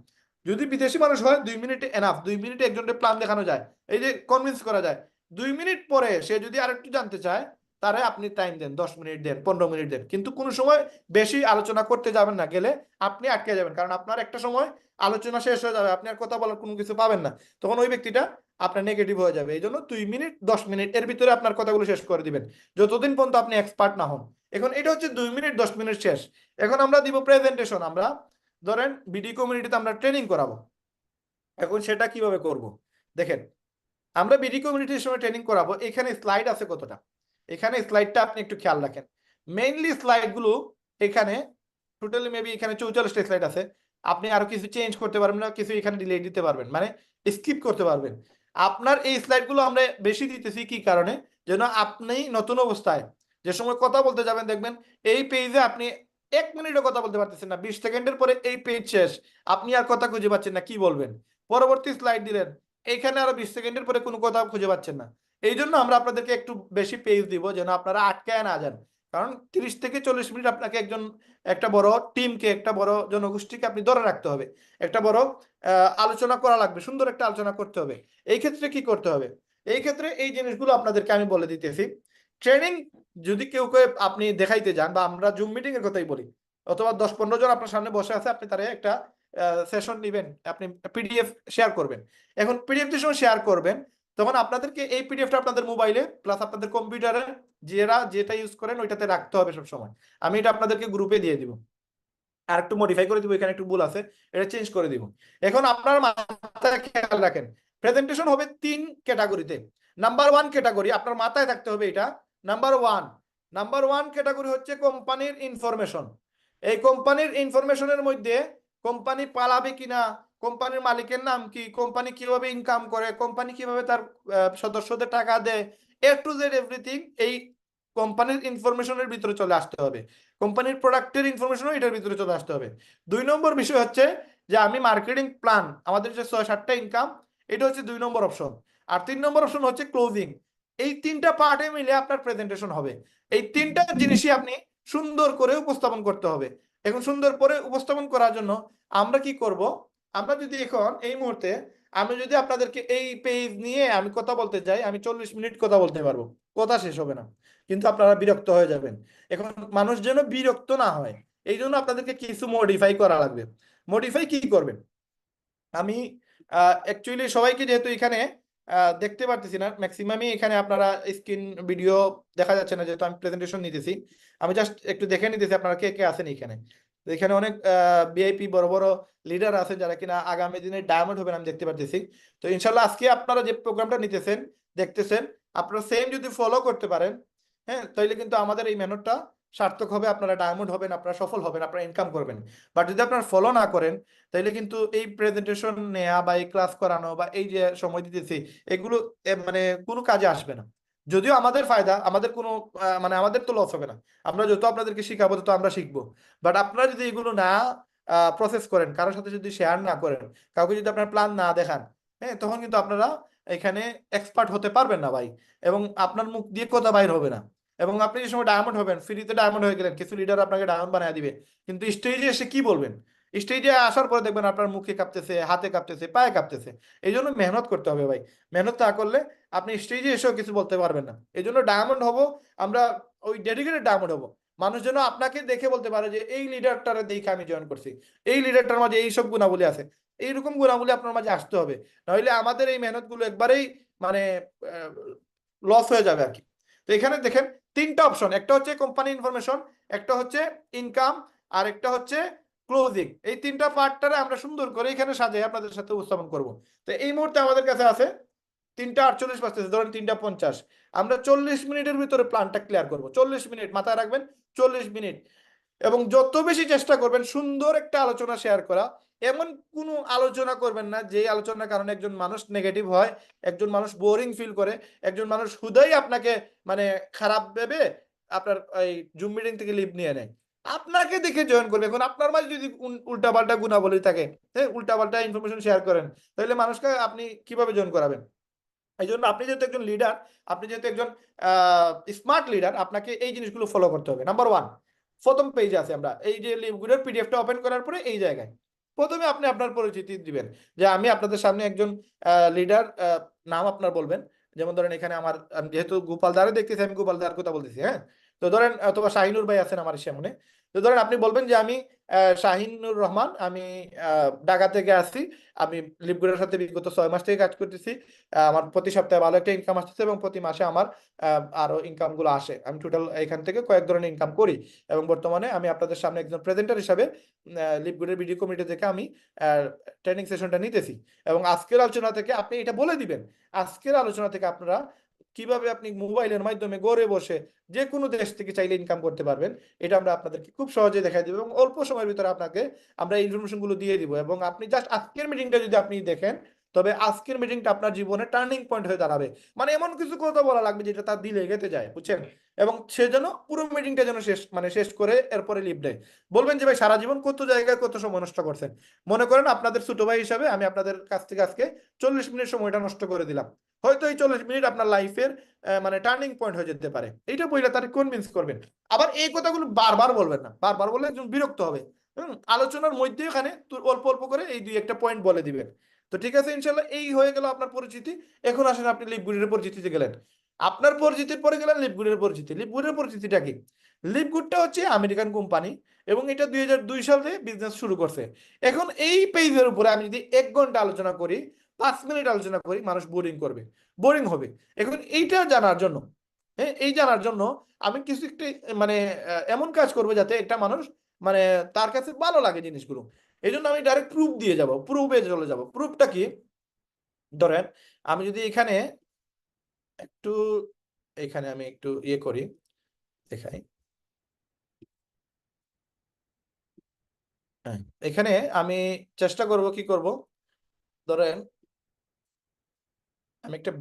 যদি বিদেশি মানুষ হয় 2 মিনিটে এনাফ, 2 মিনিটে একজনের প্ল্যান দেখানো যায়, এই যে কনভিন্স করা যায়। 2 মিনিট পরে সে যদি আরেকটু জানতে চায়, তারে আপনি টাইম দেন, 10 মিনিট দেন, 15 মিনিট দেন, কিন্তু কোনো সময় বেশি আলোচনা করতে যাবেন না, গেলে আপনি আটকে যাবেন। কারণ আপনার একটা সময় আলোচনা শেষ হয়ে যাবে, আপনি আর কথা বলার কোনো কিছু পাবেন না, তখন ওই ব্যক্তিটা আপনার নেগেটিভ হয়ে যাবে। এই জন্য 2 মিনিট 10 মিনিট এর ভিতরে আপনার কথাগুলো শেষ করে দিবেন, যতদিন পর্যন্ত আপনি এক্সপার্ট না হন। এখন এটা হচ্ছে 2 মিনিট 10 মিনিট শেষ। এখন আমরা দিব প্রেজেন্টেশন। আমরা ধরেন বিডি কমিউনিটিতে আমরা ট্রেনিং করাবো। এখন সেটা কিভাবে করব দেখেন, আমরা বিডি কমিউনিটির সময় ট্রেনিং করাবো। এখানে স্লাইড আছে কতটা, এখানে স্লাইডটা আপনি একটু খেয়াল রাখেন। মেইনলি স্লাইডগুলো এখানে টোটালি মেবি এখানে 44টা স্লাইড আছে। আপনি আরো কিছু চেঞ্জ করতে পারবেন না, কিছু এখানে ডিলিট দিতে পারবেন, মানে স্কিপ করতে পারবেন। আপনার এই স্লাইডগুলো আমরা বেশি দিতেছি কি কারণে, যেন আপনি নতুন অবস্থায় যে সময় কথা বলতে যাবেন দেখবেন এই পেজে আপনি 1 মিনিটও কথা বলতে পারতেছেন না, 20 সেকেন্ডের পরে এই পেজ শেষ, আপনি আর কথা খুঁজে পাচ্ছেন না কি বলবেন। পরবর্তী স্লাইড দিলেন, এইখানে আরো 20 সেকেন্ডের পরে কোনো কথা খুঁজে পাচ্ছেন না। এই জন্য আমরা আপনাদেরকে একটু বেশি পেজ দিব, যেন আপনারা আটকায় না যান। কারণ 30 থেকে 40 মিনিট আপনাকে একটা বড় টিমকে, একটা বড় জনগোষ্ঠীকে আপনি ধরে রাখতে হবে, একটা বড় আলোচনা করা লাগবে, সুন্দর একটা আলোচনা করতে হবে। এই ক্ষেত্রে কি করতে হবে? এই ক্ষেত্রে এই জিনিসগুলো আপনাদেরকে আমি বলে দিতেছি। ট্রেনিং যদি কেউ আপনি দেখাইতে যান, বা আমরা জুম মিটিং এর কথাই বলি, অথবা 10-15 জন আপনার সামনে বসে আছে, আপনি তারা একটা সেশন নেবেন, আপনি পিডিএফ শেয়ার করবেন। এখন পিডিএফ যে সময় শেয়ার করবেন, তখন আপনাদেরকে এই পিডিএফটা আপনাদের মোবাইলে প্লাস আপনাদের কম্পিউটারে যেটা ইউজ করেন ওইটাতে রাখতে হবে সব সময়। আমি এটা আপনাদেরকে গ্রুপে দিয়ে দিব, আর একটু মডিফাই করে দিব, এখানে একটু ভুল আছে, এটা চেঞ্জ করে দিব। এখন আপনার মাথায় খেয়াল রাখেন, প্রেজেন্টেশন হবে 3 ক্যাটাগরিতে। নাম্বার 1 ক্যাটাগরি, আপনার মাথায় থাকতে হবে এটা। নাম্বার ওয়ান ক্যাটাগরি হচ্ছে কোম্পানির ইনফরমেশন। এই কোম্পানির ইনফরমেশনের মধ্যে কোম্পানি পালাবে কিনা, কোম্পানির মালিকের নাম কি, কোম্পানি কিভাবে ইনকাম করে, কোম্পানি কিভাবে তার সদস্যদের টাকা দেয়, A to Z এভরিথিং এই কোম্পানির ইনফরমেশনের ভিতরে চলে আসতে হবে। কোম্পানির প্রোডাক্টের ইনফরমেশনও এটার ভিতরে চলে আসতে হবে। 2 নম্বর বিষয় হচ্ছে যে আমি মার্কেটিং প্ল্যান, আমাদের যে 6-7টা ইনকাম, এটা হচ্ছে 2 নম্বর অপশন। আর 3 নম্বর অপশন হচ্ছে ক্লোজিং। এই 3টা পার্টে মিলে আপনার প্রেজেন্টেশন হবে। এই 3টা জিনিসই আপনি সুন্দর করে উপস্থাপন করতে হবে। এখন সুন্দর করে উপস্থাপন করার জন্য আমরা কি করব? আমরা যদি এখন এই মুহূর্তে আমি যদি আপনাদেরকে এই পেজ নিয়ে আমি কথা বলতে যাই, আমি 40 মিনিট কথা বলতে পারবো, কথা শেষ হবে না, কিন্তু আপনারা বিরক্ত হয়ে যাবেন। এখন মানুষ যেন বিরক্ত না হয়, এই জন্য আপনাদেরকে কিছু মডিফাই করা লাগবে। মডিফাই কি করবেন? আমি অ্যাকচুয়ালি সবাইকে যেহেতু এখানে দেখতে পারতেছি না, ম্যাক্সিমামই এখানে আপনারা স্ক্রিন ভিডিও দেখা যাচ্ছে না, যেহেতু আমি প্রেজেন্টেশন নিতেছি। আমি জাস্ট একটু দেখে নিতেছি আপনারা কে কে আছেন এখানে। তো এখানে অনেক ভিআইপি বড় বড় লিডার আছে, যারা কিনা আগামী দিনে ডায়মন্ড হবেন আমি দেখতে পারতেছি। তো ইনশাল্লাহ আজকে আপনারা যে প্রোগ্রামটা নিতেছেন, দেখতেছেন, আপনারা সেম যদি ফলো করতে পারেন, হ্যাঁ, তাইলে কিন্তু আমাদের এই মেহনতটা সার্থক হবে, আপনারা ডায়মন্ড হবেন, আপনারা সফল হবেন, আপনারা ইনকাম করবেন। বাট যদি আপনারা ফলো না করেন, তাইলে কিন্তু এই প্রেজেন্টেশন নেওয়া বা এই ক্লাস করানো বা এই যে সময় দিতেছি, এগুলো মানে কোনো কাজে আসবে না। যদিও আমাদের ফায়দা, আমাদের কোনো মানে আমাদের তো লস হবে না, আমরা যত আপনাদেরকে শিখাবো তত আমরা শিখবো। বাট আপনারা যদি এগুলো না প্রসেস করেন, কারোর সাথে যদি শেয়ার না করেন, কাউকে যদি আপনার প্ল্যান না দেখান, হ্যাঁ, তখন কিন্তু আপনারা এখানে এক্সপার্ট হতে পারবেন না ভাই। এবং আপনার মুখ দিয়ে কথা বাইর হবে না। এবং আপনি যে সময় ডায়মন্ড হবেন, ফ্রিতে ডায়মন্ড হয়ে গেলেন, কিছু লিডার আপনাকে ডায়মন্ড বানিয়ে দিবে, কিন্তু স্টেজে এসে কি বলবেন? স্টেজে আসার পরে দেখবেন আপনার মুখে কাঁপতেছে, হাতে কাঁপতেছে, পায়ে কাঁপতেছে। এই জন্য মেহনত করতে হবে ভাই। মেহনত না করলে আপনি স্টেজে এসেও কিছু বলতে পারবেন না। এই জন্য ডায়মন্ড হব আমরা, ওই ডেডিকেটেড ডায়মন্ড হব। মানুষ যেন আপনাকে দেখে বলতে পারে যে এই লিডারটারে দেখে আমি জয়েন করছি, এই লিডারটার মাঝে এইসব গুণাবলী আছে। এইরকম গুণাবলী আপনার মাঝে আসতে হবে, নইলে আমাদের এই মেহনত গুলো একবারেই মানে লস হয়ে যাবে আর কি। তো এখানে দেখেন 3টা অপশন, একটা হচ্ছে কোম্পানি ইনফরমেশন, একটা হচ্ছে ইনকাম, আর একটা হচ্ছে ক্লোজিং। এই 3টা পার্টটারে আমরা সুন্দর করে এখানে সাজিয়ে আপনাদের সাথে উপস্থাপন করব। তো এই মুহূর্তে আমাদের কাছে আছে 3টা 48 বাজতেছে, ধরেন 3টা 50। আমরা 40 মিনিটের ভিতরে প্ল্যানটা ক্লিয়ার করব। 40 মিনিট মাথায় রাখবেন, 40 মিনিট। এবং যত বেশি চেষ্টা করবেন সুন্দর একটা আলোচনা শেয়ার করা। এমন কোনো আলোচনা করবেন না যে আলোচনার কারণে একজন মানুষ নেগেটিভ হয়, একজন মানুষ বোরিং ফিল করে, একজন মানুষ হুদাই আপনাকে মানে খারাপ ভেবে আপনার এই জুম মিটিং থেকে লিভ নিয়ে নেয়, আপনাকে দেখে জয়েন করবে। এখন আপনার মাঝে যদি উল্টাপাল্টা গুণাবলী থাকে, হ্যাঁ, উল্টাপাল্টা ইনফরমেশন শেয়ার করেন, তাহলে মানুষকে আপনি কিভাবে জয়েন করাবেন? এই জন্য আপনি যেহেতু একজন লিডার, আপনি যেহেতু একজন স্মার্ট লিডার, আপনাকে এই জিনিসগুলো ফলো করতে হবে। নাম্বার 1, প্রথম পেজে আছে, আমরা এই যে লিভগুলোর পিডিএফটা ওপেন করার পরে এই জায়গায় প্রথমে আপনি আপনার পরিচিতি দিবেন, যে আমি আপনাদের সামনে একজন লিডার, নাম আপনার বলবেন। যেমন ধরেন এখানে আমার আমি যেহেতু গোপাল দারে দেখতেছি, আমি গোপাল দার কথা বলতেছি, হ্যাঁ। তো ধরেন অথবা শাহিনুর ভাই আছেন আমার সামনে। তো ধরেন আপনি বলবেন যে আমি শাহিনুর রহমান, আমি ঢাকা থেকে আসছি, আমি লিপগুলোর সাথে বিগত 6 মাস থেকে কাজ করতেছি। আমার প্রতি সপ্তাহে ভালো একটা ইনকাম আসতেছে, এবং প্রতি মাসে আমার আরো ইনকাম গুলো আসে। আমি টোটাল এখান থেকে কয়েক ধরনের ইনকাম করি। এবং বর্তমানে আমি আপনাদের সামনে একজন প্রেজেন্টার হিসাবে লিপগুডের ভিডিও কমিটি থেকে আমি ট্রেনিং সেশনটা নিতেছি। এবং আজকের আলোচনা থেকে আপনি এটা বলে দিবেন, আজকের আলোচনা থেকে আপনারা কিভাবে আপনি মোবাইলের মাধ্যমে ঘরে বসে যে কোনো দেশ থেকে চাইলে ইনকাম করতে পারবেন, এটা আমরা আপনাদেরকে খুব সহজে দেখাই দিব, এবং অল্প সময়ের ভিতরে আপনাকে আমরা এই ইনফরমেশন গুলো দিয়ে দিব। এবং আপনি জাস্ট আজকের মিটিংটা যদি আপনি দেখেন, তবে আজকের মিটিংটা আপনার জীবনে টার্নিং পয়েন্ট হয়ে দাঁড়াবে। মানে এমন কিছু কথা বলা লাগবে যেটা তার দিলে গেতে যায়, বুঝছেন? এবং সে যেন পুরো মিটিংটা যেন শেষ করে এরপরে লিভ দেয়। বলবেন যে ভাই সারা জীবন কত জায়গায় কত সময় নষ্ট করছেন। মনে করেন আপনাদের ছোট ভাই হিসাবে আমি আপনাদের কাছ থেকে আজকে 40 মিনিট সময়টা নষ্ট করে দিলাম। হয়তো এই 40 মিনিট আপনার লাইফের মানে টার্নিং পয়েন্ট হয়ে যেতে পারে। এইটা বইলে তাকে কনভিন্স করবেন। আবার এই কথাগুলো বারবার বলবেন না, বারবার বললে একজন বিরক্ত হবে। আলোচনার মধ্যে এখানে অল্প অল্প করে এই দুই একটা পয়েন্ট বলে দিবেন। তো ঠিক আছে, ইনশাল্লাহ এই হয়ে গেল আপনার পরিচিতি। এখন আসেন আপনি লিপগুডের পরিচিতিতে গেলেন। আপনার পরিচিতির পরে গেলেন লিপগুডের পরিচিতি। লিপগুডের পরিচিতিটা কি? লিপগুডটা হচ্ছে আমেরিকান কোম্পানি এবং এটা 2002 সালে বিজনেস শুরু করছে। এখন এই পেজের উপরে আমি যদি 1 ঘন্টা আলোচনা করি, 5 মিনিট আলোচনা করি, মানুষ বোরিং করবে, বোরিং হবে। এখন এইটা জানার জন্য, হ্যাঁ, এই জানার জন্য আমি কিছু একটা মানে এমন কাজ করবো যাতে একটা মানুষ মানে তার কাছে ভালো লাগে জিনিসগুলো। এই জন্য আমি ডাইরেক্ট প্রুফ দিয়ে যাব, প্রুফে চলে যাব। প্রুফটা কি? ধরেন আমি যদি এখানে একটু, এখানে আমি একটু ইয়ে করি, দেখাই। হ্যাঁ, এখানে আমি চেষ্টা করব কি করব, ধরেন আমি একটা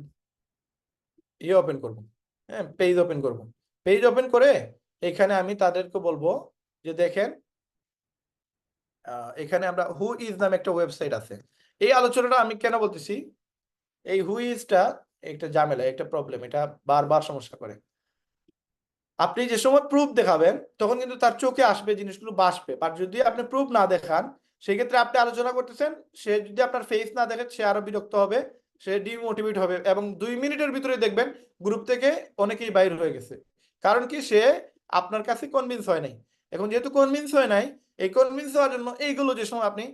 ইয়ে ওপেন করব, হ্যাঁ, পেজ ওপেন করব। পেজ ওপেন করে এখানে আমি তাদেরকে বলবো যে দেখেন এখানে আমরা হু ইজ নামে একটা ওয়েবসাইট আছে। এই আলোচনাটা আমি কেন বলতেছি, এই হু ইজটা একটা ঝামেলা, একটা প্রবলেম, এটা বারবার সমস্যা করে। আপনি যে সময় প্রুফ দেখাবেন তখন কিন্তু তার চোখে আসবে, জিনিসগুলো বাসবে। বাট যদি আপনি প্রুফ না দেখান, সেক্ষেত্রে আপনি আলোচনা করতেছেন, সে যদি আপনার ফেস না দেখে সে আরো বিরক্ত হবে, সে ডিমোটিভেট হবে এবং 2 মিনিটের ভিতরে দেখবেন গ্রুপ থেকে অনেকেই বাইর হয়ে গেছে। কারণ কি? সে আপনার কাছে কনভিন্স হয় নাই। এখন যেহেতু কনভিন্স হয় নাই, এই কনভিন্স হওয়ার জন্য এইগুলো যে সময় আপনি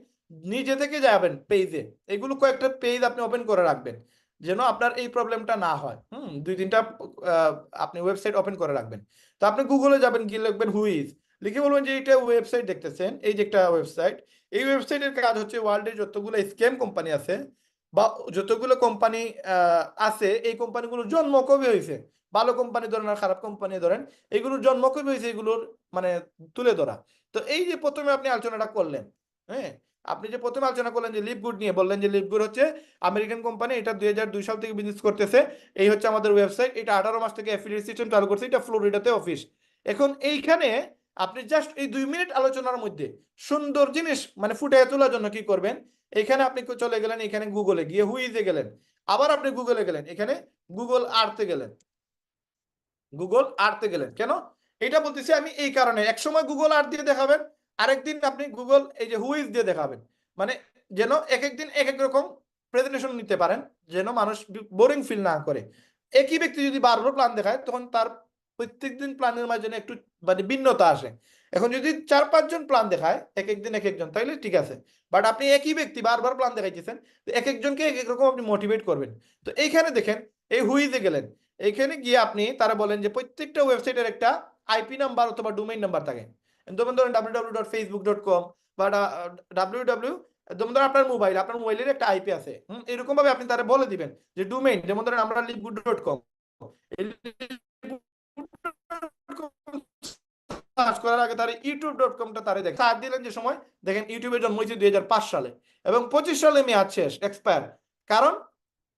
নিজে থেকে যাবেন পেজে, এগুলো কয়েকটা পেজ আপনি ওপেন করে রাখবেন যেন আপনার এই প্রবলেমটা না হয়। 2-3টা আপনি ওয়েবসাইট ওপেন করে রাখবেন। তো আপনি গুগলে যাবেন, গিয়ে লিখবেন হু ইজ, লিখে বলবেন যে এটা ওয়েবসাইট দেখতেছেন, এই যে একটা ওয়েবসাইট। এই ওয়েবসাইটের কাজ হচ্ছে ওয়ার্ল্ডে যতগুলো স্ক্যাম কোম্পানি আছে বা যতগুলো কোম্পানি আছে, এই কোম্পানিগুলোর জন্ম কবে হয়েছে, ভালো কোম্পানি ধরেন আর খারাপ কোম্পানি ধরেন, এগুলোর জন্ম কবে হয়েছে এগুলোর মানে তুলে ধরা। তো এই যে প্রথমে আপনি আলোচনাটা করলেন, হ্যাঁ, আপনি যে প্রথমে আলোচনা করলেন যে লিপগুড নিয়ে, বললেন যে লিপগুড হচ্ছে আমেরিকান কোম্পানি, এটা 2002 সাল থেকে বিজনেস করতেছে, এই হচ্ছে আমাদের ওয়েবসাইট, এটা 18 মাস থেকে অ্যাফিলিয়েট সিস্টেম চালু করছে, এটা ফ্লোরিডাতে অফিস। এখন এইখানে আপনি জাস্ট এই 2 মিনিট আলোচনার মধ্যে সুন্দর জিনিস মানে ফুটিয়ে তোলার জন্য কি করবেন, এখানে আপনি চলে গেলেন, এখানে গুগলে গিয়ে হুইজে গেলেন, আবার আপনি গুগলে গেলেন, এখানে গুগল আর্থে গেলেন। গুগল আর্থে গেলেন কেন? এটা বলতেছি আমি এই কারণে, এক সময় গুগল আর্থ দিয়ে দেখাবেন, আরেকদিন আপনি গুগল এই যে হুইজ দিয়ে দেখাবেন। মানে যেন এক একদিন এক এক রকম প্রেজেন্টেশন নিতে পারেন, যেন মানুষ বোরিং ফিল না করে। একই ব্যক্তি যদি বারবার প্ল্যান দেখায় তখন তার প্রত্যেকদিন প্ল্যানের মাঝে একটু মানে ভিন্নতা আসে। এখন যদি 4-5 জন প্ল্যান দেখায় এক একদিন এক একজন, তাইলে ঠিক আছে। বাট আপনি একই ব্যক্তি বারবার প্ল্যান দেখাইতেছেন, তো এক একজনকে এক এক রকম আপনি মোটিভেট করবেন। তো এইখানে দেখেন, এই হুইজে গেলেন, এখানে গিয়ে আপনি তারা বলেন যে প্রত্যেকটা ওয়েবসাইটের একটা আইপি নাম্বার অথবা ডোমেইন নাম্বার থাকে। যেমন ধরেন www.facebook.com বা www, যেমন ধরেন আপনার মোবাইল, আপনার মোবাইলের একটা আইপি আছে। এরকম ভাবে আপনি তারা বলে দিবেন যে ডোমেইন, যেমন ধরেন আমরা লিপগুড.com, সার্চ করার আগে তারা youtube.com-টা তারা দেখে সার্চ দিলেন, যে সময় দেখেন ইউটিউবের জন্ম হয়েছে 2005 সালে এবং 25 সালে মেয়াদ শেষ, এক্সপায়ার। কারণ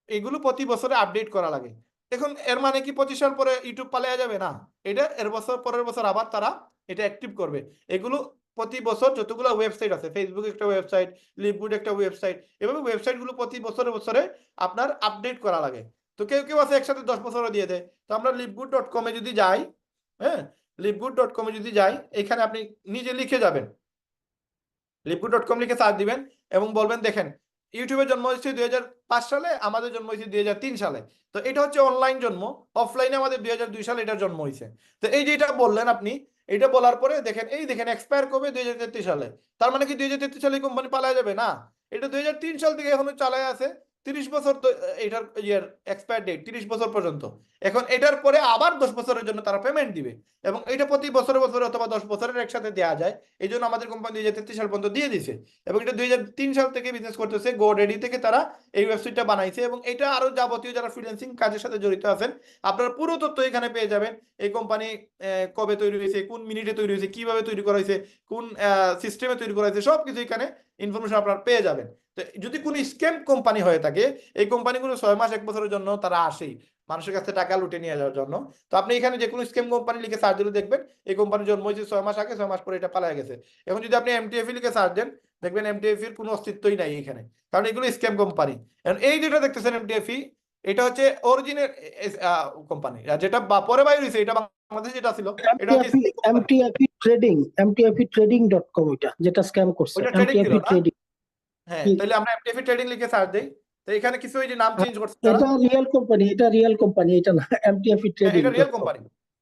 এগুলো প্রতি বছরে আপডেট করা লাগে। এখন এর মানে কি 25 সাল পরে ইউটিউব পালিয়ে যাবে? না, এটা এর বছর পরের বছর আবার তারা এটা অ্যাক্টিভ করবে। এগুলো প্রতি বছর যতগুলো ওয়েবসাইট আছে, ফেসবুক একটা ওয়েবসাইট, লিপগুড একটা ওয়েবসাইট, এভাবে ওয়েবসাইটগুলো প্রতি বছরে বছরে আপনার আপডেট করা লাগে। তো কেউ কেউ আছে একসাথে 10 বছরও দিয়ে দেয়। তো আমরা লিপগুড.com-এ যদি যাই, হ্যাঁ, লিপগুড.com-এ যদি যাই, এখানে আপনি নিজে লিখে যাবেন, লিপগুড.com লিখে সার্চ দিবেন এবং বলবেন দেখেন ইউটিউবের জন্ম হয়েছে 2005 সালে, আমাদের জন্ম হয়েছে 2003 সালে। তো এটা হচ্ছে অনলাইন জন্ম, অফলাইনে আমাদের 2002 সালে এটার জন্ম হয়েছে। তো এই যে এটা বললেন আপনি, এটা বলার পরে দেখেন, এই দেখেন এক্সপায়ার কবে, 2033 সালে। তার মানে কি 2033 সালে কোম্পানি পালায় যাবে? না, এটা 2003 সাল থেকে এখনো চালায় আছে। 30 বছর তো এটার ইয়ার এক্সপায়ার ডেট 30 বছর পর্যন্ত। এখন এটার পরে আবার 10 বছরের জন্য তারা পেমেন্ট দিবে এবং এটা প্রতি বছরে বছরে অথবা 10 বছরের একসাথে দেওয়া যায়। এই জন্য আমাদের কোম্পানি 2033 সাল পর্যন্ত দিয়ে দিছে এবং এটা 2003 সাল থেকে বিজনেস করতেছে। গোডেডি থেকে তারা এই ওয়েবসাইটটা বানাইছে এবং এটা আরো যাবতীয় যারা ফ্রিল্যান্সিং কাজের সাথে জড়িত আছেন, আপনারা পুরো তথ্য এখানে পেয়ে যাবেন। এই কোম্পানি কবে তৈরি হয়েছে, কোন মিনিটে তৈরি হয়েছে, কিভাবে তৈরি করা হয়েছে, কোন সিস্টেমে তৈরি করা হয়েছে, সবকিছু এখানে ইনফরমেশন আপনারা পেয়ে যাবেন। তো যদি কোনো স্ক্যাম কোম্পানি হয়ে থাকে, এই কোম্পানিগুলো 6 মাস 1 বছরের জন্য তারা আসেই মানুষের কাছে টাকা লুটে নিয়ে যাওয়ার জন্য। তো আপনি এখানে যে কোনো স্ক্যাম কোম্পানি লিখে সার্চ দিলে দেখবেন এই কোম্পানির জন্ম হয়েছে 6 মাস আগে, 6 মাস পরে এটা পালায় গেছে। এখন যদি আপনি এমটিএফ লিখে সার্চ দেন, দেখবেন এমটিএফ এর কোনো অস্তিত্বই নাই এখানে, কারণ এগুলো স্ক্যাম কোম্পানি। এখন এই যেটা দেখতেছেন এমটিএফ, এটা হচ্ছে অরিজিনাল কোম্পানি, যেটা পরে বাইরে হয়েছে এটা বাংলাদেশে যেটা ছিল এটা হচ্ছে এমটিএফই এমটিএফই ট্রেডিং, এমটিএফই ট্রেডিং.com, এটা যেটা স্ক্যাম করছে ওইটা ট্রেডিং ছিল এমটিএফই না। ট্রেডিং। হ্যাঁ, তাহলে আমরা এমটিএফ ট্রেডিং লিখে সার্চ দেই, তো এখানে কিছু ওই যে নাম চেঞ্জ করছে তারা। এটা রিয়েল কোম্পানি, এটা রিয়েল কোম্পানি, এটা না এমটিএফই হ্যাঁ, এটা রিয়েল ট্রেডিং.com। কোম্পানি।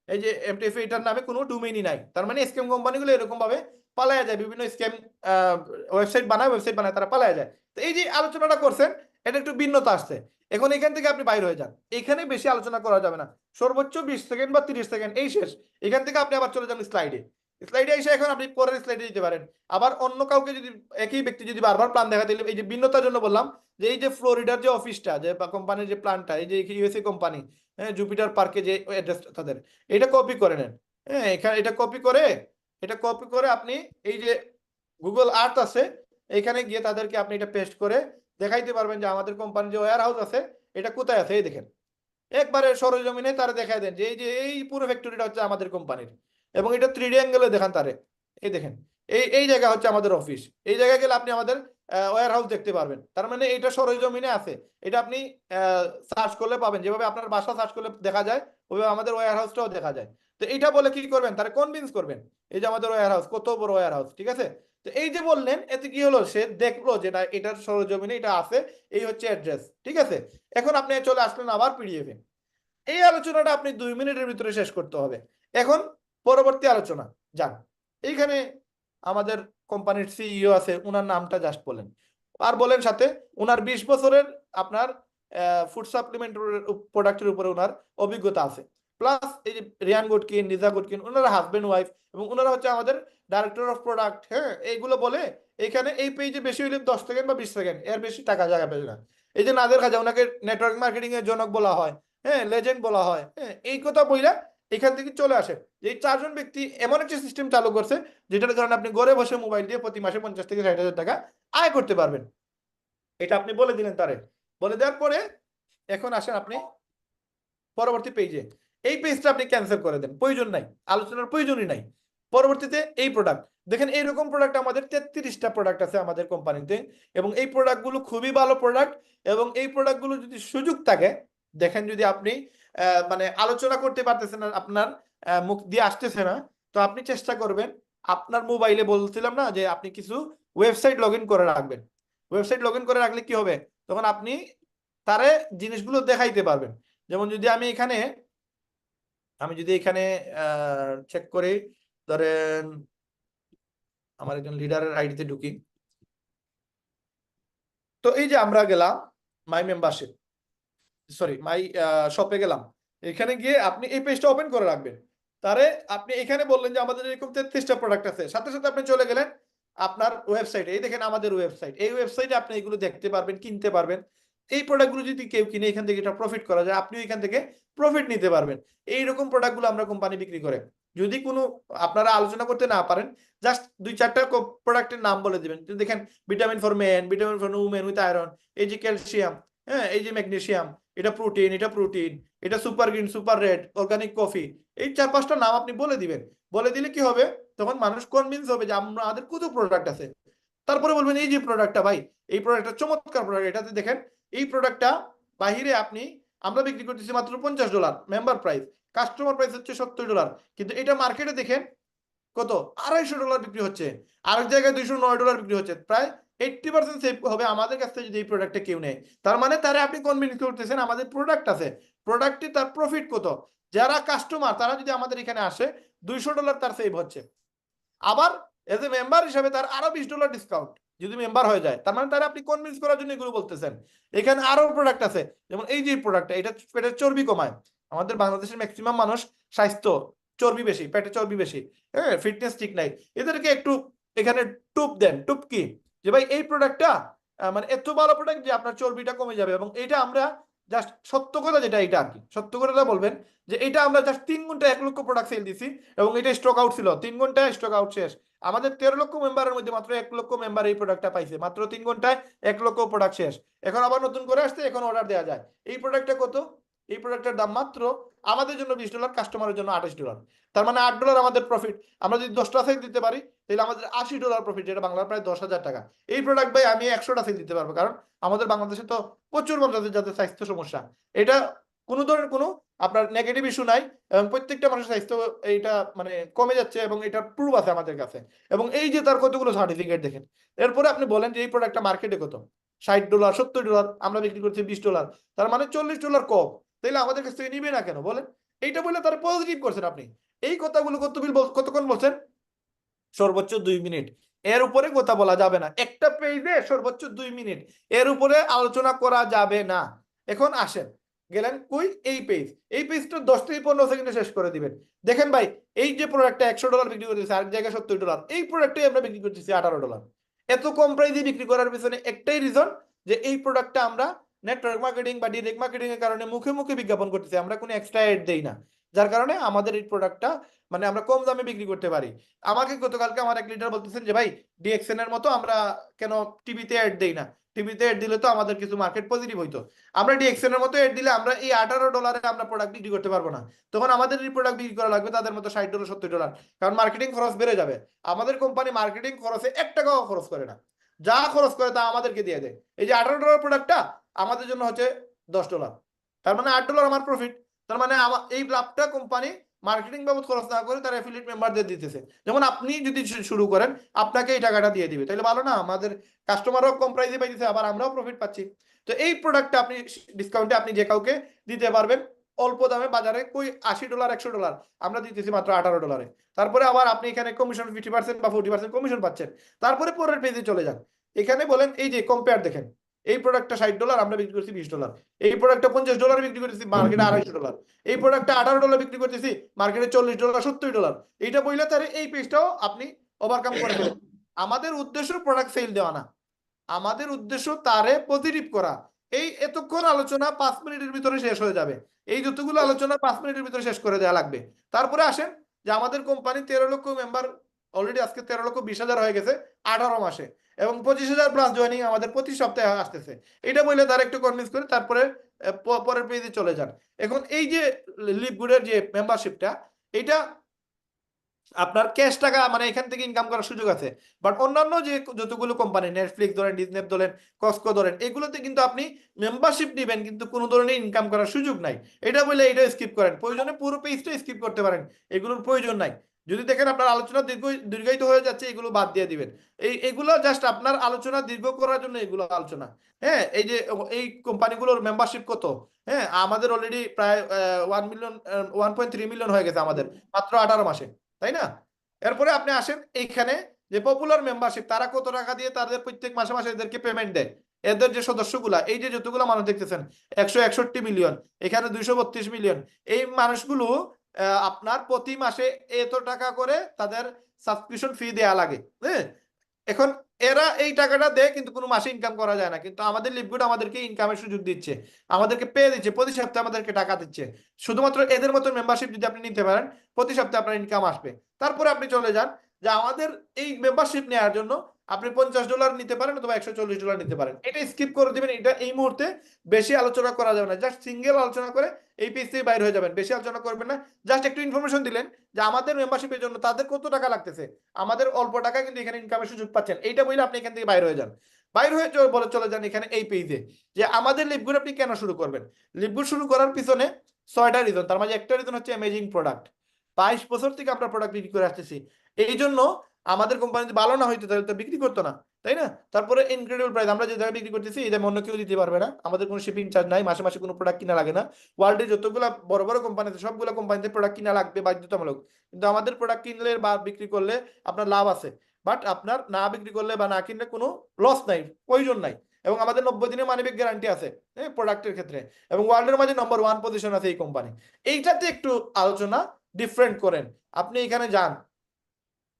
এই যে এমটিএফ, এটার নামে কোনো ডোমেইনই নাই। তার মানে স্ক্যাম কোম্পানিগুলো এরকম ভাবে পালায়া যায়, বিভিন্ন স্ক্যাম ওয়েবসাইট বানায় তারা পালায়া যায়। তো এই যে আলোচনাটা করছেন, এটা একটু ভিন্নতা আসছে। এখন এখান থেকে আপনি বাইরে হয়ে যান, এখানে বেশি আলোচনা করা যাবে না, সর্বোচ্চ 20 সেকেন্ড বা 30 সেকেন্ড, এই শেষ। এখান থেকে আপনি আবার চলে যান স্লাইডে। স্লাইডে এসে এখন আপনি পরের স্লাইডে দিতে পারেন। আবার অন্য কাউকে যদি, একই ব্যক্তি যদি বারবার প্ল্যান দেখা দিলে, এই যে ভিন্নতার জন্য বললাম যে এই যে ফ্লোরিডার যে অফিসটা, যে কোম্পানির যে প্ল্যানটা, এই যে ইউএসএ কোম্পানি, হ্যাঁ, জুপিটার পার্কে যে অ্যাড্রেস তাদের, এটা কপি করে নেন। হ্যাঁ, এখানে এটা কপি করে আপনি এই যে গুগল আর্থ আছে, এখানে গিয়ে তাদেরকে আপনি এটা পেস্ট করে দেখাইতে পারবেন যে আমাদের কোম্পানির যে ওয়্যার হাউস আছে এটা কোথায় আছে। এই দেখেন, একবারে সরজমিনে তারা দেখায় দেন যে এই যে এই পুরো ফ্যাক্টরিটা হচ্ছে আমাদের কোম্পানির, এবং এটা 3D অ্যাঙ্গেলে দেখান তারে। এই দেখেন, এই জায়গা হচ্ছে আমাদের অফিস। এই জায়গায় গেলে আপনি আমাদের ওয়্যার হাউস দেখতে পারবেন। তার মানে এটা সরজমিনে আছে, এটা আপনি সার্চ করলে পাবেন। যেভাবে আপনার বাসা সার্চ করলে দেখা যায়, ওইভাবে আমাদের ওয়্যার হাউসটাও দেখা যায়। তো এইটা বলে কি করবেন, তারা কনভিন্স করবেন এই যে আমাদের ওয়্যার হাউস কত বড় ওয়্যার হাউস, ঠিক আছে। তো এই যে বললেন, এতে কি হলো, সে দেখলো যে না, এটার সরজমিনে এটা আছে, এই হচ্ছে অ্যাড্রেস, ঠিক আছে। এখন আপনি চলে আসলেন আবার পিডিএফে। এই আলোচনাটা আপনি 2 মিনিটের ভিতরে শেষ করতে হবে। এখন পরবর্তী আলোচনা যান। এইখানে আমাদের কোম্পানির সিইও আছে, উনার নামটা জাস্ট বলেন, আর বলেন সাথে উনার 20 বছরের আপনার ফুড সাপ্লিমেন্ট প্রোডাক্টের উপরে উনার অভিজ্ঞতা আছে। প্লাস এই যে রিয়ান গুডকিন, লিজা গুডকিন, ওনারা হাজবেন্ড ওয়াইফ, এবং ওনারা হচ্ছে আমাদের ডাইরেক্টর অফ প্রোডাক্ট। হ্যাঁ, এইগুলো বলে এখানে এই পেজে বেশি হইলে 10 সেকেন্ড বা 20 সেকেন্ড, এর বেশি টাকা জায়গা পেবে না। এই যে নাদের খাজা, ওনাকে নেটওয়ার্ক মার্কেটিং এর জনক বলা হয়, হ্যাঁ, লেজেন্ড বলা হয়। হ্যাঁ, এই কথা বইলা এখান থেকে চলে আসে যে এই 4 জন ব্যক্তি এমন একটা সিস্টেম চালু করছে, যেটার কারণে আপনি ঘরে বসে মোবাইল দিয়ে প্রতি মাসে 50 থেকে 60 হাজার টাকা আয় করতে পারবেন। এটা আপনি বলে দিলেন তারে। বলে দেওয়ার পরে এখন আসেন আপনি পরবর্তী পেজে। এই পেজটা আপনি ক্যান্সেল করে দেন, প্রয়োজন নাই, আলোচনার প্রয়োজনই নাই। পরবর্তীতে এই প্রোডাক্ট দেখেন, এইরকম প্রোডাক্ট আমাদের 33টা প্রোডাক্ট আছে আমাদের কোম্পানিতে, এবং এই প্রোডাক্টগুলো খুবই ভালো প্রোডাক্ট। এবং এই প্রোডাক্টগুলো যদি সুযোগ থাকে, দেখেন যদি আপনি মানে আলোচনা করতে পারতেছেন না, আপনার মুখ দিয়ে আসতেছে না, তো আপনি চেষ্টা করবেন আপনার মোবাইলে, বলছিলাম না যে আপনি কিছু ওয়েবসাইট লগ ইন করে রাখবেন। ওয়েবসাইট লগ ইন করে রাখলে কি হবে, তখন আপনি তারে জিনিসগুলো দেখাইতে পারবেন। যেমন যদি যদি এখানে চেক করি, ধরেন আমার একজন লিডারের আইডিতে ঢুকি, তো এই যে আমরা গেলাম মাই মেম্বারশিপ, সরি মাই শপে গেলাম। এখানে গিয়ে আপনি এই পেজটা ওপেন করে রাখবেন। তারে আপনি এখানে বললেন যে আমাদের এরকম 33টা প্রোডাক্ট আছে, সাথে সাথে আপনি চলে গেলেন আপনার ওয়েবসাইটে। এই দেখেন আমাদের ওয়েবসাইট, এই ওয়েবসাইটে আপনি এগুলো দেখতে পারবেন, কিনতে পারবেন। এই প্রোডাক্টগুলো যদি কেউ কিনে এখান থেকে এটা প্রফিট করা যায়, আপনিও এখান থেকে প্রফিট নিতে পারবেন। এইরকম প্রোডাক্টগুলো আমরা কোম্পানি বিক্রি করে, যদি কোনো আপনারা আলোচনা করতে না পারেন, জাস্ট 2-4টা প্রোডাক্টের নাম বলে দিবেন। দেখেন, vitamin for men, vitamin for women with iron, এই যে ক্যালসিয়াম, হ্যাঁ, এই যে ম্যাগনেসিয়াম, এটা প্রোটিন, এটা super green, super red, organic coffee, এই 4-5টা নাম আপনি বলে দিবেন। বলে দিলে কি হবে, তখন মানুষ কনভিন্স হবে যে আমাদের কত প্রোডাক্ট আছে। তারপরে বলবেন এই যে প্রোডাক্টটা ভাই, এই প্রোডাক্টটা চমৎকার প্রোডাক্ট, এটাতে দেখেন এই প্রোডাক্টটা বাহিরে আমরা বিক্রি করতেছি মাত্র $50 মেম্বার প্রাইস, কাস্টমার প্রাইস হচ্ছে $70, কিন্তু এটা মার্কেটে দেখেন কত, $250 বিক্রি হচ্ছে, আরেক জায়গায় $209 বিক্রি হচ্ছে। প্রায় 80% সেভ হবে আমাদের কাছ থেকে যদি এই প্রোডাক্টটা কেউ নেয়। তার মানে তারা আপনি কনভিন্স করতেছেন আমাদের প্রোডাক্ট আছে, প্রোডাক্টে তার প্রফিট কত, যারা কাস্টমার তারা যদি আমাদের এখানে আসে $200 তার সেভ হচ্ছে। আবার এজ এ মেম্বার হিসাবে তার আরো $20 ডিসকাউন্ট যদি মেম্বার হয়ে যায়। তার মানে তারা আপনি কনভিন্স করার জন্য এগুলো বলতেছেন। এখানে আরো প্রোডাক্ট আছে, যেমন এই যে প্রোডাক্টটা, এটা পেটের চর্বি কমায়। আমাদের বাংলাদেশের ম্যাক্সিমাম মানুষ স্বাস্থ্য চর্বি বেশি, পেটে চর্বি বেশি, হ্যাঁ, ফিটনেস ঠিক নাই, এদেরকে একটু এখানে টুপ দেন। টুপ কি, যে ভাই এই প্রোডাক্টটা মানে এত ভালো প্রোডাক্ট যে আপনার চর্বিটা কমে যাবে। এবং এটা আমরা জাস্ট সত্য কথা যেটা, এটা আর কি সত্য কথা বলবেন যে এটা আমরা জাস্ট 3 ঘন্টা 1 লক্ষ প্রোডাক্ট সেল দিছি, এবং এটা স্টক আউট ছিল, 3 ঘন্টায় স্টক আউট শেষ। আমাদের 13 লক্ষ মেম্বারের মধ্যে মাত্র 1 লক্ষ মেম্বার এই প্রোডাক্টটা পাইছে, মাত্র 3 ঘন্টায় 1 লক্ষ প্রোডাক্ট শেষ। এখন আবার নতুন করে আসছে, এখন অর্ডার দেওয়া যায়। এই প্রোডাক্টটা কত? এই প্রোডাক্টের দাম মাত্র আমাদের জন্য $20, কাস্টমারের জন্য $28। তার মানে $8 আমাদের প্রফিট। আমরা যদি 10টা সেল দিতে পারি তাহলে আমাদের $80 প্রফিট, যেটা বাংলার প্রায় 10,000 টাকা। এই প্রোডাক্ট ভাই আমি 100টা সেল দিতে পারবো, কারণ আমাদের বাংলাদেশে তো প্রচুর মানুষ যাদের স্বাস্থ্য সমস্যা, এটা কোনো ধরনের কোনো আপনার নেগেটিভ ইস্যু নাই, এবং প্রত্যেকটা মানুষের স্বাস্থ্য এইটা মানে কমে যাচ্ছে, এবং এটা প্রুফ আছে আমাদের কাছে। এবং এই যে তার কতগুলো সার্টিফিকেট দেখেন। এরপরে আপনি বলেন যে এই প্রোডাক্টটা মার্কেটে কত, $60, $70, আমরা বিক্রি করছি $20, তার মানে $40 কম। তাহলে আমাদের কাছ থেকে নিবে না কেন বলেন? এইটা বলে তার পজিটিভ করছেন আপনি। এই কথাগুলো কতক্ষণ বলছেন? সর্বোচ্চ 2 মিনিট, এর উপরে কথা বলা যাবে না। একটা পেজে সর্বোচ্চ 2 মিনিট, এর উপরে আলোচনা করা যাবে না। এখন আসেন, গেলেন কই? এই পেজ, এই পেজটা 10 থেকে 15 সেকেন্ডে শেষ করে দিবেন। দেখেন ভাই, এই যে প্রোডাক্টটা $100 বিক্রি করতেছে, আরেক জায়গায় $70, এই প্রোডাক্টটাই আমরা বিক্রি করতেছি $18। এত কম প্রাইসে বিক্রি করার পিছনে একটাই রিজন, যে এই প্রোডাক্টটা আমরা নেটওয়ার্ক মার্কেটিং বা ডিরেক্ট মার্কেটিং এর কারণে মুখে মুখে বিজ্ঞাপন করতেছি, আমরা কোনো এক্সট্রা এড দেই না, যার কারণে আমাদের এই প্রোডাক্টটা মানে আমরা কম দামে বিক্রি করতে পারি। আমাকে গতকালকে আমার এক লিডার বলতেছেন যে ভাই, ডিএক্সএন এর মতো আমরা কেন টিভিতে অ্যাড দেই না? টিভিতে অ্যাড দিলে তো আমাদের কিছু মার্কেট পজিটিভ হইতো। আমরা ডিএক্সএন এর মতো অ্যাড দিলে আমরা এই $18 আমরা প্রোডাক্ট বিক্রি করতে পারবো না। তখন আমাদের এই প্রোডাক্ট বিক্রি করা লাগবে তাদের মতো $60, $70, কারণ মার্কেটিং খরচ বেড়ে যাবে। আমাদের কোম্পানি মার্কেটিং খরচে 1 টাকাও খরচ করে না, যা খরচ করে তা আমাদেরকে দিয়ে দেয়। এই যে $18 প্রোডাক্টটা আমাদের জন্য হচ্ছে $10, তার মানে $8 আমার প্রফিট। তার মানে এই লাভটা কোম্পানি মার্কেটিং বাবদ খরচ না করে তার অ্যাফিলিয়েট মেম্বারদের দিতেছে। যেমন আপনি যদি শুরু করেন, আপনাকে এই টাকাটা দিয়ে দিবে, তাহলে ভালো না? আমাদের কাস্টমারও কম প্রাইসে পাইতেছে, আবার আমরাও প্রফিট পাচ্ছি। তো এই প্রোডাক্টটা আপনি ডিসকাউন্টে আপনি যে কাউকে দিতে পারবেন অল্প দামে। বাজারে কই $80, $100, আমরা দিতেছি মাত্র $18। তারপরে আবার আপনি এখানে কমিশন 50% বা 40% কমিশন পাচ্ছেন। তারপরে পরের পেজে চলে যান, এখানে বলেন এই যে কম্পেয়ার দেখেন, এই প্রোডাক্টটা $60, আমরা বিক্রি করছি $20। এই প্রোডাক্টটা $50 বিক্রি করতেছি, মার্কেটে $250। এই প্রোডাক্টটা $18 বিক্রি করতেছি, মার্কেটে $40, $70। এইটা বইলে তার এই পেজটাও আপনি ওভারকাম করে ফেলেন। আমাদের উদ্দেশ্য প্রোডাক্ট সেল দেওয়া না, আমাদের উদ্দেশ্য তারে পজিটিভ করা। এই এতক্ষণ আলোচনা 5 মিনিটের ভিতরে শেষ হয়ে যাবে। এই যতগুলো আলোচনা 5 মিনিটের ভিতরে শেষ করে দেওয়া লাগবে। তারপরে আসেন যে আমাদের কোম্পানি 13 লক্ষ মেম্বার অলরেডি, আজকে 13,20,000 হয়ে গেছে 18 মাসে, এবং 25,000 প্লাস জয়েনিং আমাদের প্রতি সপ্তাহে আসতেছে। এটা বলে তার একটু কনভিন্স করে তারপরে পরের পেজে চলে যান। এখন এই যে লিভগুডের যে মেম্বারশিপটা, এটা আপনার ক্যাশ টাকা মানে এখান থেকে ইনকাম করার সুযোগ আছে। বাট অন্যান্য যে যতগুলো কোম্পানি, নেটফ্লিক্স ধরেন, ডিজনি ধরেন, কসকো ধরেন, এগুলোতে কিন্তু আপনি মেম্বারশিপ নেবেন কিন্তু কোনো ধরনের ইনকাম করার সুযোগ নাই। এটা বলে এটা স্কিপ করেন, প্রয়োজনে পুরো পেজটা স্কিপ করতে পারেন, এগুলোর প্রয়োজন নাই। যদি দেখেন আপনার আলোচনা দীর্ঘায়িত হয়ে যাচ্ছে, এগুলো বাদ দিয়ে দিবেন। এগুলো জাস্ট আপনার আলোচনা দীর্ঘ করার জন্য এগুলো আলোচনা। হ্যাঁ, এই যে এই কোম্পানিগুলোর মেম্বারশিপ কত, হ্যাঁ আমাদের অলরেডি প্রায় 1.3 মিলিয়ন হয়ে গেছে আমাদের মাত্র 18 মাসে, তাই না? এরপরে আপনি আসেন এইখানে যে পপুলার মেম্বারশিপ, তারা কত টাকা দিয়ে তাদের প্রত্যেক মাসে মাসে এদেরকে পেমেন্ট দেয়। এদের যে সদস্যগুলা, এই যে যতগুলো মানুষ দেখতেছেন 161 মিলিয়ন, এখানে 232 মিলিয়ন, এই মানুষগুলো আপনার প্রতি মাসে এত টাকা করে তাদের সাবস্ক্রিপশন ফি দেয়া লাগে। হ্যাঁ, এখন এরা এই টাকাটা দেয় কিন্তু কোনো মাসে ইনকাম করা যায় না, কিন্তু আমাদের লিভগুড আমাদেরকে ইনকামের সুযোগ দিচ্ছে, আমাদেরকে পেয়ে দিচ্ছে, প্রতি সপ্তাহে আমাদেরকে টাকা দিচ্ছে। শুধুমাত্র এদের মতো মেম্বারশিপ যদি আপনি নিতে পারেন, প্রতি সপ্তাহে আপনার ইনকাম আসবে। তারপরে আপনি চলে যান যে আমাদের এই মেম্বারশিপ নেওয়ার জন্য আপনি $50 নিতে পারেন অথবা $140 নিতে পারেন। এটা স্কিপ করে দিবেন, এটা এই মুহূর্তে বেশি আলোচনা করা যাবে না, জাস্ট সিঙ্গেল আলোচনা করে এই পেজ থেকে বাইর হয়ে যাবেন, বেশি আলোচনা করবেন না। জাস্ট একটু ইনফরমেশন দিলেন যে আমাদের মেম্বারশিপের জন্য তাদের কত টাকা লাগতেছে, আমাদের অল্প টাকা কিন্তু এখানে ইনকামের সুযোগ পাচ্ছেন, এইটা বলে আপনি এখান থেকে বাইর হয়ে যান। বাইর হয়ে বলে চলে যান এখানে এই পেজে যে আমাদের লিভগুড আপনি কেন শুরু করবেন। লিভগুড শুরু করার পিছনে 6টা রিজন, তার মাঝে একটা রিজন হচ্ছে অ্যামেজিং প্রোডাক্ট। 22 বছর থেকে আমরা প্রোডাক্ট বিক্রি করে আসতেছি, এই জন্য আমাদের কোম্পানি যদি ভালো না হইতো তাহলে তো বিক্রি করতো না, তাই না? তারপরে ইনক্রেডিবল প্রাইস, আমরা যে জায়গায় বিক্রি করতেছি এই দাম অন্য কেউ দিতে পারবে না, আমাদের কোনো শিপিং চার্জ নাই, মাসে মাসে কোনো প্রোডাক্ট কিনা লাগে না। ওয়ার্ল্ডে যতগুলো বড় বড় কোম্পানি আছে সবগুলো কোম্পানিতে প্রোডাক্ট কিনা লাগবে বাধ্যতামূলক, কিন্তু আমাদের প্রোডাক্ট কিনলে বা বিক্রি করলে আপনার লাভ আছে, বাট আপনার না বিক্রি করলে বা না কিনলে কোনো লস নাই, প্রয়োজন নাই। এবং আমাদের 90 দিনের মানিব্যাক গ্যারান্টি আছে হ্যাঁ প্রোডাক্টের ক্ষেত্রে, এবং ওয়ার্ল্ডের মাঝে নম্বর 1 পজিশন আছে এই কোম্পানি। এইটাতে একটু আলোচনা ডিফারেন্ট করেন। আপনি এখানে যান,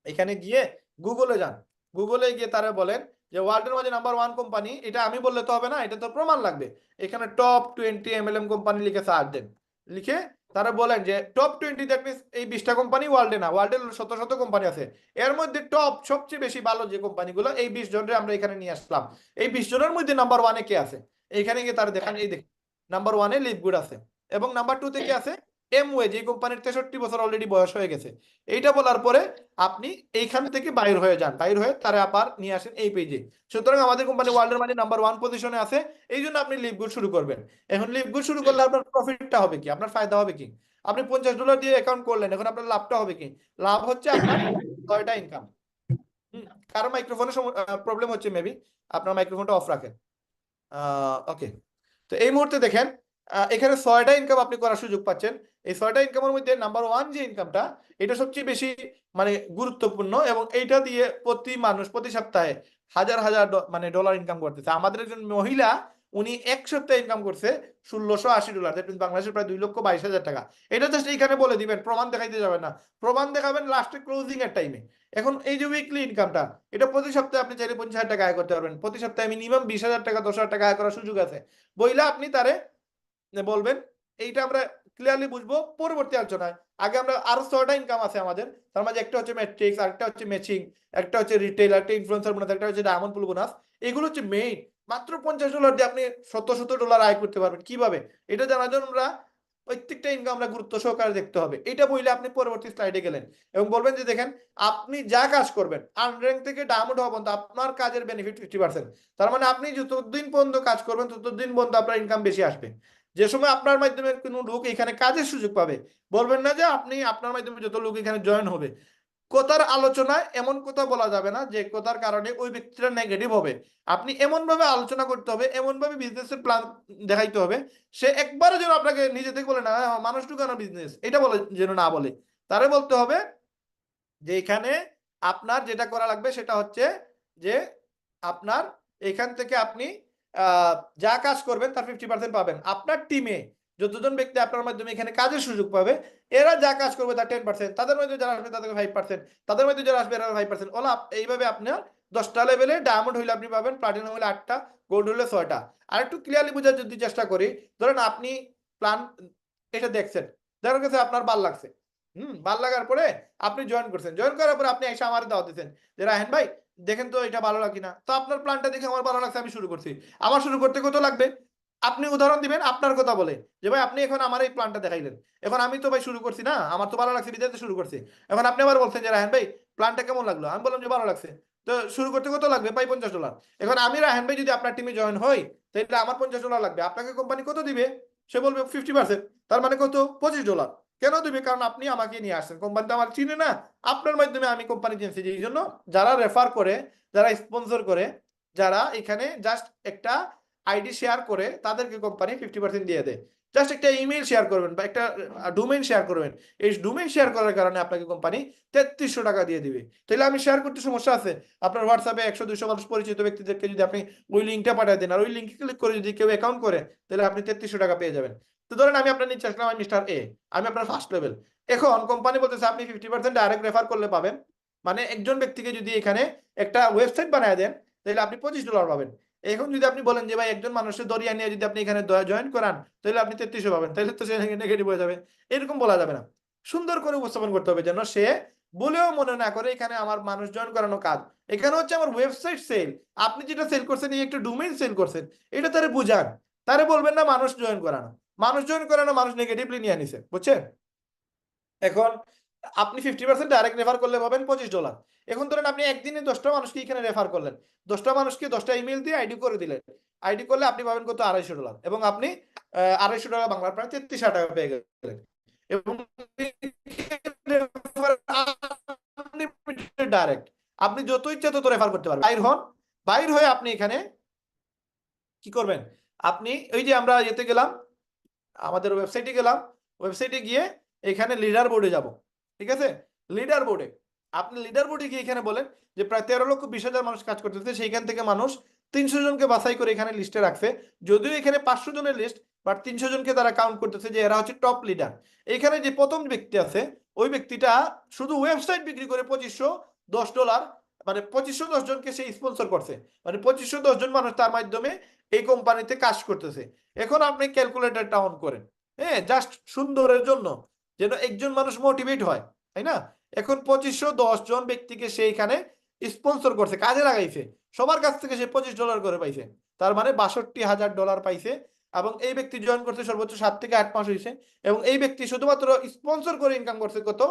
এখানে গিয়ে গুগলে যান, গুগলে গিয়ে তারা বলেন যে ওয়ার্ল্ডের মাঝে নাম্বার 1 কোম্পানি, এটা আমি বললে তো হবে না, এটা তো প্রমাণ লাগবে। এখানে টপ 20 MLM কোম্পানি লিখে সার্চ দেন, লিখে তারা বলেন যে টপ 20, দ্যাট মিনস এই 20টা কোম্পানি ওয়ার্ল্ডে না, ওয়ার্ল্ডে শত শত কোম্পানি আছে, এর মধ্যে টপ সবচেয়ে বেশি ভালো যে কোম্পানিগুলো, এই 20 জনের আমরা এখানে নিয়ে আসলাম। এই 20 জনের মধ্যে নাম্বার 1-এ কে আছে এইখানে গিয়ে তারা দেখান, এই দেখেন নাম্বার 1-এ লিভগুড আছে, এবং নাম্বার 2-তে কে আছে, এমওয়ে, যে কোম্পানির 63 বছর অলরেডি বয়স হয়ে গেছে। এইটা বলার পরে আপনি এইখান থেকে বাইর হয়ে যান, বাইর হয়ে তারা আবার নিয়ে আসেন এই পেজে। সুতরাং আমাদের কোম্পানি ওয়ার্ল্ডের মানে নাম্বার 1 পজিশনে আছে, এই জন্য আপনি লিভগুড শুরু করবেন। এখন লিভগুড শুরু করলে আপনার প্রফিটটা হবে কি, আপনার ফায়দা হবে কি? আপনি $50 দিয়ে অ্যাকাউন্ট করলেন, এখন আপনার লাভটা হবে কি? লাভ হচ্ছে আপনার 6টা ইনকাম। কারো মাইক্রোফোনে প্রবলেম হচ্ছে, মেবি আপনার মাইক্রোফোনটা অফ রাখেন। ওকে, তো এই মুহূর্তে দেখেন এখানে 6টা ইনকাম আপনি করার সুযোগ পাচ্ছেন। এই 6টা ইনকামের মধ্যে নাম্বার 1 যে ইনকামটা, এটা সবচেয়ে বেশি মানে গুরুত্বপূর্ণ, এবং এইটা দিয়ে প্রতি মানুষ প্রতি সপ্তাহে হাজার হাজার মানে ডলার ইনকাম করতেছে। আমাদের একজন মহিলা, উনি এক সপ্তাহে ইনকাম করছে $1,680, দ্যাট মিনস বাংলাদেশের প্রায় 2,22,000 টাকা। এটা জাস্ট এইখানে বলে দিবেন, প্রমাণ দেখাইতে যাবেন না, প্রমাণ দেখাবেন লাস্টে ক্লোজিং এর টাইমে। এখন এই যে উইকলি ইনকামটা, এটা প্রতি সপ্তাহে আপনি চাইলে 50,000 টাকা আয় করতে পারবেন, প্রতি সপ্তাহে মিনিমাম 20,000 টাকা 10,000 টাকা আয় করার সুযোগ আছে। বইলা আপনি তারে বলবেন, এইটা আমরা ক্লিয়ারলি বুঝবো পরবর্তী আলোচনায়। আগে আমরা আরো 6টা ইনকাম আছে আমাদের, তার মাঝে একটা হচ্ছে ম্যাট্রিক্স, আরেকটা হচ্ছে ম্যাচিং, একটা হচ্ছে রিটেল, একটা ইনফ্লুয়েন্সার বোনাস, একটা হচ্ছে ডায়মন্ড পুল বোনাস। এগুলো হচ্ছে মেইন। মাত্র $50 দিয়ে আপনি $100 আয় করতে পারবেন। কিভাবে এটা জানার জন্য আমরা প্রত্যেকটা ইনকাম আমরা গুরুত্ব সহকারে দেখতে হবে। এটা বইলে আপনি পরবর্তী স্লাইডে গেলেন এবং বলবেন যে দেখেন, আপনি যা কাজ করবেন আনর্যাঙ্ক থেকে ডায়মন্ড হওয়া পর্যন্ত আপনার কাজের বেনিফিট 50%। তার মানে আপনি যতদিন পর্যন্ত কাজ করবেন ততদিন পর্যন্ত আপনার ইনকাম বেশি আসবে। যে সময় আপনার মাধ্যমে কোনো লোক এখানে কাজের সুযোগ পাবে, বলবেন না যে আপনি আপনার মাধ্যমে যত লোক এখানে জয়েন হবে, কথার আলোচনায় এমন কথা বলা যাবে না যে কথার কারণে ওই ব্যক্তিটা নেগেটিভ হবে। আপনি এমন ভাবে আলোচনা করতে হবে, এমন ভাবে বিজনেসের প্ল্যান দেখাইতে হবে, সে একবারও যেন আপনাকে নিজে থেকে বলে না মানুষ ঢুকানো বিজনেস, এটা বলে যেন না বলে। তারে বলতে হবে যে এখানে আপনার যেটা করা লাগবে সেটা হচ্ছে যে আপনার এখান থেকে আপনি যা কাজ করবেন তার 50% পাবেন। আপনার টিমে যতজন ব্যক্তি আপনার মাধ্যমে এখানে কাজের সুযোগ পাবে, এরা যা কাজ করবে তার 10%, তাদের মধ্যে যারা আসবে তাদের 5%, তাদের মধ্যে যারা আসবে এরা 5%। ওলা এইভাবে আপনার 10টা লেভেলে ডায়মন্ড হইলে আপনি পাবেন, প্লাটিনাম হলে 8টা, গোল্ড হলে 6টা। আর একটু ক্লিয়ারলি বোঝার যদি চেষ্টা করি, ধরেন আপনি প্ল্যান এটা দেখছেন, যার কাছে আপনার ভাল লাগছে, ভাল লাগার পরে আপনি জয়েন করছেন, জয়েন করার পরে আপনি এসে আমার দাওয়াত দিচ্ছেন যে রাহেন ভাই দেখেন তো এটা ভালো লাগে না, তো আপনার প্ল্যানটা দেখে আমার ভালো লাগছে, আমি শুরু করছি। আমার শুরু করতে কত লাগবে? আপনি উদাহরণ দিবেন আপনার কথা বলে যে ভাই আপনি এখন আমার এই প্ল্যানটা দেখাইলেন, এখন আমি তো ভাই শুরু করছি না, আমার তো ভালো লাগছে বিদেশে শুরু করছি। এখন আপনি আবার বলছেন যে রাহেন ভাই প্ল্যানটা কেমন লাগলো, আমি বললাম যে ভালো লাগছে, তো শুরু করতে কত লাগবে? ভাই $50। এখন আমি রাহেন ভাই যদি আপনার টিমে জয়েন হই, তাহলে আমার $50 লাগবে, আপনাকে কোম্পানি কত দিবে? সে বলবে 50%, তার মানে কত? $25। কেন দিবে? কারণ আপনি আমাকে নিয়ে আসছেন, কোম্পানিটা আমার চিনে না, আপনার মাধ্যমে আমি কোম্পানি চিনছি। এই জন্য যারা রেফার করে, যারা স্পন্সর করে, যারা এখানে জাস্ট একটা আইডি শেয়ার করে, তাদেরকে কোম্পানি 50% দিয়ে দেয়। জাস্ট একটা ইমেল শেয়ার করবেন বা একটা ডোমেইন শেয়ার করবেন, এই ডোমেইন শেয়ার করার কারণে আপনাকে কোম্পানি 3300 টাকা দিয়ে দিবে। তাহলে আমি শেয়ার করতে সমস্যা আছে? আপনার হোয়াটসঅ্যাপে 100-200 মানুষ পরিচিত ব্যক্তিদেরকে যদি আপনি ওই লিঙ্কটা পাঠিয়ে দেন, আর ওই লিঙ্কে ক্লিক করে যদি কেউ অ্যাকাউন্ট করে, তাহলে আপনি 3300 টাকা পেয়ে যাবেন। তো ধরেন আমি আপনার নিচে আসলাম, আমি মিস্টার এ, আমি আপনার ফার্স্ট লেভেল। এখন কোম্পানি বলতেছে আপনি 50% ডাইরেক্ট রেফার করলে পাবেন, মানে একজন ব্যক্তিকে যদি এখানে একটা ওয়েবসাইট বানায় দেন, তাহলে আপনি $25 পাবেন। এখন যদি আপনি বলেন যে ভাই একজন মানুষের দরিয়া নিয়ে যদি আপনি এখানে জয়েন করান, তাহলে আপনি 3300 পাবেন, তাহলে তো সে নেগেটিভ হয়ে যাবে। এরকম বলা যাবে না, সুন্দর করে উপস্থাপন করতে হবে যেন সে বলেও মনে না করে এখানে আমার মানুষ জয়েন করানো কাজ, এখানে হচ্ছে আমার ওয়েবসাইট সেল। আপনি যেটা সেল করছেন এই একটা ডোমেইন সেল করছেন, এটা তারে বুঝান। তারে বলবেন না মানুষ জয়েন করানো, মানুষ জয়েন করানো মানুষ নেগেটিভলি নিয়ে নিছে, বুঝছেন? এখন আপনি 50% ডাইরেক্ট রেফার করলে পাবেন $25। এখন ধরেন আপনি একদিনে 10টা মানুষকে এখানে রেফার করলেন, 10টা মানুষকে 10টা ইমেল দিয়ে আইডি করে দিলেন, আইডি করলে আপনি পাবেন কত? $250। এবং আপনি $250 বাংলার প্রায় 33,000 টাকা পেয়ে গেলেন। এবং ডাইরেক্ট আপনি যত ইচ্ছা তত রেফার করতে পারবেন। বাইর হন, বাইর হয়ে আপনি এখানে কি করবেন? আপনি ওই যে আমরা ইয়েতে গেলাম, আমাদের ওয়েবসাইটে গেলাম, ওয়েবসাইটে গিয়ে এখানে লিডার বোর্ডে যাব, ঠিক আছে? লিডার বোর্ডে আপনি লিডার বোর্ডে গিয়ে এখানে বলেন যে প্রায় 13,20,000 মানুষ কাজ করতেছে, সেইখান থেকে মানুষ 300 জনকে বাছাই করে এখানে লিস্টে রাখছে। যদিও এখানে 500 জনের লিস্ট, বাট 300 জনকে তারা কাউন্ট করতেছে যে এরা হচ্ছে টপ লিডার। এখানে যে প্রথম ব্যক্তি আছে, ওই ব্যক্তিটা শুধু ওয়েবসাইট বিক্রি করে $2510, মানে 2510 জনকে সে স্পন্সর করছে, মানে 2510 জন মানুষ তার মাধ্যমে এই কোম্পানিতে কাজ করতেছে। এখন আপনি ক্যালকুলেটরটা অন করেন, হ্যাঁ, জাস্ট সুন্দরের জন্য, যেন একজন মানুষ মোটিভেট হয়, তাই না? এখন 2510 জন ব্যক্তিকে সেইখানে স্পন্সর করছে, কাজে লাগাইছে, সবার কাছ থেকে সে $25 করে পাইছে, তার মানে $62,000 পাইছে। এবং এই ব্যক্তি জয়েন করতে সর্বোচ্চ 7 থেকে 8 মাস হয়েছে, এবং এই ব্যক্তি শুধুমাত্র স্পন্সর করে ইনকাম করছে কত?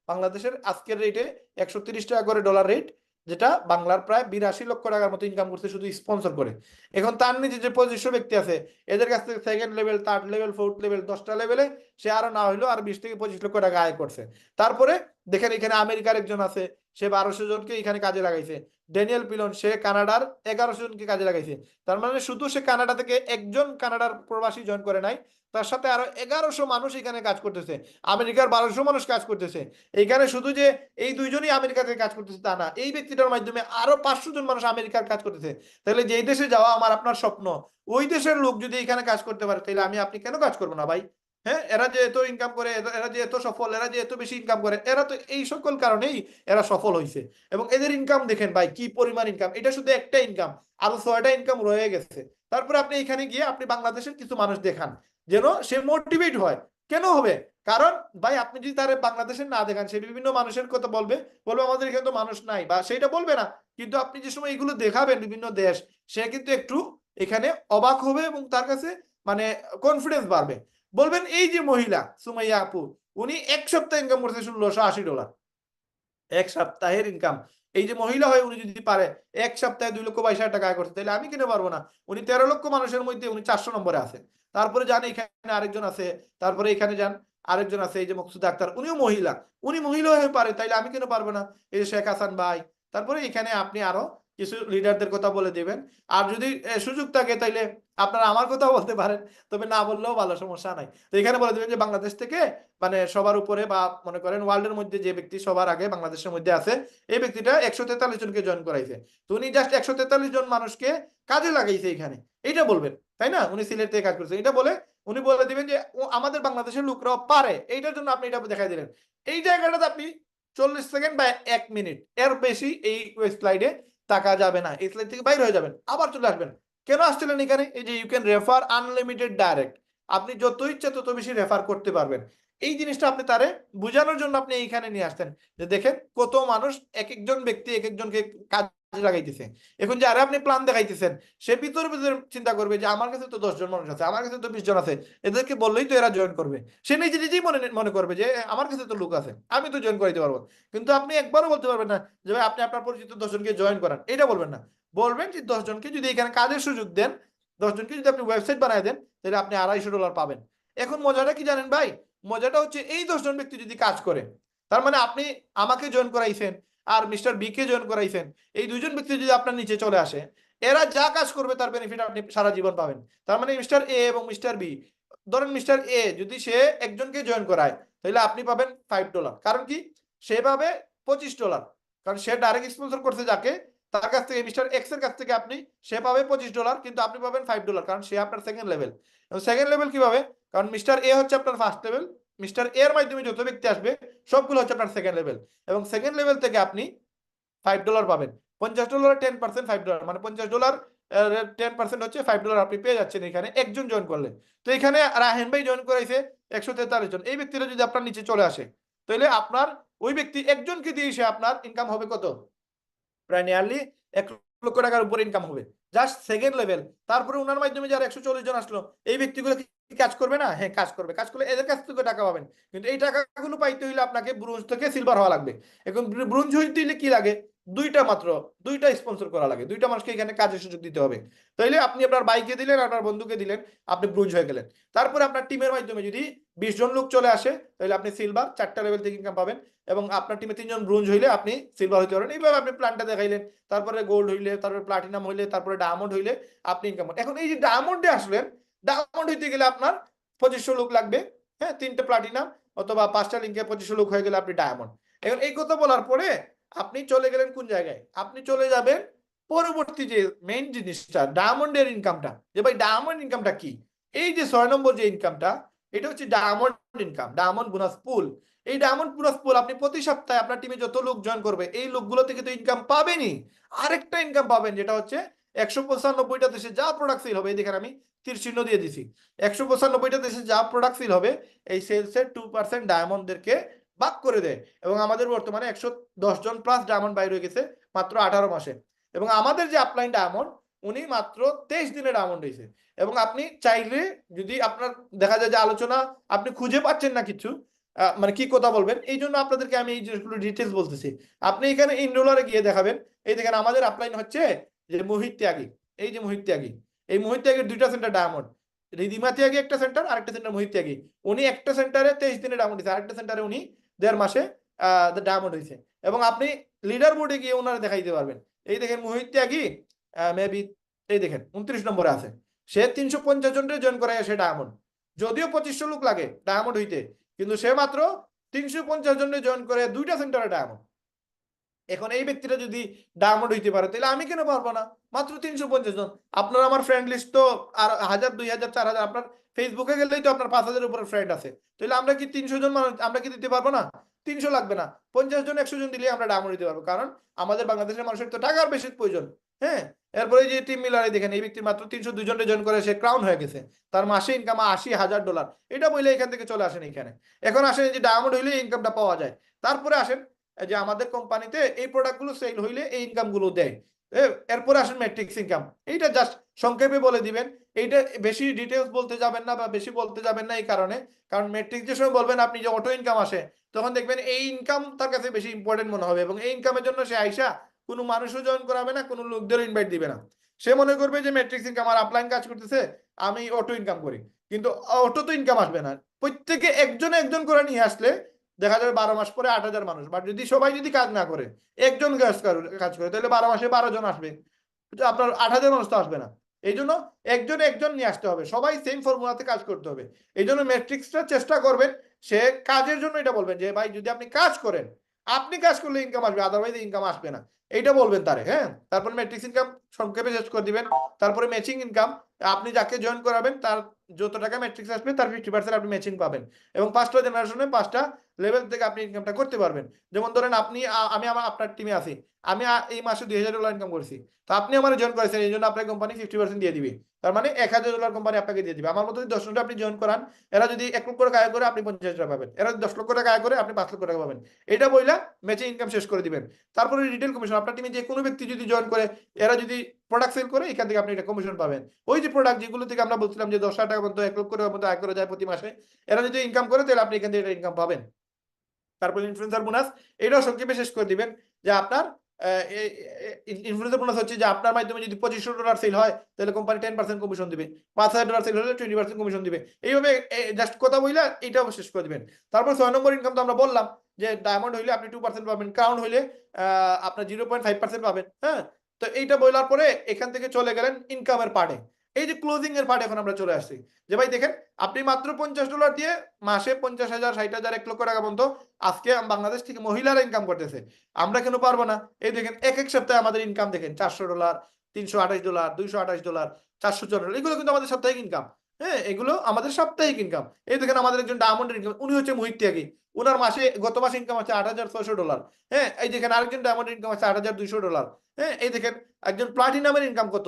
বাংলাদেশের আজকের রেটে 130 টাকা করে ডলার রেট, যেটা বাংলার প্রায় 82 লক্ষ টাকার মতো ইনকাম করছে শুধু স্পন্সর করে। এখন তার নিচে যে 2500 ব্যক্তি আছে, এদের কাছ থেকে second level, third level, fourth level, 10টা লেভেলে সে আরো না হইলো আর 20 থেকে 25 লক্ষ টাকা আয় করছে। তারপরে দেখেন এখানে আমেরিকার একজন আছে, সে 1200 জনকে এখানে কাজে লাগাইছে। ড্যানিয়েল পিলন, সে কানাডার 1100 জনকে কাজে লাগাইছে। তার মানে শুধু সে কানাডা থেকে একজন কানাডার প্রবাসী জয়েন করে নাই, তার সাথে আরো 1100 মানুষ এখানে কাজ করতেছে, আমেরিকার 1200 মানুষ কাজ করতেছে। এইখানে শুধু যে এই দুইজনই আমেরিকা থেকে কাজ করতেছে তা না, এই ব্যক্তিটার মাধ্যমে আরো 500 জন মানুষ আমেরিকার কাজ করতেছে। তাহলে যেই দেশে যাওয়া আমার আপনার স্বপ্ন, ওই দেশের লোক যদি এখানে কাজ করতে পারে, তাহলে আপনি কেন কাজ করবো না ভাই? হ্যাঁ, এরা যে এত ইনকাম করে, এরা যে এত সফল, এরা যে এত বেশি ইনকাম করে, এরা তো এই সকল কারণেই এরা সফল হয়েছে। এবং এদের ইনকাম দেখেন ভাই, কি পরিমাণ ইনকাম! এটা শুধু একটা ইনকাম, আরো 6টা ইনকাম রয়ে গেছে। তারপরে আপনি এখানে গিয়ে আপনি বাংলাদেশের কিছু মানুষ দেখান, যেন সে মোটিভেট হয়। কেন হবে? কারণ ভাই, আপনি যদি তার বাংলাদেশের না দেখান, সে বিভিন্ন মানুষের কথা বলবে, আমাদের এখানে তো মানুষ নাই, বা সেইটা বলবে না। কিন্তু আপনি যে সময় এগুলো দেখাবেন বিভিন্ন দেশ, সে কিন্তু একটু এখানে অবাক হবে এবং তার কাছে মানে কনফিডেন্স বাড়বে। বলবেন এই যে মহিলা সুমাইয়া আপু, উনি এক সপ্তাহে ইনকাম করছে $1680, এক সপ্তাহের ইনকাম। এই যে মহিলা হয়, উনি যদি পারে এক সপ্তাহে 2,22,000 টাকা আয় করতে, তাহলে আমি কেন পারবো না? উনি 13 লক্ষ মানুষের মধ্যে উনি 400 নম্বরে আছে। তারপরে যান এখানে আরেকজন আছে, তারপরে এখানে যান আরেকজন আছে, এই যে মকসুদ আক্তার, উনিও মহিলা, উনি মহিলা হয়ে পারে, তাইলে আমি কেন পারবো না? এই যে শেখ হাসান ভাই, তারপরে এখানে আপনি আরো কিছু লিডারদের কথা বলে দিবেন। আর যদি সুযোগ থাকে, তাইলে আপনারা আমার কথা বলতে পারেন, তবে না বললেও ভালো, সমস্যা নাই। তো এখানে বলে দিবেন যে বাংলাদেশ থেকে মানে সবার উপরে, বা মনে করেন ওয়ার্ল্ডের মধ্যে যে ব্যক্তি সবার আগে বাংলাদেশের মধ্যে আছে, এই ব্যক্তিটা 143 জনকে জয়েন করাইছে। তো উনি জাস্ট 143 জন মানুষকে কাজে লাগাইছে এখানে, এইটা বলবেন, তাই না? উনি সিলেট থেকে কাজ করছে, এটা বলে উনি বলে দিবেন যে আমাদের বাংলাদেশের লোকরাও পারে, এইটার জন্য আপনি এটা দেখাই দিলেন। এই জায়গাটাতে আপনি 40 সেকেন্ড বা 1 মিনিট এর বেশি এই স্লাইডে তাকা যাবে না, এই স্লাইড থেকে বাইরে হয়ে যাবেন, আবার চলে আসবেন। কেন আসছিলেন এখানে? এই যে you can refer unlimited direct, আপনি যত ইচ্ছা তত বেশি রেফার করতে পারবেন। এই জিনিসটা আপনি তারে বোঝানোর জন্য আপনি এইখানে নিয়ে আসতেন, যে দেখেন কত মানুষ, এক একজন ব্যক্তি এক একজনকে কাজে লাগাইতেছে। এখন যে আরে আপনি প্ল্যান দেখাইতেছেন, সে ভিতরে ভিতরে চিন্তা করবে যে আমার কাছে তো 10 জন মানুষ আছে, আমার কাছে তো 20 জন আছে, এদেরকে বললেই তো এরা জয়েন করবে। সে নিজে নিজেই মনে করবে যে আমার কাছে তো লোক আছে, আমি তো জয়েন করাইতে পারবো। কিন্তু আপনি একবারও বলতে পারবেন না যে ভাই আপনি আপনার পরিচিত 10 জনকে জয়েন করান, এটা বলবেন না। বলবেন যে 10 জনকে যদি এখানে কাজের সুযোগ দেন, 10 জনকে যদি আপনি ওয়েবসাইট বানায় দেন, তাহলে আপনি $250 পাবেন। এখন মজাটা কি জানেন ভাই? মজাটা হচ্ছে এই 10 জন ব্যক্তি যদি কাজ করে, তার মানে আপনি আমাকে জয়েন করাইছেন আর মিস্টার বি কে জয়েন করাইছেন, এই দুইজন ব্যক্তি যদি আপনার নিচে চলে আসে, এরা যা কাজ করবে তার বেনিফিট আপনি সারা জীবন পাবেন। তার মানে মিস্টার এ এবং মিস্টার বি, ধরেন মিস্টার এ যদি সে একজনকে জয়েন করায়, তাহলে আপনি পাবেন $5। কারণ কি? সে পাবে $25, কারণ সে ডাইরেক্ট স্পন্সর করছে যাকে, তার কাছ থেকে মিস্টার এক্স এর কাছ থেকে আপনি, সে পাবে $25, কিন্তু আপনি পাবেন $5, কারণ সে আপনার সেকেন্ড লেভেল। সেকেন্ড লেভেল কিভাবে? কারণ মিস্টার এ হচ্ছে আপনার ফার্স্ট লেভেল, মিস্টার এর মাধ্যমে যত ব্যক্তি আসবে সবগুলো হচ্ছে আপনার সেকেন্ড লেভেল, এবং সেকেন্ড লেভেল থেকে আপনি $5 পাবেন। $50 10% $5, মানে $50 10% হচ্ছে $5 আপনি পেয়ে যাচ্ছেন এখানে একজন জয়েন করলে। তো এখানে রাহেন ভাই জয়েন করাইছে 143 জন, এই ব্যক্তিরা যদি আপনার নিচে চলে আসে, তাহলে আপনার ওই ব্যক্তি একজনকে দিয়ে সে আপনার ইনকাম হবে কত? প্রায় নিয়ারলি 1 লক্ষ টাকার উপরে ইনকাম হবে, জাস্ট সেকেন্ড লেভেল। তারপরে ওনার মাধ্যমে যারা 140 জন আসলো, এই ব্যক্তিগুলো কি কাজ করবে না? হ্যাঁ, কাজ করবে। কাজ করলে এদের কাছ থেকে টাকা পাবেন, কিন্তু এই টাকাগুলো পাইতে হইলে আপনাকে ব্রোঞ্জ থেকে সিলভার হওয়া লাগবে। এখন ব্রোঞ্জ হইতে হইলে কি লাগে? দুইটা স্পন্সর করা লাগে, দুইটা মানুষকে এখানে কাজের সুযোগ দিতে হবে। তাইলে আপনি আপনার বাইকে দিলেন, আপনার বন্ধুকে দিলেন, আপনি ব্রোঞ্জ হয়ে গেলেন। তারপরে আপনার টিমের মাধ্যমে যদি 20 জন লোক চলে আসে, তাহলে আপনি সিলভার 4টা লেভেল থেকে ইনকাম পাবেন, এবং আপনার টিমে 3 জন ব্রোঞ্জ হইলে আপনি সিলভার হইতে পারবেন। এইভাবে আপনি প্ল্যানটা দেখাইলেন, তারপরে গোল্ড হইলে, তারপরে প্লাটিনাম হইলে, তারপরে ডায়মন্ড হইলে আপনি ইনকাম করেন। এখন এই যে ডায়মন্ডে আসলেন, ডায়মন্ড হইতে গেলে আপনার 2500 লোক লাগবে। হ্যাঁ, 3টে প্লাটিনাম অথবা 5টা লিঙ্কে 2500 লোক হয়ে গেলে আপনি ডায়মন্ড। এখন এই কথা বলার পরে আপনি চলে গেলেন কোন জায়গায়? আপনি চলে যাবেন পরবর্তী যে মেইন জিনিসটা, ডায়মন্ডের ইনকামটা। যে ভাই ডায়মন্ড ইনকামটা কি? এই যে 6 নম্বর যে ইনকামটা, এটা হচ্ছে ডায়মন্ড ইনকাম, ডায়মন্ড বোনাস পুল। এই ডায়মন্ড বোনাস পুল আপনি প্রতি সপ্তাহে আপনার টিমে যত লোক জয়েন করবে, এই লোকগুলো থেকে তো ইনকাম পাবেনই, আরেকটা ইনকাম পাবেন, যেটা হচ্ছে 195টা দেশে যা প্রোডাক্ট সেল হবে, এই দেখেন আমি তীর চিহ্ন দিয়ে দিছি, 195টা দেশে যা প্রোডাক্ট সেল হবে এই সেলসের 2% ডায়মন্ডদেরকে ভাগ করে দেয়। এবং আমাদের বর্তমানে 110 জন প্লাস ডায়মন্ড বাইর হয়ে গেছে মাত্র 18 মাসে। এবং আমাদের যে আপলাইন ডায়মন্ড উনি মাত্র 23 দিনে ডায়মন্ড হয়েছে। এবং আপনি চাইলে যদি আপনার দেখা যায় যে আলোচনা আপনি খুঁজে পাচ্ছেন না কিছু, মানে কি কথা বলবেন, এই জন্য আপনাদেরকে আমি এই জিনিসগুলো ডিটেলস বলতেছি। আপনি এখানে ইনরোলারে গিয়ে দেখাবেন, এই দেখেন আমাদের আপলাইন হচ্ছে যে মোহিত ত্যাগী, এই যে মোহিত ত্যাগী, এই মোহিত ত্যাগীর 2টা সেন্টার ডায়মন্ড, রিদিমা ত্যাগী একটা সেন্টার, আরেকটা সেন্টার মোহিত ত্যাগী। উনি একটা সেন্টারে 23 দিনে ডায়মন্ড হয়েছে, আরেকটা সেন্টারে উনি 1.5 মাসে ডায়মন্ড হয়েছে। এবং আপনি লিডার বোর্ডে গিয়ে ওনারা দেখাইতে পারবেন, এই দেখেন মোহিত ত্যাগী মেবি এই দেখেন 29 নম্বরে আছে, সে 350 জনের জয়েন করে সে ডায়মন্ড, যদিও 2500 লোক লাগে ডায়মন্ড হইতে, কিন্তু সে মাত্র 350 জনের জয়েন করে 2টা সেন্টারে ডায়মন্ড। এখন এই ব্যক্তিটা যদি ডায়মন্ড হইতে পারে তাহলে আমি কেন পারবো না? মাত্র 350 জন। আপনার আমার ফ্রেন্ড লিস্ট তো আর 1000 2000 4000, আপনার ফেসবুকে গেলেই তো আপনার 5000 উপরে ফ্রেন্ড আছে, তাহলে আমরা কি 300 জন মানুষ আমরা কি দিতে পারবো না? 300 লাগবে না, 50 জন 100 জন দিলে আমরা ডায়মন্ড দিতে পারবো, কারণ আমাদের বাংলাদেশের মানুষের তো টাকার বেশি প্রয়োজন। হ্যাঁ, এরপরে যে টিম মিলারে দেখেন এই ব্যক্তি মাত্র 302 জনের জয়েন করে সে ক্রাউন হয়ে গেছে, তার মাসে ইনকাম $80,000। এটা বলে এখান থেকে চলে আসেন এখানে। এখন আসেন যে ডায়মন্ড হইলে ইনকামটা পাওয়া যায়। তারপরে আসেন যে আমাদের কোম্পানিতে এই প্রোডাক্টগুলো সেল হইলে এই ইনকাম গুলো দেয়। এরপরে আসেন ম্যাট্রিক্স ইনকাম, এইটা জাস্ট সংক্ষেপে বলে দিবেন, এইটা বেশি ডিটেলস বলতে যাবেন না বা বেশি বলতে যাবেন না এই কারণে, কারণ ম্যাট্রিক্স যে সময় বলবেন আপনি যে অটো ইনকাম আসে, তখন দেখবেন এই ইনকাম তার কাছে বেশি ইম্পর্টেন্ট মনে হবে, এবং এই ইনকামের জন্য সে আইসা কোনো মানুষও জয়েন করাবে না, কোনো লোকদেরও ইনভাইট দিবে না। সে মনে করবে যে ম্যাট্রিক্স ইনকাম আর আপলাইন কাজ করতেছে, আমি অটো ইনকাম করি, কিন্তু অটো তো ইনকাম আসবে না। প্রত্যেকে একজন একজন করে নিয়ে আসলে দেখা যাবে 12 মাস পরে 8,000 মানুষ, বাট যদি সবাই যদি কাজ না করে, একজন কাজ করে, তাহলে 12 মাসে 12 জন আসবে, আপনার 8,000 মানুষ তো আসবে না। এই জন্য একজন একজন নিয়ে আসতে হবে, সবাই সেম ফর্মুলাতে কাজ করতে হবে। এই জন্য ম্যাট্রিক্সটা চেষ্টা করবেন, সে কাজের জন্য এটা বলবেন যে ভাই যদি আপনি কাজ করেন, আপনি কাজ করলে ইনকাম আসবে, আদারওয়াইজ ইনকাম আসবে না, এইটা বলবেন তারে। হ্যাঁ, তারপর ম্যাট্রিক্স ইনকাম সংক্ষেপে শেষ করে দিবেন। তারপরে ম্যাচিং ইনকাম, আপনি যাকে জয়েন করাবেন তার যত টাকা ম্যাট্রিক্স আসবে তার 50% আপনি ম্যাচিং পাবেন, এবং 5টা জেনারেশনে 5টা লেভেল থেকে আপনি ইনকামটা করতে পারবেন। যেমন ধরেন আপনি আমি আপনার টিমে আছি, আমি এই মাসে $2,000 ইনকাম করছি, তো আপনি আমার জয়েন করেছেন, এই জন্য আপনার কোম্পানি 50% দিয়ে দিবে, তার মানে $1,000 কোম্পানি আপনাকে দিয়ে দিবে। আমার মতো যদি 10 জনটা আপনি জয়েন করান, এরা যদি 1 লক্ষ টাকা আয় করে আপনি 50 টাকা পাবেন, এরা যদি 10 লক্ষ টাকা আয় করে আপনি 5 লক্ষ টাকা পাবেন। এটা বইলা ম্যাচিং ইনকাম শেষ করে দিবেন। তারপরে রিটেল কমিশন, আপনার টিমে যে কোনো ব্যক্তি যদি জয়েন করে, এরা যদি প্রোডাক্ট সেল করে, এখান থেকে আপনি এটা কমিশন পাবেন। ওই যে প্রোডাক্ট যেগুলো থেকে আমরা বলছিলাম যে 10,000 টাকা পর্যন্ত 1 লক্ষ টাকা পর্যন্ত আয় করে যায় প্রতি মাসে, এরা যদি ইনকাম করে তাহলে আপনি এখান থেকে এটা ইনকাম পাবেন। তারপর ইনফ্লুয়েন্সার বোনাস, এটাও সংক্ষেপে শেষ করে দিবেন যে আপনার ইনফ্লুয়েন্সার বোনাস হচ্ছে যে আপনার মাধ্যমে যদি $2,500 সেল হয় তাহলে কোম্পানি 10% কমিশন দিবে, $5,000 সেল হলে 20% কমিশন দিবে। এইভাবে জাস্ট কথা বইলা এটাও শেষ করে দিবেন। তারপর 6 নম্বর ইনকাম তো আমরা বললাম যে ডায়মন্ড হইলে আপনি 2% পাবেন, ক্রাউন হইলে আপনার 0.5% পাবেন। হ্যাঁ, তো এইটা বলার পরে এখান থেকে চলে গেলেন ইনকামের পার্টে। এই যে ক্লোজিং এর পার্টে এখন আমরা চলে আসছি, যে ভাই দেখেন আপনি মাত্র $50 দিয়ে মাসে 50,000 60,000 1 লক্ষ টাকা পর্যন্ত আজকে বাংলাদেশ থেকে মহিলারা ইনকাম করতেছে, আমরা কেন পারবো না? এই দেখেন এক এক সপ্তাহে আমাদের ইনকাম দেখেন $400, $328, $228, $404, এগুলো কিন্তু আমাদের সাপ্তাহিক ইনকাম। হ্যাঁ, এগুলো আমাদের সাপ্তাহিক ইনকাম। এই দেখেন আমাদের একজন ডায়মন্ডের ইনকাম, উনি হচ্ছে মোহিত ত্যাগী, উনার মাসে গত মাসে ইনকাম আছে $8,600। হ্যাঁ, এই দেখেন আরেকজন ডায়মন্ডের ইনকাম আছে $8,200। হ্যাঁ, এই দেখেন একজন প্লাটিনামের ইনকাম কত,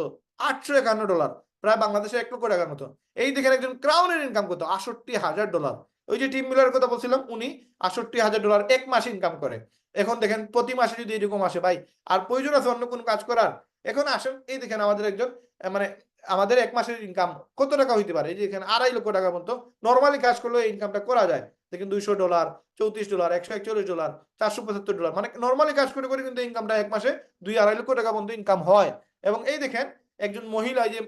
$851, প্রায় বাংলাদেশে 1 লক্ষ টাকার মতো। এই দেখেন একজন ক্রাউনের ইনকাম কত, $68,000। ওই যে টিম মিলারের কথা বলছিলাম, উনি $68,000 এক মাসে ইনকাম করে। এখন দেখেন প্রতি মাসে যদি এরকম আসে ভাই, আর প্রয়োজন আছে অন্য কোনো কাজ করার? এখন আসেন এই দেখেন আমাদের একজন মানে আমাদের 1 মাসের ইনকাম কত টাকা হইতে পারে, এই যে এখানে $2.5 লক্ষ টাকার মতো নর্মালি কাজ করলে এই ইনকামটা করা যায়। দেখেন $200, $34, $141, $475, মানে নর্মালি কাজ করে করে কিন্তু ইনকামটা 1 মাসে 2-2.5 লক্ষ টাকা পর্যন্ত ইনকাম হয়। এবং এই দেখেন একজন মহিলা, যে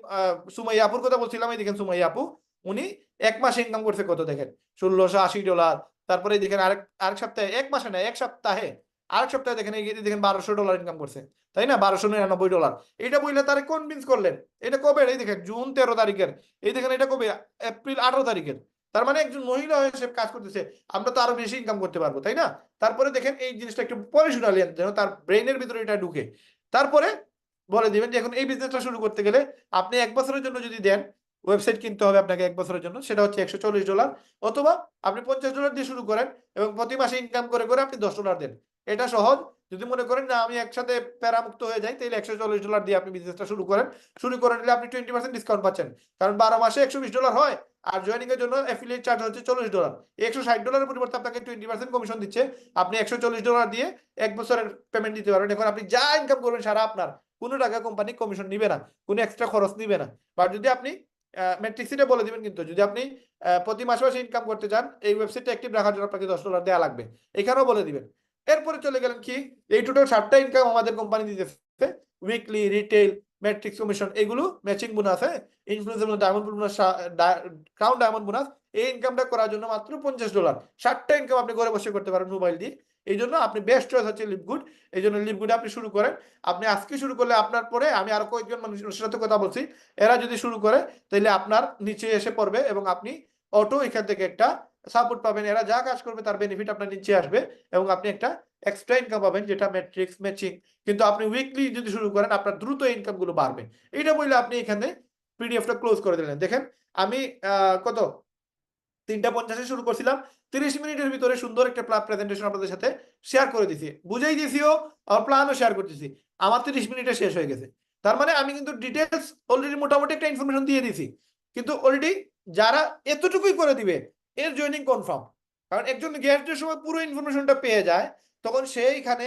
সুমাইয়া আপুর কথা বলছিলাম, এই দেখেন সুমাইয়া আপু, উনি 1 মাসে ইনকাম করছে কত দেখেন, $1,680। তারপরে দেখেন আরেক সপ্তাহে, 1 মাসে না, 1 সপ্তাহে, আরেক সপ্তাহে দেখেন এই দেখেন $1,200 ইনকাম করছে, তাই না, $1,299। এটা বললে তারে কনভিন্স করলেন। এটা কবে? এই দেখেন জুন 13 তারিখের, এই দেখেন এটা কবে, এপ্রিল 18 তারিখের। তার মানে একজন মহিলা হিসেবে কাজ করতেছে, আমরা তো আরো বেশি ইনকাম করতে পারবো, তাই না? তারপরে দেখেন এই জিনিসটা একটু পরে শুনালি যেন তার ব্রেনের ভিতরে এটা ঢুকে। তারপরে বলে দিবেন যে এখন এই বিজনেসটা শুরু করতে গেলে আপনি 1 বছরের জন্য যদি দেন, ওয়েবসাইট কিনতে হবে আপনাকে 1 বছরের জন্য, সেটা হচ্ছে $140। অথবা আপনি $50 দিয়ে শুরু করেন এবং প্রতি মাসে ইনকাম করে করে আপনি $10 দেন, এটা সহজ। যদি মনে করেন না আমি একসাথে প্যারামুক্ত হয়ে যাই, তাহলে $140 দিয়ে আপনি বিজনেসটা শুরু করেন। শুরু করে নিলে আপনি 20% ডিসকাউন্ট পাচ্ছেন, কারণ 12 মাসে $120 হয়, আর জয়েনিং এর জন্য অ্যাফিলিয়েট চার্জ হচ্ছে $40। $160 পরিবর্তে আপনাকে 20% কমিশন দিচ্ছে, আপনি $140 দিয়ে 1 বছরের পেমেন্ট দিতে পারবেন। এখন আপনি যা ইনকাম করবেন সারা আপনার, কোনো টাকা কোম্পানি কমিশন নিবে না, কোনো এক্সট্রা খরচ নিবে না। বাট যদি আপনি ম্যাট্রিক্সিটা বলে দিবেন, কিন্তু যদি আপনি প্রতি মাসে মাসে ইনকাম করতে চান, এই ওয়েবসাইটটা অ্যাক্টিভ রাখার জন্য আপনাকে $10 দেওয়া লাগবে, এখানেও বলে দিবেন। এরপরে চলে গেলেন কি, এই টোটাল 7টা ইনকাম আমাদের কোম্পানি দিতেছে, উইকলি, রিটেল, ম্যাট্রিক্স কমিশন, এগুলো matching bonus, influencer diamond bonus, crown diamond bonus, এই ইনকামটা করার জন্য মাত্র $50। 7টা ইনকাম আপনি ঘরে বসে করতে পারেন মোবাইল দিয়ে। এই জন্য আপনি বেস্ট চয়েস হচ্ছে লিভগুড। এই জন্য লিভগুড আপনি শুরু করেন। আপনি আজকে শুরু করলে আপনার পরে, আমি আরো কয়েকজন মানুষের সাথে কথা বলছি, এরা যদি শুরু করে তাহলে আপনার নিচে এসে পড়বে, এবং আপনি অটো এখান থেকে একটা সাপোর্ট পাবেন। এরা যা কাজ করবে তার বেনিফিট আপনার নিচে আসবে, এবং আপনি একটা এক্সট্রা ইনকাম পাবেন, যেটা ম্যাট্রিক্স ম্যাচিং। কিন্তু আপনি উইকলি যদি শুরু করেন, আপনার দ্রুত ইনকাম গুলো বাড়বে। এটা বললে আপনি এখানে পিডিএফটা ক্লোজ করে দিলেন। দেখেন আমি কত 3:50 শুরু করছিলাম, 30 মিনিটের ভিতরে সুন্দর একটা প্রেজেন্টেশন আপনাদের সাথে শেয়ার করে দিছি, বুঝাই দিছিও, আর প্ল্যানও শেয়ার করতেছি। আমার 30 মিনিটে শেষ হয়ে গেছে। তার মানে আমি কিন্তু ডিটেলস অলরেডি মোটামুটি একটা ইনফরমেশন দিয়ে দিছি, কিন্তু অলরেডি যারা এতটুকুই করে দিবে, এর জয়েনিং কনফার্ম। কারণ একজন গেস্টের সময় পুরো ইনফরমেশনটা পেয়ে যায়, তখন সেইখানে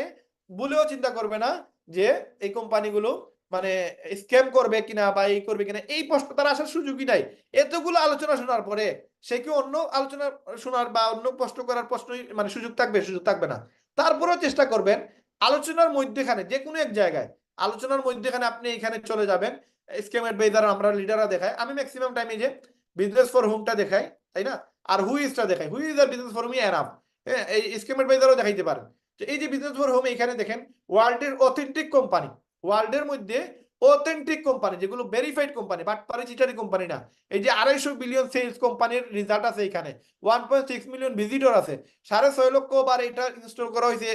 ভুলেও চিন্তা করবে না যে এই কোম্পানিগুলো মানে স্ক্যাম করবে কিনা বা এই করবে কিনা, এই প্রশ্ন তার আসার সুযোগই নাই। এতগুলো আলোচনা শোনার পরে সে কি অন্য আলোচনা শোনার বা অন্য প্রশ্ন করার প্রশ্নই মানে সুযোগ থাকবে? সুযোগ থাকবে না। তারপরেও চেষ্টা করবেন আলোচনার মধ্যেখানে, যে কোনো এক জায়গায় আলোচনার মধ্যেখানে আপনি এখানে চলে যাবেন। স্ক্যাম অ্যাডভাইজার আমরা লিডাররা দেখাই, আমি ম্যাক্সিমাম টাইমে যে বিজনেস ফর হোমটা দেখাই, তাই না, আর হু ইজটা দেখাই। Who is our business for me enough. হ্যাঁ, এই স্ক্যাম অ্যাডভাইজারও দেখাইতে পারেন। তো এই যে বিজনেস ফর হোম, এখানে দেখেন ওয়ার্ল্ডের অথেন্টিক কোম্পানি, ওয়ার্ল্ডের মধ্যে অথেন্টিক কোম্পানি, যেগুলো ভেরিফাইড কোম্পানি, বাটপারি চিটারি কোম্পানি না। এই যে 250 বিলিয়ন সেলস কোম্পানির রেজাল্ট আছে এখানে, 1.6 মিলিয়ন ভিজিটর আছে, 6.5 লক্ষ বার এটা ইনস্টল করা হয়েছে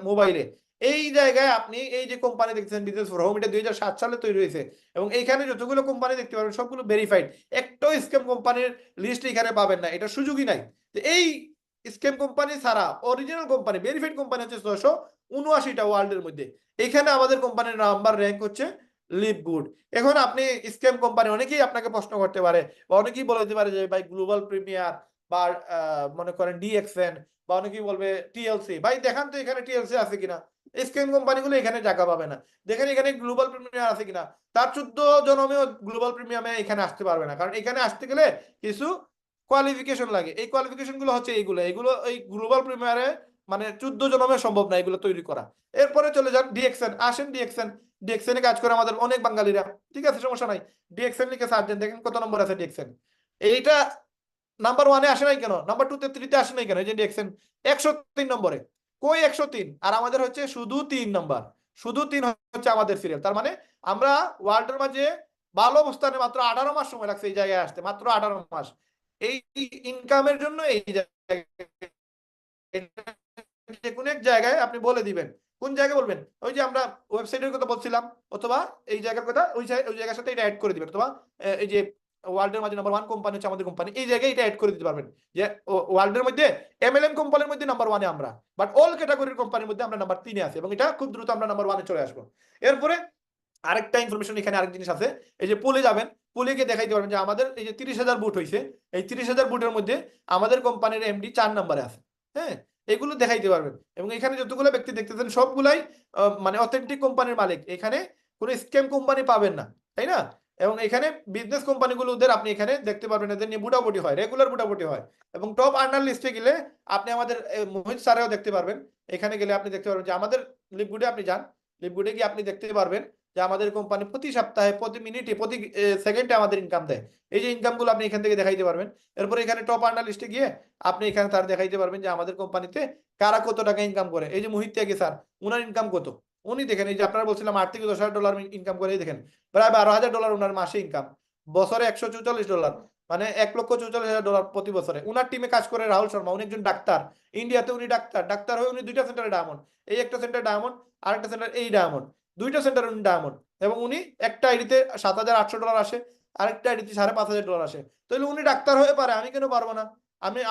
মোবাইলে। এই জায়গায় আপনি এই যে কোম্পানি দেখছেন বিজনেস ফর হোম, এটা 2007 সালে তৈরি হয়েছে, এবং এইখানে যতগুলো কোম্পানি দেখতে পাবেন সবগুলো ভেরিফাইড। একটাও স্ক্যাম কোম্পানির লিস্ট এখানে পাবেন না, এটা সুযোগই নাই। এই স্ক্যাম কোম্পানি ছাড়া অরিজিনাল কোম্পানি, ভেরিফাইড কোম্পানি হচ্ছে 679টা ওয়ার্ল্ডের মধ্যে। এখানে আমাদের কোম্পানির নাম্বার র্যাঙ্ক হচ্ছে লিভ গুড। এখন আপনি স্ক্যাম কোম্পানি, অনেকেই আপনাকে প্রশ্ন করতে পারে বা অনেকেই বলতে পারে যে ভাই গ্লোবাল প্রিমিয়ার বা মনে করেন ডিএক্সএন, বা অনেকেই বলবে টিএলসি, ভাই দেখান তো এখানে টিএলসি আছে কিনা। স্ক্যাম কোম্পানিগুলো এখানে জায়গা পাবে না। দেখেন এখানে গ্লোবাল প্রিমিয়ার আছে কিনা, তার 14 জনমেও গ্লোবাল প্রিমিয়ামে এখানে আসতে পারবে না, কারণ এখানে আসতে গেলে কিছু কোয়ালিফিকেশন লাগে। এই কোয়ালিফিকেশন গুলো হচ্ছে এইগুলো, এগুলো এই গ্লোবাল প্রিমিয়ারে মানে 14 জনমে সম্ভব না এগুলো তৈরি করা। এরপরে চলে যান ডিএক্সএন, আসেন ডিএক্সএন। ডিএক্সএন এ কাজ করে আমাদের অনেক বাঙালিরা, ঠিক আছে, সমস্যা নাই। ডিএক্সএন লিখে সার্চ দেন, দেখেন কত নম্বর আছে ডিএক্সএন। এইটা নাম্বার 1-এ আসে নাই কেন, নাম্বার 2-তে 3-তে আসে নাই কেন? এই যে ডিএক্সএন 103 নম্বরে, কই 103? আর আমাদের হচ্ছে শুধু 3 নাম্বার, শুধু 3 হচ্ছে আমাদের সিরিয়াল। তার মানে আমরা ওয়ার্ল্ডের মাঝে ভালো অবস্থানে মাত্র 18 মাস সময় লাগছে এই জায়গায় আসতে, মাত্র 18 মাস। এই ইনকামের জন্য এই জায়গায় যে কোনো এক জায়গায় আপনি বলে দিবেন। কোন জায়গায় বলবেন? ওই যে আমরা ওয়েবসাইটের কথা বলছিলাম, অথবা এই জায়গার কথা, ওই জায়গার সাথে এটা অ্যাড করে দিবেন, অথবা এই যে ওয়ার্ল্ডের মাঝে নাম্বার 1 কোম্পানি হচ্ছে আমাদের কোম্পানি, এই জায়গায় এটা অ্যাড করে দিতে পারবেন যে ওয়ার্ল্ডের মধ্যে এমএলএম কোম্পানির মধ্যে নাম্বার 1-এ আমরা, বাট অল ক্যাটাগরির কোম্পানির মধ্যে আমরা নাম্বার 3-এ আছি, এবং এটা খুব দ্রুত আমরা নাম্বার 1-এ চলে আসবো। এরপরে আরেকটা ইনফরমেশন, এখানে আরেক জিনিস আছে। এই যে পুলে যাবেন, পুলে গিয়ে দেখাইতে পারবেন যে আমাদের এই যে 30,000 বুট হয়েছে, এই 30,000 বুটের মধ্যে আমাদের কোম্পানির এমডি 4 নম্বরে আছে। হ্যাঁ, এগুলো দেখাইতে পারবেন। এবং এখানে যতগুলো ব্যক্তি দেখতেছেন সবগুলাই মানে অথেন্টিক কোম্পানির মালিক, এখানে কোনো স্ক্যাম কোম্পানি পাবেন না, তাই না? এবং এখানে বিজনেস কোম্পানিগুলো ওদের আপনি এখানে দেখতে পারবেন, এদের নিয়ে বুটাবুটি হয়, রেগুলার বুটাবুটি হয়। এবং টপ আর্নার লিস্টে গেলে আপনি আমাদের মোহিত স্যারেও দেখতে পারবেন। এখানে গেলে আপনি দেখতে পারবেন যে আমাদের লিভগুডে আপনি যান, লিভগুডে গিয়ে আপনি দেখতে পারবেন যে আমাদের কোম্পানি প্রতি সপ্তাহে, প্রতি মিনিটে, প্রতি সেকেন্ডে আমাদের ইনকাম দেয়। এই যে ইনকামগুলো আপনি এখান থেকে দেখাইতে পারবেন। এরপরে এখানে টপ আর্নার লিস্টে গিয়ে আপনি এখানে তার দেখাইতে পারবেন যে আমাদের কোম্পানিতে কারা কত টাকা ইনকাম করে। এই যে মোহিত ত্যাগী স্যার, উনার ইনকাম কত, উনি দেখেন, এই যে আপনারা বলছিলাম $8 থেকে $10,000 ইনকাম করে, দেখেন প্রায় $12,000 উনার মাসে ইনকাম, বছরে $144, মানে $1,44,000 প্রতি বছরে। উনার টিমে কাজ করে রাহুল শর্মা, উনি একজন ডাক্তার, ইন্ডিয়াতে উনি ডাক্তার হয়ে উনি 2টা সেন্টারে ডায়মন্ড, এই একটা সেন্টার ডায়মন্ড, আরেকটা সেন্টার এই ডায়মন্ড, 2টা সেন্টার উনি ডায়মন্ড। এবং উনি একটা আইডিতে $7,800 আসে, আরেকটা আইডিতে $5,500 আসে। তাহলে উনি ডাক্তার হয়ে পারে, আমি কেন পারবো না?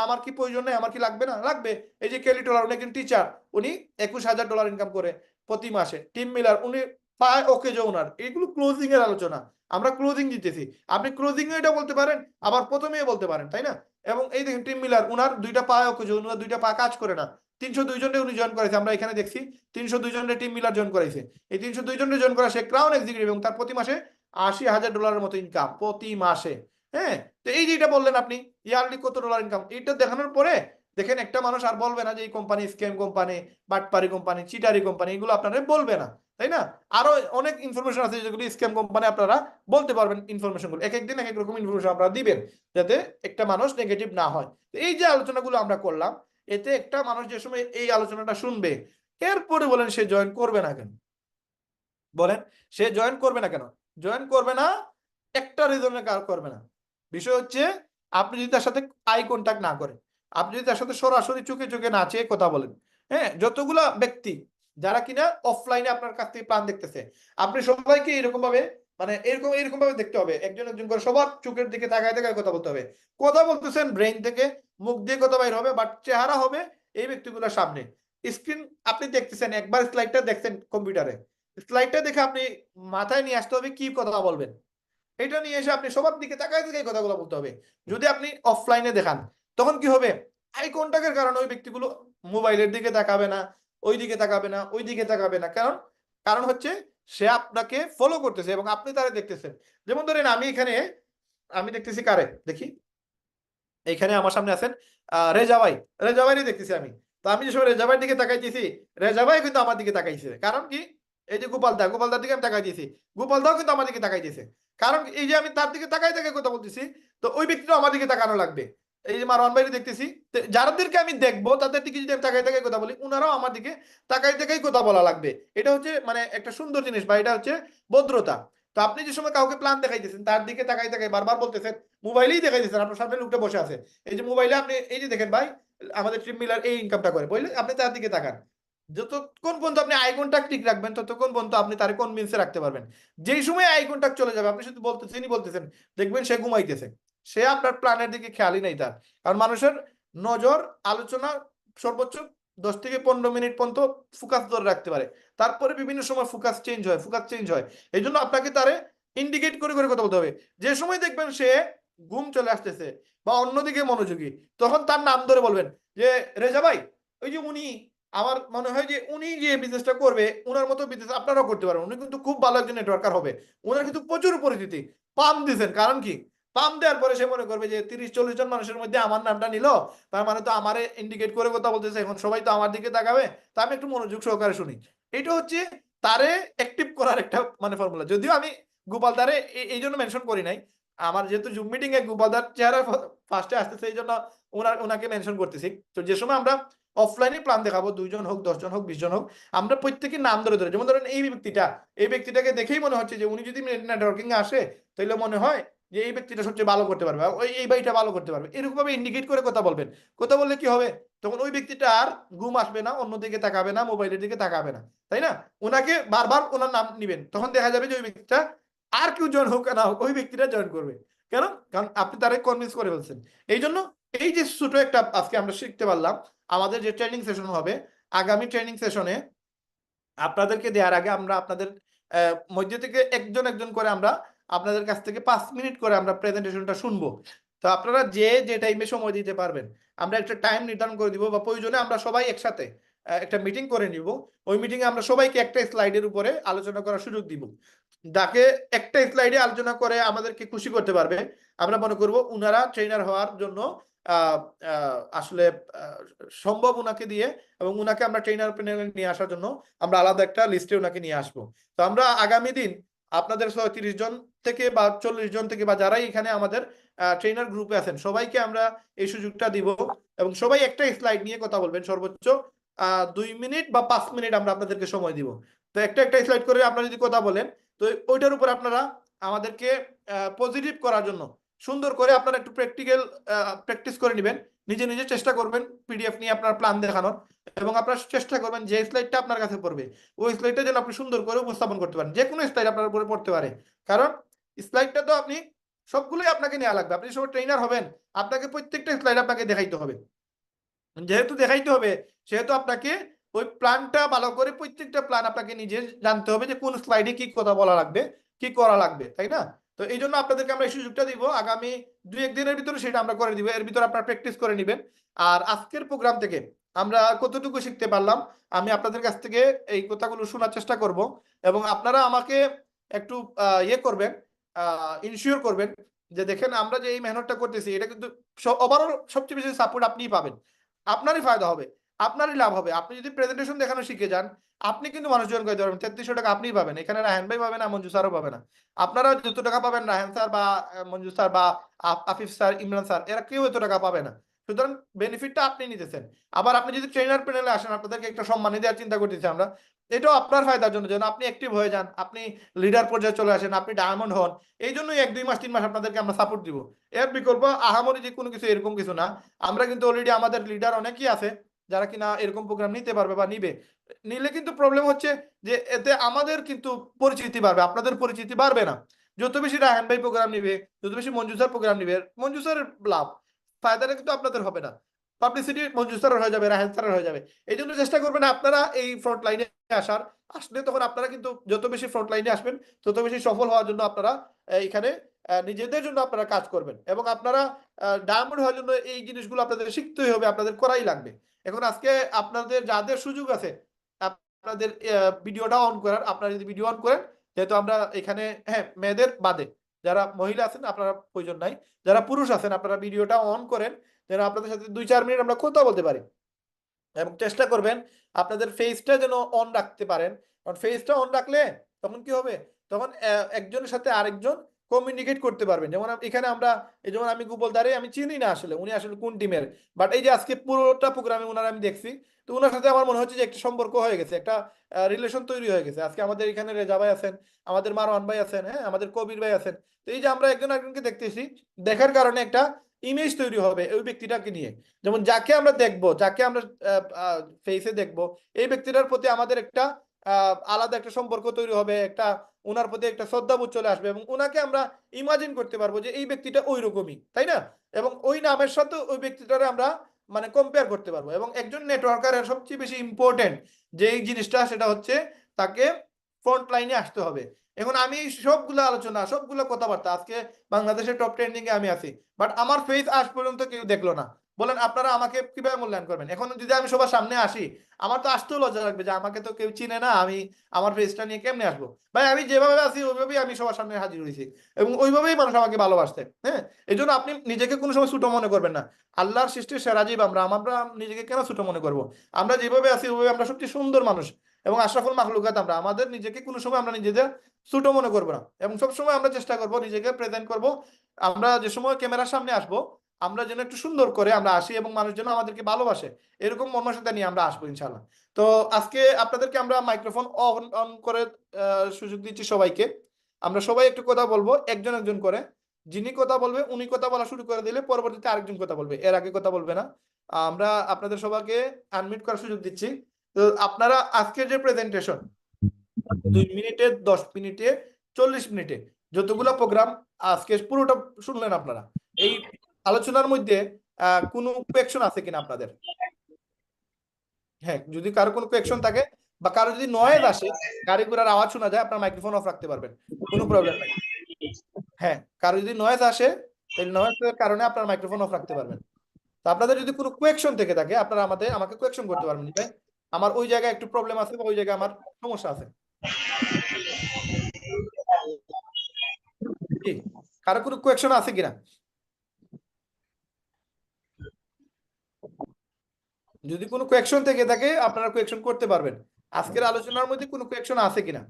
আমার কি প্রয়োজন নেই, আমার কি লাগবে না? লাগবে। এই যে কেলি টলার, উনি একজন টিচার, উনি $21,000 ইনকাম করে প্রতি মাসে। টিম মিলার, উনি পায় ওকে যে ওনার, এগুলো ক্লোজিং এর আলোচনা, আমরা ক্লোজিং দিতেছি। আপনি ক্লোজিং এটা বলতে পারেন, আবার প্রথমেই বলতে পারেন, তাই না? এবং এই দেখেন টিম মিলার, উনার 2টা পা ওকে যে, উনার 2টা পা কাজ করে না। 302 জনে উনি জয়েন করেছে, আমরা এখানে দেখছি 302 জনের টিম মিলার জয়েন করেছে। এই 302 জনের জয়েন করা, সে ক্রাউন এক্সিকিউটিভ এবং তার প্রতি মাসে $80,000 মতো ইনকাম প্রতি মাসে। হ্যাঁ, তো এই যেটা বললেন আপনি ইয়ারলি কত ডলার ইনকাম, এটা দেখানোর পরে দেখেন একটা মানুষ আর বলবে না যে এই কোম্পানি স্ক্যাম কোম্পানি, বাটপারি কোম্পানি, চিটারি কোম্পানি, এগুলো আপনারা বলবে না, তাই না? আরো অনেক ইনফরমেশন আছে যেগুলো স্ক্যাম কোম্পানি, আপনারা বলতে পারবেন ইনফরমেশনগুলো। এক একদিন এক এক রকম ইনফরমেশন আপনারা দিবেন, যাতে একটা মানুষ নেগেটিভ না হয়। এই যে আলোচনাগুলো আমরা করলাম, এতে একটা মানুষ যে সময় এই আলোচনাটা শুনবে, এরপরে বলেন সে জয়েন করবে না কেন? বলেন সে জয়েন করবে না কেন? জয়েন করবে না একটা রিজনের কারণ করবে না। বিষয় হচ্ছে আপনি যদি তার সাথে আই কন্টাক্ট না করেন, আপনি যদি তার সাথে সরাসরি চোখে চোখে না চেয়ে কথা বলেন। হ্যাঁ, যতগুলা ব্যক্তি যারা কিনা অফলাইনে আপনার কাছ থেকে প্ল্যান দেখতেছে, আপনি সবাইকে এরকম ভাবে, মানে এরকম ভাবে দেখতে হবে, একজন একজন করে সবার চোখের দিকে তাকায় তাকায় কথা বলতে হবে। কথা বলতেছেন ব্রেইন থেকে, মুখ দিয়ে কথা বাইর হবে, বাট চেহারা হবে এই ব্যক্তিগুলোর সামনে। স্ক্রিন আপনি দেখতেছেন, একবার স্লাইডটা দেখছেন কম্পিউটারে, স্লাইডটা দেখে আপনি মাথায় নিয়ে আসতে হবে কি কথা বলবেন, এটা নিয়ে এসে আপনি সবার দিকে তাকায় তাকায় কথাগুলো বলতে হবে। যদি আপনি অফলাইনে দেখান, তখন কি হবে, আই কন্টাক্টের কারণে ওই ব্যক্তিগুলো মোবাইলের দিকে তাকাবে না, ওই দিকে তাকাবে না, ওই দিকে তাকাবে না। কারণ কারণ হচ্ছে সে আপনাকে ফলো করতেছে এবং আপনি তারে দেখতেছেন। যেমন ধরেন আমি এখানে, আমি দেখতেছি কারে দেখি, এইখানে আমার সামনে আছেন রেজা ভাই, রেজা ভাইরই দেখতেছি আমি। তো আমি যে সময় রেজা ভাইয়ের দিকে তাকাইতেছি, রেজা ভাই কিন্তু আমার দিকে তাকাইছে। কারণ কি, এই যে গোপালদার দিকে আমি তাকাইতেছি, গোপালদাও কিন্তু আমার দিকে তাকাইতেছে। কারণ এই যে আমি তার দিকে তাকাই তাকাই কথা বলতেছি, তো ওই ব্যক্তিটা আমার দিকে তাকানো লাগবে। এই যে মারওয়ান ভাইরে দেখতেছি, তো যাদেরকে আমি দেখবো তাদের দিকে যদি আমি তাকাই তাকাই কথা বলি, উনারাও আমার দিকে তাকাই তাকাই কথা বলা লাগবে। এটা হচ্ছে মানে একটা সুন্দর জিনিস, বা এটা হচ্ছে ভদ্রতা। তো আপনি যে সময় কাউকে প্ল্যান দেখাইতেছেন, তার দিকে তাকাই তাকাই বারবার বলতেছেন, মোবাইলেই দেখাইতেছেন, আপনার সামনে লোকটা বসে আছে, এই যে মোবাইলে আপনি এই যে দেখেন ভাই আমাদের ট্রিম মিলার এই ইনকামটা করে, বললে আপনি তার দিকে তাকান। যতক্ষণ পর্যন্ত আপনি আই কন্টাক্ট ঠিক রাখবেন, ততক্ষণ পর্যন্ত আপনি তার কনভিন্সে রাখতে পারবেন। যেই সময় আই কন্টাক্ট চলে যাবে, আপনি শুধু বলতেছেন, দেখবেন সে ঘুমাইতেছে, সে আপনার প্ল্যানের দিকে খেয়ালই নাই তার। কারণ মানুষের নজর, আলোচনা সর্বোচ্চ 10 থেকে 15 মিনিট পর্যন্ত ফোকাস ধরে রাখতে পারে, তারপরে বিভিন্ন সময় ফোকাস চেঞ্জ হয়। এই জন্য আপনাকে তারে ইন্ডিকেট করে করে কথা বলতে হবে। যে সময় দেখবেন সে ঘুম চলে আসতেছে বা অন্যদিকে মনোযোগী, তখন তার নাম ধরে বলবেন যে রেজা ভাই, ওই যে উনি, আমার মনে হয় যে উনি যে বিজনেসটা করবে, উনার মতো বিজনেস আপনারাও করতে পারবেন, উনি কিন্তু খুব ভালো একজন নেটওয়ার্কার হবে, উনার কিন্তু প্রচুর পরিচিতি। পাম দিছেন, কারণ কি, পাম দেওয়ার পরে সে মনে করবে যে 30-40 জন মানুষের মধ্যে আমার নামটা নিল, তার মানে তো আমারে ইন্ডিকেট করে কথা বলতেছে, এখন সবাই তো আমার দিকে তাকাবে, তা আমি একটু মনোযোগ সহকারে শুনি। এটা হচ্ছে তারে অ্যাক্টিভ করার একটা মানে ফর্মুলা। যদিও আমি গোপাল দারে এই জন্য মেনশন করি নাই, আমার যেহেতু জুম মিটিং এ গোপাল দার চেহারা ফার্স্টে আসতেছে, এই জন্য ওনাকে মেনশন করতেছি। তো যে সময় আমরা অফলাইনে প্ল্যান দেখাবো, 2 জন হোক, 10 জন হোক, 20 জন হোক, আমরা প্রত্যেকের নাম ধরে ধরে, যেমন ধরেন এই ব্যক্তিটাকে দেখেই মনে হচ্ছে যে উনি যদি নেটওয়ার্কিং এ আসে, তাহলে মনে হয় যে এই ব্যক্তিটা সবচেয়ে ভালো করতে পারবে, এই ভাইটা ভালো করতে পারবে, এরকম ভাবে ইন্ডিকেট করে কথা বলবেন। কথা বললে কি হবে, তখন ওই ব্যক্তিটা আর ঘুম আসবে না, অন্যদিকে তাকাবে না, মোবাইলের দিকে তাকাবে না, তাই না? ওনাকে বারবার ওনার নাম নিবেন, তখন দেখা যাবে যে ওই ব্যক্তিটা আর কেউ জয়েন হোক না হোক, ওই ব্যক্তিটা জয়েন করবে। কেন? কারণ আপনি তারে কনভিন্স করে ফেলছেন। এই জন্য এই যে ছোট একটা আজকে আমরা শিখতে পারলাম, আমাদের যে ট্রেনিং সেশন হবে, আগামী ট্রেনিং সেশনে আপনাদেরকে দেওয়ার আগে আমরা আপনাদের মধ্যে থেকে একজন একজন করে আমরা আপনাদের কাছ থেকে 5 মিনিট করে আমরা প্রেজেন্টেশনটা শুনবো। তো আপনারা যে টাইমে সময় দিতে পারবেন, আমরা একটা টাইম নির্ধারণ করে দিব, বা প্রয়োজনে আমরা সবাই একসাথে একটা মিটিং করে নিব। ওই মিটিংয়ে আমরা সবাইকে একটা স্লাইডের উপরে আলোচনা করার সুযোগ দিব। যাকে একটা স্লাইডে আলোচনা করে আমাদেরকে খুশি করতে পারবে, আমরা মনে করব উনারা ট্রেনার হওয়ার জন্য আহ, আসলে সম্ভব উনাকে দিয়ে, এবং উনাকে আমরা ট্রেনার প্যানেলে নিয়ে আসার জন্য আমরা আলাদা একটা লিস্টে ওনাকে নিয়ে আসবো। তো আমরা আগামী দিন আপনাদের 30 জন থেকে বা 40 জন থেকে, বা যারাই এখানে আমাদের ট্রেনার গ্রুপে আছেন, সবাইকে আমরা এই সুযোগটা দিব, এবং সবাই একটা স্লাইড নিয়ে কথা বলবেন। সর্বোচ্চ 2 মিনিট বা 5 মিনিট আমরা আপনাদেরকে সময় দিব। তো একটা স্লাইড করে আপনারা যদি কথা বলেন, তো ওইটার উপর আপনারা আমাদেরকে পজিটিভ করার জন্য সুন্দর করে আপনারা একটু প্র্যাকটিস করে নেবেন, নিজে নিজে চেষ্টা করবেন পিডিএফ নিয়ে আপনার প্ল্যান দেখানোর, এবং আপনার চেষ্টা করবেন যে স্লাইডটা আপনার কাছে পড়বে, ওই স্লাইডটা যেন আপনি সুন্দর করে উপস্থাপন করতে পারেন। যে কোনো স্লাইড আপনার উপরে পড়তে পারে, কারণ স্লাইডটা তো আপনি সবগুলোই আপনাকে নেওয়া লাগবে। আপনি সব ট্রেনার হবেন, আপনাকে প্রত্যেকটা স্লাইড আপনাকে দেখাইতে হবে। যেহেতু দেখাইতে হবে, সেহেতু আপনাকে ওই প্ল্যানটা ভালো করে, প্রত্যেকটা প্ল্যান আপনাকে নিজে জানতে হবে যে কোন স্লাইডে কি কথা বলা লাগবে, কি করা লাগবে, তাই না? তো এই জন্য আপনাদেরকে আমরা এই সুযোগটা দিব, আগামী 2-1 দিনের ভিতরে সেটা আমরা করে দিব। এর ভিতরে আপনারা প্র্যাকটিস করে নেবেন। আর আজকের প্রোগ্রাম থেকে আমরা কতটুকু শিখতে পারলাম, আমি আপনাদের কাছ থেকে এই কথাগুলো শোনার চেষ্টা করব, এবং আপনারা আমাকে একটু ইয়ে করবেন, ইনশিওর করবেন যে দেখেন আমরা যে এই মেহনতটা করতেছি, এটা কিন্তু ওভারঅল সবচেয়ে বেশি সাপোর্ট আপনিই পাবেন, আপনারই ফায়দা হবে, আপনারই লাভ হবে। আপনি যদি প্রেজেন্টেশন দেখানো শিখে যান, আপনি কিন্তু মানুষ জয়েন করে পারবেন। 3300 টাকা আপনিই পাবেন, এখানে রায়হান ভাই পাবে না, মঞ্জু স্যারও পাবে না। আপনারা যত টাকা পাবেন, রায়হান স্যার বা মঞ্জু স্যার বা আফিফ স্যার, ইমরান স্যার, এরা কেউ এত টাকা পাবে না। সুতরাং বেনিফিটটা আপনি নিতেছেন। আবার আপনি যদি ট্রেনার প্যানেলে আসেন, আপনাদেরকে একটা সম্মানী দেওয়ার চিন্তা করতেছি আমরা, এটাও আপনার ফায়দার জন্য, যেন আপনি অ্যাক্টিভ হয়ে যান, আপনি লিডার পর্যায়ে চলে আসেন, আপনি ডায়মন্ড হন। এই জন্যই 1-2 মাস 3 মাস আপনাদেরকে আমরা সাপোর্ট দিব। এর বিকল্প আহামরি যে কোনো কিছু এরকম কিছু না। আমরা কিন্তু অলরেডি আমাদের লিডার অনেকেই আছে যারা কিনা এরকম প্রোগ্রাম নিতে পারবে বা নিবে। নিলে কিন্তু প্রবলেম হচ্ছে যে এতে আমাদের কিন্তু পরিচিতি বাড়বে, আপনাদের পরিচিতি বাড়বে না। যত বেশি রায়হান ভাই প্রোগ্রাম নিবে, যত বেশি মঞ্জু স্যার প্রোগ্রাম নিবে, মঞ্জু স্যারের লাভ, ফায়দাটা কিন্তু আপনাদের হবে না। পাবলিসিটি মঞ্জু স্যারের হয়ে যাবে, রায়হান স্যারের হয়ে যাবে। এই জন্য চেষ্টা করবেন আপনারা এই ফ্রন্ট লাইনে আসার। আসলে তখন আপনারা কিন্তু যত বেশি ফ্রন্ট লাইনে আসবেন, তত বেশি সফল হওয়ার জন্য আপনারা এখানে নিজেদের জন্য আপনারা কাজ করবেন, এবং আপনারা ডায়মন্ড হওয়ার জন্য এই জিনিসগুলো আপনাদের শিখতেই হবে, আপনাদের করাই লাগবে। এখন আজকে আপনাদের যাদের সুযোগ আছে আপনাদের ভিডিওটা অন করার, আপনারা যদি ভিডিও অন করেন, যেহেতু আমরা এখানে, হ্যাঁ, মেয়েদের বাদে যারা মহিলা আছেন আপনারা প্রয়োজন নাই, যারা পুরুষ আছেন আপনারা ভিডিওটা অন করেন, যেন আপনাদের সাথে 2-4 মিনিট আমরা কথা বলতে পারি। এবং চেষ্টা করবেন আপনাদের ফেসটা যেন অন রাখতে পারেন, কারণ ফেসটা অন রাখলে তখন কি হবে, তখন একজনের সাথে আরেকজন কমিউনিকেট করতে পারবেন। যেমন এখানে আমরা, এই যেমন আমি গুগল দ্বারে আমি চিনি না আসলে উনি আসলে কোন টিমের, বাট এই যে আজকে পুরোটা প্রোগ্রামে ওনার আমি দেখছি, তো ওনার সাথে আমার মনে হচ্ছে যে একটা সম্পর্ক হয়ে গেছে, একটা রিলেশন তৈরি হয়ে গেছে। আজকে আমাদের এখানে রেজা ভাই আছেন, আমাদের মারওয়ান ভাই আছেন, হ্যাঁ, আমাদের কবির ভাই আছেন। তো এই যে আমরা একজন একজনকে দেখতেছি, দেখার কারণে একটা ইমেজ তৈরি হবে ওই ব্যক্তিটাকে নিয়ে। যেমন যাকে আমরা দেখবো, যাকে আমরা ফেসে দেখবো, এই ব্যক্তিটার প্রতি আমাদের একটা আলাদা একটা সম্পর্ক তৈরি হবে, একটা ওনার প্রতি একটা শ্রদ্ধাবোধ চলে আসবে, এবং ওনাকে আমরা ইমাজিন করতে পারবো যে এই ব্যক্তিটা ওই রকমই, তাই না? এবং ওই নামের সাথে ওই ব্যক্তিটারে আমরা মানে কম্পেয়ার করতে পারবো। এবং একজন নেটওয়ার্কারের সবচেয়ে বেশি ইম্পর্টেন্ট যে এই জিনিসটা, সেটা হচ্ছে তাকে ফ্রন্ট লাইনে আসতে হবে। এখন আমি সবগুলো আলোচনা, সবগুলো কথাবার্তা, আজকে বাংলাদেশের টপ ট্রেন্ডিং এ আমি আছি, বাট আমার ফেস আজ পর্যন্ত কেউ দেখলো না। বলেন আপনারা আমাকে কিভাবে মূল্যায়ন করবেন? এখন যদি আমি সবার সামনে আসি, আমার তো আসতেও লজ্জা লাগবে যে আমাকে তো কেউ চিনে না, আমি আমার ফেসটা নিয়ে কেমনে আসবো? ভাই আমি যেভাবে আছি ওইভাবেই আমি সবার সামনে হাজির হয়েছি, এবং ওইভাবেই মানুষ আমাকে ভালোবাসছে। হ্যাঁ, এই জন্য আপনি নিজেকে কোনো সময় ছোট মনে করবেন না। আল্লাহর সৃষ্টির সেরা জীব আমরা, আমরা নিজেকে কেন ছোট মনে করবো? আমরা যেভাবে আছি ওইভাবে আমরা সবচেয়ে সুন্দর মানুষ এবং আশরাফুল মাখলুকাত আমরা। আমাদের নিজেকে কোনো সময় আমরা নিজেদের ছোট মনে করবো না, এবং সবসময় আমরা চেষ্টা করবো নিজেকে প্রেজেন্ট করব। আমরা যে সময় ক্যামেরার সামনে আসবো, আমরা যেন একটু সুন্দর করে আমরা আসি, এবং মানুষ যেন আমাদেরকে ভালোবাসে, এরকম মনমানসিকতা নিয়ে আমরা আসবো ইনশাল্লাহ। তো আজকে আপনাদেরকে আমরা মাইক্রোফোন অন অন করে সুযোগ দিচ্ছি সবাইকে। আমরা সবাই একটু কথা বলবো, একজন একজন করে। যিনি কথা বলবে উনি কথা বলা শুরু করে দিলে পরবর্তীতে আরেকজন কথা বলবে, এর আগে কথা বলবে না। আমরা আপনাদের সবাইকে আনমিউট করার সুযোগ দিচ্ছি। তো আপনারা আজকের যে প্রেজেন্টেশন, 2 মিনিটে, 10 মিনিটে, 40 মিনিটে যতগুলো প্রোগ্রাম আজকে পুরোটা শুনলেন আপনারা, এই আলোচনার মধ্যে কোনো কোয়েকশন আছে কিনা আপনাদের? হ্যাঁ, যদি কারো কোনো কোয়েকশন থাকে বা কারো যদি নয়েজ আসে, গাড়ি ঘোড়ার আওয়াজ শোনা যায়, আপনার মাইক্রোফোন অফ রাখতে পারবেন, কোনো প্রবলেম নাই। হ্যাঁ, কারো যদি নয়েজ আসে, তাহলে নয়েজের কারণে আপনার মাইক্রোফোন অফ রাখতে পারবেন। তো আপনাদের যদি কোনো কোয়েকশন থেকে থাকে, আপনারা আমাকে কোয়েকশন করতে পারবেন, ভাই আমার ওই জায়গায় একটু প্রবলেম আছে বা ওই জায়গায় আমার সমস্যা আছে। জি, কারো কোনো কোয়েকশন আছে কিনা? যদি কোনো কোয়েকশন থেকে থাকে আপনারা কোয়েকশন করতে পারবেন। আজকের আলোচনার মধ্যে কোনো কোয়েকশন আছে কিনা?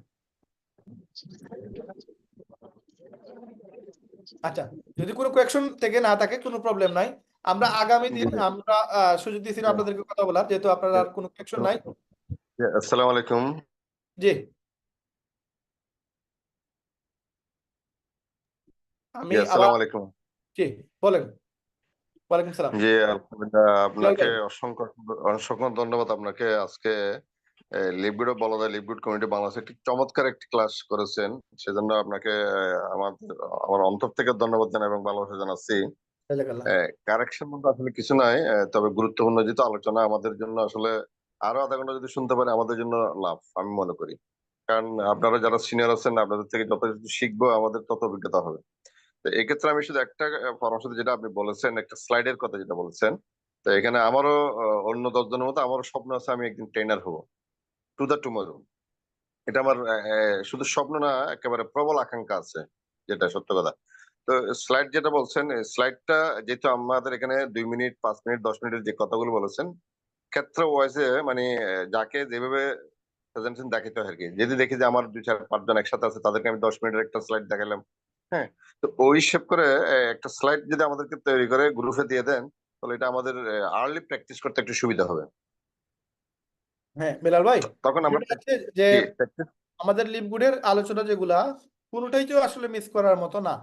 আচ্ছা, যদি কোনো কোয়েকশন থেকে না থাকে কোনো প্রবলেম নাই। আমরা আগামী দিন আমরা সুযোগ দিয়েছি আপনাদেরকে কথা বলার, যেহেতু আপনার আর কোনো কোয়েকশন নাই। আসসালামু আলাইকুম। জি, আমি আবার, আসসালামু আলাইকুম। জি বলেন। ওয়ালাইকুম সালাম। জি, আপনাকে ভাই, অসংখ্য অসংখ্য ধন্যবাদ আপনাকে আজকে লিভগুড বলা যায়, লিভগুড কমিউনিটি বাংলাদেশে একটি চমৎকার একটি ক্লাস করেছেন। সেজন্য আপনাকে আমার অন্তর থেকে ধন্যবাদ জানাই এবং ভালোবাসা জানাচ্ছি। জাযাকাল্লাহ। কারেকশন বলতে আসলে কিছু নাই, তবে গুরুত্বপূর্ণ যেহেতু আলোচনা আমাদের জন্য আসলে আরো আধা ঘন্টা যদি শুনতে পারি আমাদের জন্য লাভ আমি মনে করি। কারণ আপনারা যারা সিনিয়র আছেন আপনাদের থেকে যত কিছু শিখবো আমাদের তত অভিজ্ঞতা হবে। তো এক্ষেত্রে আমি শুধু একটা পরামর্শ দিই, যেটা আপনি বলেছেন একটা স্লাইডের কথা যেটা বলেছেন, তো এখানে আমারও অন্য 10 জনের মতো আমারও স্বপ্ন আছে আমি একদিন ট্রেনার হবো, টু দ্য টুমরো। এটা আমার শুধু স্বপ্ন না, একেবারে প্রবল আকাঙ্ক্ষা আছে, যেটা সত্য কথা। তো স্লাইড যেটা বলছেন, স্লাইডটা যেহেতু আমাদের এখানে 2 মিনিট 5 মিনিট 10 মিনিটের যে কথাগুলো বলেছেন, ক্ষেত্র ওয়াইজে মানে যাকে যেভাবে প্রেজেন্টেশন দেখাতে হয় আর কি। যদি দেখি যে আমার 2 4 5 জন একসাথে আছে, তাদেরকে আমি 10 মিনিটের একটা স্লাইড দেখালাম, হ্যাঁ, তো ওই হিসেব করে একটা স্লাইড যদি আমাদেরকে তৈরি করে গ্রুপে দিয়ে দেন, তাহলে এটা আমাদের আর্লি প্র্যাকটিস করতে একটু সুবিধা হবে। হ্যাঁ বেলাল ভাই, তখন আমরা বিষয়টা হচ্ছে যে জি, practice- আমাদের লিপগুডের আলোচনা যেগুলা কোনোটাই তো আসলে মিস করার মতো না।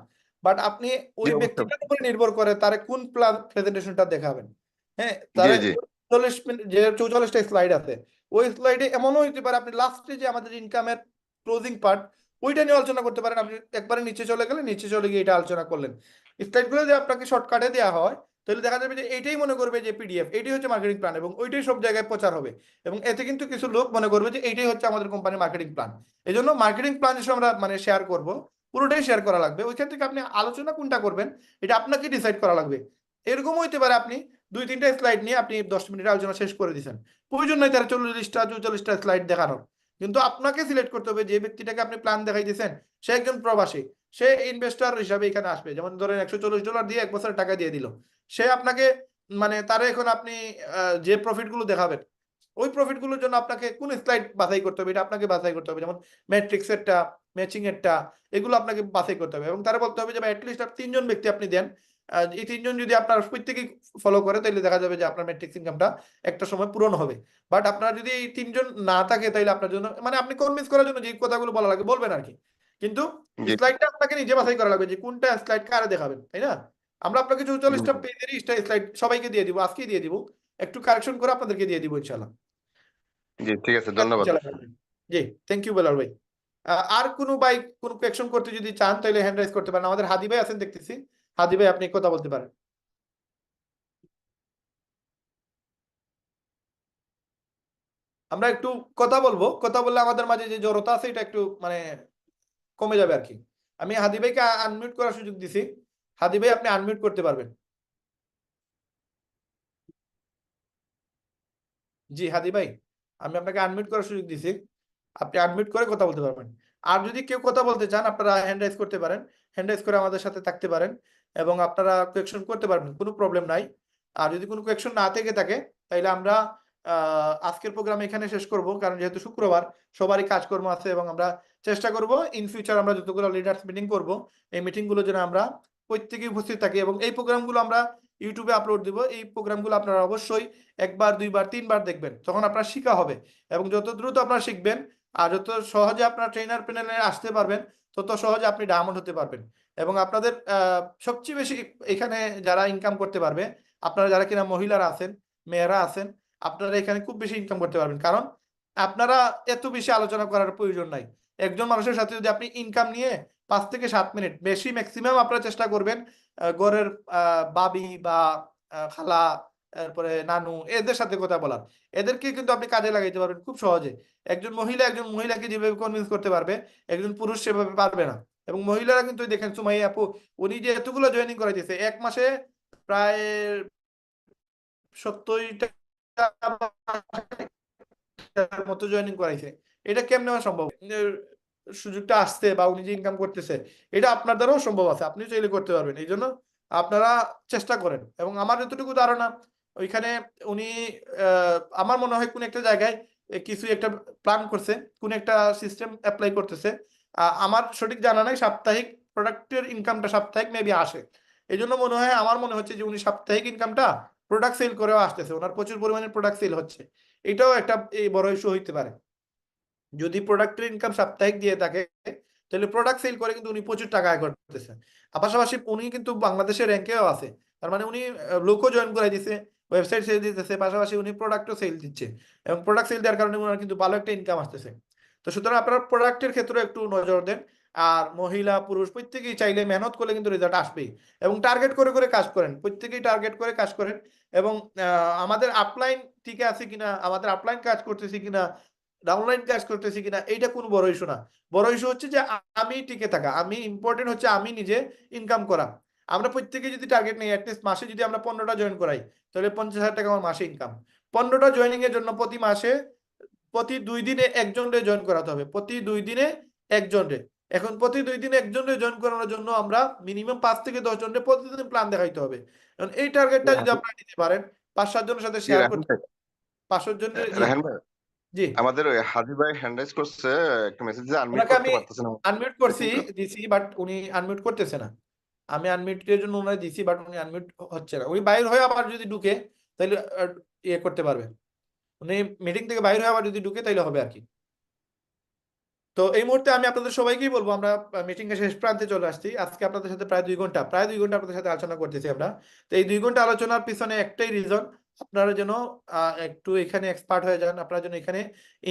বাট আপনি জি ওই অবশ্যই। ব্যক্তিটার উপরে নির্ভর করে তারে কোন প্রেজেন্টেশনটা দেখাবেন। হ্যাঁ, জি তারে জি 40 মিনিট যে 44টা স্লাইড আছে, ওই স্লাইডে এমনও হইতে পারে আপনি লাস্টে যে আমাদের ইনকামের ক্লোজিং পার্ট ওইটা নিয়ে আলোচনা করতে পারেন। আপনি একবারে নিচে চলে গেলেন, নিচে চলে গিয়ে এটা আলোচনা করলেন। স্লাইডগুলো যদি আপনাকে শর্টকাটে দেওয়া হয় তাহলে দেখা যাবে যে এইটাই মনে করবে যে পিডিএফ, এইটাই হচ্ছে মার্কেটিং প্ল্যান এবং ওইটাই সব জায়গায় প্রচার হবে। এবং এতে কিন্তু কিছু লোক মনে করবে যে এইটাই হচ্ছে আমাদের কোম্পানির মার্কেটিং প্ল্যান। এই জন্য মার্কেটিং প্ল্যান যেসব আমরা মানে শেয়ার করব, পুরোটাই শেয়ার করা লাগবে। ওইখান থেকে আপনি আলোচনা কোনটা করবেন এটা আপনাকে ডিসাইড করা লাগবে। এরকম হইতে পারে আপনি 2 3টা স্লাইড নিয়ে আপনি 10 মিনিটের আলোচনা শেষ করে দিচ্ছেন, প্রয়োজন নাই তার 40টা 44টা স্লাইড দেখানোর। কিন্তু আপনাকে সিলেক্ট করতে হবে যে ব্যক্তিটাকে আপনি প্ল্যান দেখাই দিয়েছেন সে একজন প্রবাসী, সে ইনভেস্টর হিসাবে এখানে আসবে। যেমন ধরেন $140 দিয়ে 1 বছর টাকা দিয়ে দিল, সে আপনাকে মানে তারা এখন আপনি যে প্রফিট গুলো দেখাবেন ওই প্রফিট গুলোর জন্য আপনাকে কোন স্লাইড বাছাই করতে হবে এটা আপনাকে বাছাই করতে হবে। যেমন ম্যাট্রিক্স এরটা, ম্যাচিং এরটা, এগুলো আপনাকে বাছাই করতে হবে এবং তারা বলতে হবে যে অ্যাটলিস্ট 3জন ব্যক্তি আপনি দেন। এই 3জন যদি আপনার প্রত্যেকেই ফলো করে তাহলে দেখা যাবে যে আপনার ম্যাট্রিক্স ইনকামটা একটা সময় পূরণ হবে। বাট আপনার যদি এই 3জন না থাকে তাহলে আপনার জন্য মানে আপনি কনভিন্স করার জন্য যে কথাগুলো বলা লাগে বলবেন আর কি, কিন্তু জি স্লাইডটা আপনাকে নিজে বাছাই করা লাগবে যে কোনটা স্লাইড কারে দেখাবেন, তাই না? আমরা আপনাকে জি 44টা পেজেরই স্লাইড সবাইকে দিয়ে দিব, আজকেই দিয়ে দিব, একটু কারেকশন করে আপনাদেরকে দিয়ে দিব ইনশাআল্লাহ। জি, ঠিক আছে, ধন্যবাদ। জি, থ্যাংক ইউ বেলাল ভাই। আর কোনো ভাই কোনো কোয়েকশন করতে যদি চান তাহলে হ্যান্ড রাইজ করতে পারেন। আমাদের হাদি ভাই আছেন দেখতেছি, হাদি ভাই আপনি কথা বলতে পারেন। আমরা একটু কথা বলবো, কথা বললে আমাদের মাঝে যে জড়তা আছে এটা একটু মানে কমে যাবে আর কি। আমি হাদি ভাইকে আনমিউট করার সুযোগ দিছি, হাদি ভাই আপনি আনমিউট করতে পারবেন। জি হাদি ভাই, আমি আপনাকে আনমিউট করার সুযোগ দিছি, আপনি আনমিউট করে কথা বলতে পারবেন। আর যদি কেউ কথা বলতে চান আপনারা হ্যান্ড রাইজ করতে পারেন, হ্যান্ড রাইজ করে আমাদের সাথে থাকতে পারেন এবং আপনারা কোয়েকশন করতে পারবেন, কোনো প্রবলেম নাই। আর যদি কোনো কোয়েকশন না থেকে থাকে তাহলে আমরা আজকের প্রোগ্রাম এখানে শেষ করব, কারণ যেহেতু শুক্রবার সবারই কাজকর্ম আছে এবং আমরা চেষ্টা করব ইন ফিউচার আমরা যতগুলো লিডার্স মিটিং করব এই মিটিংগুলো যেন আমরা প্রত্যেকেই উপস্থিত থাকি এবং এই প্রোগ্রামগুলো আমরা ইউটিউবে আপলোড দিব। এই প্রোগ্রামগুলো আপনারা অবশ্যই 1 বার 2 বার 3 বার দেখবেন, তখন আপনার শিখা হবে এবং যত দ্রুত আপনারা শিখবেন আর যত সহজে আপনার ট্রেনার প্যানেলে আসতে পারবেন তত সহজে আপনি ডায়মন্ড হতে পারবেন। এবং আপনাদের সবচেয়ে বেশি এখানে যারা ইনকাম করতে পারবে আপনারা যারা কিনা মহিলারা আছেন, মেয়েরা আছেন, আপনারা এখানে খুব বেশি ইনকাম করতে পারবেন। কারণ আপনারা এত বেশি আলোচনা করার প্রয়োজন নাই। একজন মানুষের সাথে যদি আপনি ইনকাম নিয়ে 5 থেকে 7 মিনিট বেশি ম্যাক্সিমাম আপনারা চেষ্টা করবেন ঘরের বাবি বা খালা, তারপরে নানু, এদের সাথে কথা বলার, এদেরকে কিন্তু আপনি কাজে লাগাইতে পারবেন খুব সহজে। একজন মহিলাকে যেভাবে কনভিন্স করতে পারবে একজন পুরুষ সেভাবে পারবে না। এবং মহিলারা কিন্তু দেখেন সুমাইয়া আপু, উনি যে এতগুলো জয়েনিং করাইতেছে 1 মাসে প্রায় 70টা মতো জয়েনিং করাইছে। এটা কেমনে সম্ভব? সুযোগটা আসছে বা উনি যে ইনকাম করতেছে এটা আপনার দ্বারাও সম্ভব আছে, আপনি চাইলে করতে পারবেন। এই জন্য আপনারা চেষ্টা করেন। এবং আমার যতটুকু ধারণা ওইখানে উনি আমার মনে হয় কোন একটা জায়গায় কিছু একটা প্ল্যান করছে, কোন একটা সিস্টেম অ্যাপ্লাই করতেছে। আমার সঠিক জানা নাই, সাপ্তাহিক প্রোডাক্টের ইনকামটা সাপ্তাহিক মেবি আসে। এই জন্য মনে হয় আমার মনে হচ্ছে যে উনি সাপ্তাহিক ইনকামটা প্রোডাক্ট সেল করেও আসতেছে, ওনার প্রচুর পরিমাণে প্রোডাক্ট সেল হচ্ছে। এটাও একটা এই বড় ইস্যু হইতে পারে। যদি প্রোডাক্টের ইনকাম সাপ্তাহিক দিয়ে থাকে তাহলে প্রোডাক্ট সেল করে কিন্তু উনি প্রচুর টাকা আয় করতেছেন। আর পাশাপাশি উনি কিন্তু বাংলাদেশের র্যাঙ্কেও আছে, তার মানে উনি লোকও জয়েন করাই দিছে, ওয়েবসাইট সেল দিতেছে, পাশাপাশি উনি প্রোডাক্টও সেল দিচ্ছে, এবং প্রোডাক্ট সেল দেওয়ার কারণে ওনার কিন্তু ভালো একটা ইনকাম আসতেছে। তো সুতরাং আপনারা প্রোডাক্টের ক্ষেত্রে একটু নজর দেন। আর মহিলা পুরুষ প্রত্যেকেই চাইলে মেহনত করলে কিন্তু রেজাল্ট আসবেই, এবং টার্গেট করে করে কাজ করেন, প্রত্যেকেই টার্গেট করে কাজ করেন। এবং আমাদের আপলাইন ঠিক আছে কিনা, আমাদের আপলাইন কাজ করতেছি কিনা, ডাউনলাইন কাজ করতেছি কিনা, এইটা কোনো বড় ইস্যু না। বড় ইস্যু হচ্ছে যে আমি টিকে থাকা, আমি ইম্পর্টেন্ট হচ্ছে আমি নিজে ইনকাম করা। আমরা প্রত্যেকে যদি টার্গেট নিই, অ্যাটলিস্ট মাসে যদি আমরা 15টা জয়েন করাই, তাহলে 50,000 টাকা আমার মাসে ইনকাম। 15টা জয়েনিং এর জন্য প্রতি মাসে প্রতি 2 দিনে একজনকে জয়েন করাতে হবে, প্রতি 2 দিনে একজনকে। এখন প্রতি 2 দিনে একজনকে জয়েন করানোর জন্য আমরা মিনিমাম 5 থেকে 10 জনকে প্রতিদিন প্ল্যান দেখাইতে হবে। এখন এই টার্গেটটা যদি আপনারা নিতে পারেন, 5-7 জনের সাথে শেয়ার রাহেন করতে, ভাই, 500 জনের, জি রাহেন ভাই, জি, আমাদের ওই হাদি ভাই হ্যান্ড রাইজ করছে, একটা মেসেজ দিয়ে আনমিউট ওনাকে করতে আমি পারতেছে না। আনমিউট করছি, কিন্তু দিছি, বাট উনি আনমিউট করতেছে না। আমি আনমিউটের জন্য ওনাকে দিছি, বাট উনি আনমিউট হচ্ছে না। উনি বাইর হয়ে আবার যদি ঢুকে তাহলে ইয়ে করতে পারবে। উনি মিটিং থেকে বাইর হয়ে আবার যদি ঢুকে তাহলে হবে আর কি। তো এই মুহূর্তে আমি আপনাদের সবাইকেই বলবো, আমরা মিটিং এর শেষ প্রান্তে চলে আসছি। আজকে আপনাদের সাথে প্রায় 2 ঘন্টা আপনাদের সাথে আলোচনা করতেছি আমরা। তো এই 2 ঘন্টা আলোচনার পিছনে একটাই রিজন, আপনারা যেন একটু এখানে এক্সপার্ট হয়ে যান, আপনারা যেন এখানে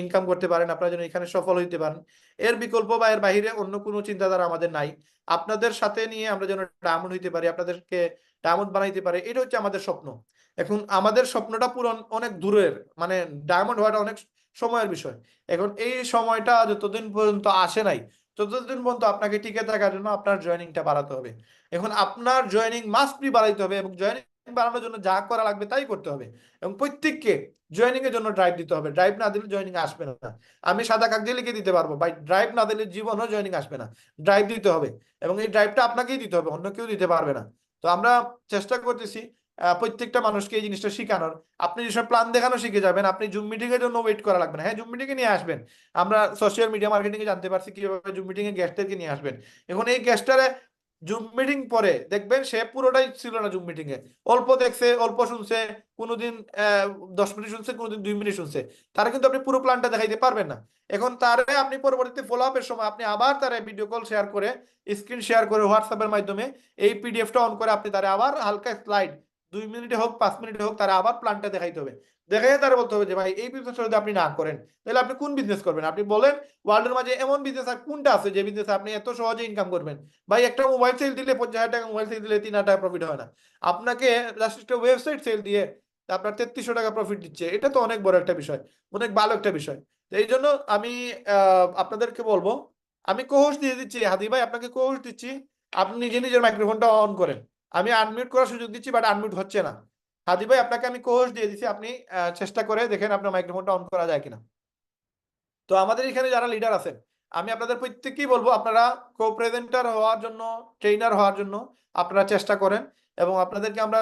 ইনকাম করতে পারেন, আপনারা যেন এখানে সফল হইতে পারেন। এর বিকল্প বা এর বাইরে অন্য কোনো চিন্তাধারা আমাদের নাই। আপনাদের সাথে নিয়ে আমরা যেন ডায়মন্ড হইতে পারি, আপনাদেরকে ডায়মন্ড বানাইতে পারি, এটা হচ্ছে আমাদের স্বপ্ন। এখন আমাদের স্বপ্নটা পূরণ অনেক দূরের, মানে ডায়মন্ড হওয়াটা অনেক সময়ের বিষয়। এখন এই সময়টা যতদিন পর্যন্ত আসে নাই, ততদিন পর্যন্ত আপনাকে টিকে থাকার জন্য আপনার জয়েনিংটা বাড়াতে হবে। এখন আপনার জয়েনিং মাস্ট বি বাড়াইতে হবে, এবং জয়েনিং বাড়ানোর জন্য যা করা লাগবে তাই করতে হবে। এবং প্রত্যেককে জয়েনিং এর জন্য ড্রাইভ দিতে হবে, ড্রাইভ না দিলে জয়েনিং আসবে না। আমি সাদা কাগজে লিখে দিতে পারবো, বাই ড্রাইভ না দিলে জীবনও জয়েনিং আসবে না। ড্রাইভ দিতে হবে, এবং এই ড্রাইভটা আপনাকেই দিতে হবে, অন্য কেউ দিতে পারবে না। তো আমরা চেষ্টা করতেছি প্রত্যেকটা মানুষকে এই জিনিসটা শেখানোর। আপনি যেসব প্ল্যান দেখানো শিখে যাবেন, আপনি জুম মিটিং এর জন্য ওয়েট করা লাগবে না। হ্যাঁ, জুম মিটিং এ নিয়ে আসবেন, আমরা সোশ্যাল মিডিয়া মার্কেটিং এ জানতে পারছি কিভাবে জুম মিটিং এ গেস্টদেরকে নিয়ে আসবেন। এখন এই গেস্টারে জুম মিটিং পরে দেখবেন সে পুরোটাই ছিল না জুম মিটিং এ, অল্প দেখছে, অল্প শুনছে, কোনোদিন 10 মিনিট শুনছে, কোনোদিন 2 মিনিট শুনছে, তারা কিন্তু আপনি পুরো প্ল্যানটা দেখাইতে পারবেন না। এখন তারে আপনি পরবর্তীতে ফলো আপের সময় আপনি আবার তারা ভিডিও কল শেয়ার করে, স্ক্রিন শেয়ার করে হোয়াটসঅ্যাপের মাধ্যমে এই পিডিএফটা অন করে আপনি তারা আবার হালকা স্লাইড 2 মিনিটে হোক 5 মিনিটে হোক তারা আবার প্ল্যানটা দেখাইতে হবে। দেখাই তারা বলতে হবে যে ভাই এই বিজনেসটা যদি আপনি না করেন তাহলে আপনি কোন বিজনেস করবেন? আপনি বলেন ওয়ার্ল্ডের মাঝে এমন বিজনেস আর কোনটা আছে যে বিজনেস আপনি এত সহজে ইনকাম করবেন? ভাই একটা মোবাইল সেল দিলে 50,000 টাকা, মোবাইল সেল দিলে 3,000 টাকা প্রফিট হয় না। আপনাকে জাস্ট একটা ওয়েবসাইট সেল দিয়ে আপনার 3300 টাকা প্রফিট দিচ্ছে, এটা তো অনেক বড় একটা বিষয়, অনেক ভালো একটা বিষয়। তো এই জন্য আমি আপনাদেরকে বলবো, আমি কোর্স দিয়ে দিচ্ছি হাদি ভাই, আপনাকে কোর্স দিচ্ছি, আপনি নিজে নিজের মাইক্রোফোনটা অন করেন। আমি আনমিউট করার সুযোগ দিচ্ছি, বাট আনমিউট হচ্ছে না। হাদি ভাই, আপনাকে আমি কোর্স দিয়ে দিচ্ছি, আপনি চেষ্টা করে দেখেন আপনার মাইক্রোফোনটা অন করা যায় কিনা। তো আমাদের এখানে যারা লিডার আছেন, আমি আপনাদের প্রত্যেককেই বলবো আপনারা কো প্রেজেন্টার হওয়ার জন্য, ট্রেনার হওয়ার জন্য আপনারা চেষ্টা করেন। এবং আপনাদেরকে আমরা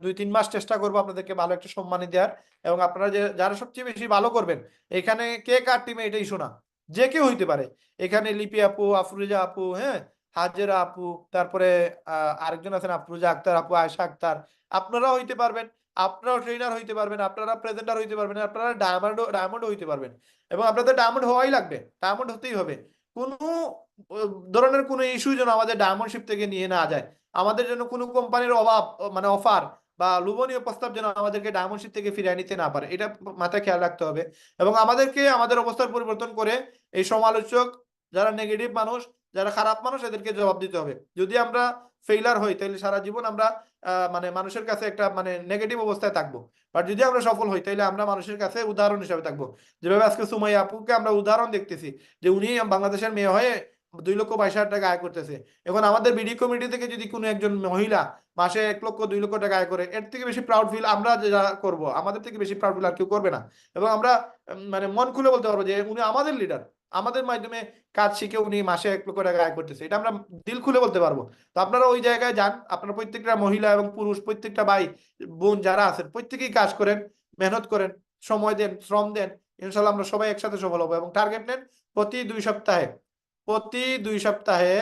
2-3 মাস চেষ্টা করবো আপনাদেরকে ভালো একটা সম্মানী দেওয়ার। এবং আপনারা যে যারা সবচেয়ে বেশি ভালো করবেন, এখানে কে কার টিমে এটা ইস্যু না, যে কেউ হইতে পারে। এখানে লিপি আপু, আফরুজা আপু, হ্যাঁ, হাজেরা আপু, তারপরে আরেকজন আছেন আফরুজা আক্তার আপু, আয়েশা আক্তার, আপনারাও হইতে পারবেন, আপনারাও ট্রেনার হইতে পারবেন, আপনারা প্রেজেন্টার হইতে পারবেন, আপনারা ডায়মন্ড হইতে পারবেন। এবং আপনাদের ডায়মন্ড হওয়াই লাগবে, ডায়মন্ড হতেই হবে। কোনো ধরনের কোনো ইস্যু যেন আমাদের ডায়মন্ডশিপ থেকে নিয়ে না যায়। আমাদের জন্য কোনো কোম্পানির অভাব, মানে অফার বা লোভনীয় প্রস্তাব যেন আমাদেরকে ডায়মন্ডশিপ থেকে ফিরিয়ে নিতে না পারে, এটা মাথায় খেয়াল রাখতে হবে। এবং আমাদেরকে আমাদের অবস্থার পরিবর্তন করে এই সমালোচক, যারা নেগেটিভ মানুষ, যারা খারাপ মানুষ, এদেরকে জবাব দিতে হবে। যদি আমরা ফেইলার হই তাহলে সারা জীবন আমরা মানে মানুষের কাছে একটা মানে নেগেটিভ অবস্থায় থাকবো। বাট যদি আমরা সফল হই তাহলে আমরা মানুষের কাছে উদাহরণ হিসেবে থাকবো। যেভাবে আজকে সুমাইয়া আপুকে আমরা উদাহরণ দেখতেছি যে উনি বাংলাদেশের মেয়ে হয়ে 2,22,000 টাকা আয় করতেছে। এখন আমাদের বিডি কমিটি থেকে যদি কোনো একজন মহিলা মাসে 1 লক্ষ 2 লক্ষ টাকা আয় করে, এর থেকে বেশি প্রাউড ফিল আমরা যা করব, আমাদের থেকে বেশি প্রাউড ফিল আর কেউ করবে না। এবং আমরা মানে মন খুলে বলতে পারবো যে উনি আমাদের লিডার, আমাদের মাধ্যমে কাজ শিখে উনি মাসে 1 লক্ষ টাকা আয় করতেছে, এটা আমরা দিল খুলে বলতে পারবো। তো আপনারা ওই জায়গায় যান, আপনারা প্রত্যেকটা মহিলা এবং পুরুষ, প্রত্যেকটা ভাই বোন যারা আছেন, প্রত্যেকেই কাজ করেন, মেহনত করেন, সময় দেন, শ্রম দেন। ইনশাল্লাহ আমরা সবাই একসাথে সফল হবো। এবং টার্গেট নেন প্রতি 2 সপ্তাহে, প্রতি 2 সপ্তাহে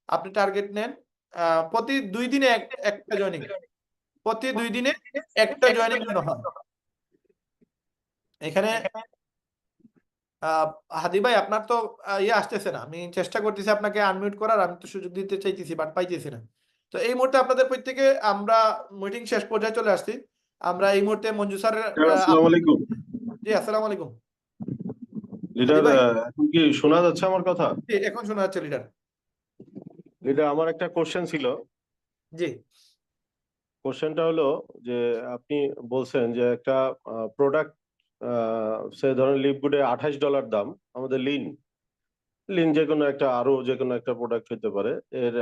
আপনি টার্গেট নেন, প্রতি 2 দিনে একটা জয়েনিং, প্রতি 2 দিনে একটা জয়েনিং যেন হয়। এখানে হাদি ভাই আপনার তো ইয়ে আসতেছে না, আমি চেষ্টা করতেছি আপনাকে আনমিউট করার, আমি তো সুযোগ দিতে চাইতেছি বাট পাইতেছি না। তো এই মুহূর্তে আপনাদের প্রত্যেকে আমরা মিটিং শেষ পর্যায়ে চলে আসছি। আমরা এই মুহূর্তে মঞ্জু স্যারের আসসালামু আলাইকুম জি আসসালামু আলাইকুম লিডার। ভাই এখন কি শোনা যাচ্ছে আমার কথা? জি, এখন শোনা যাচ্ছে লিডার। লিডার, আমার একটা কোশ্চেন ছিল। জি কোশ্চেনটা হলো যে আপনি বলছেন যে একটা প্রোডাক্ট, সে ধরেন লিপগুডে $28 দাম, আমাদের লিন লিন যে কোনো একটা, আরো যে কোনো একটা প্রোডাক্ট হতে পারে, এর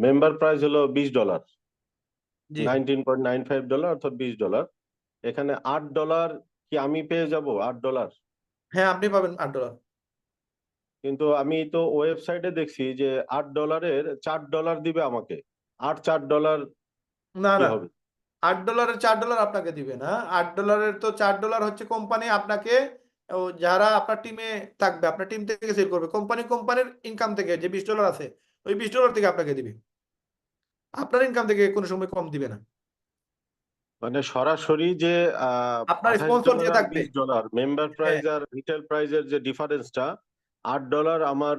মেম্বার প্রাইস হলো $20, জি $19.95 অর্থাৎ $20। এখানে $8 কি আমি পেয়ে যাব? $8? হ্যাঁ আপনি পাবেন $8। কিন্তু আমি তো ওয়েবসাইটে দেখছি যে $8-এর $4 দিবে আমাকে। $8 না কি না হবে? $8 $4 আপনাকে দিবে না। $8 তো $4 হচ্ছে কোম্পানি আপনাকে, যারা আপনার টিমে থাকবে আপনার টিম থেকে সেল করবে, কোম্পানির ইনকাম থেকে যে $20 আছে ওই $20 থেকে আপনাকে দিবে, আপনার ইনকাম থেকে কোনো সময় কম দিবে না। মানে সরাসরি যে আপনার স্পন্সর $28 যে আর থাকবে $20 মেম্বার হ্যাঁ প্রাইস আর রিটেল প্রাইসের যে ডিফারেন্সটা, $8 আমার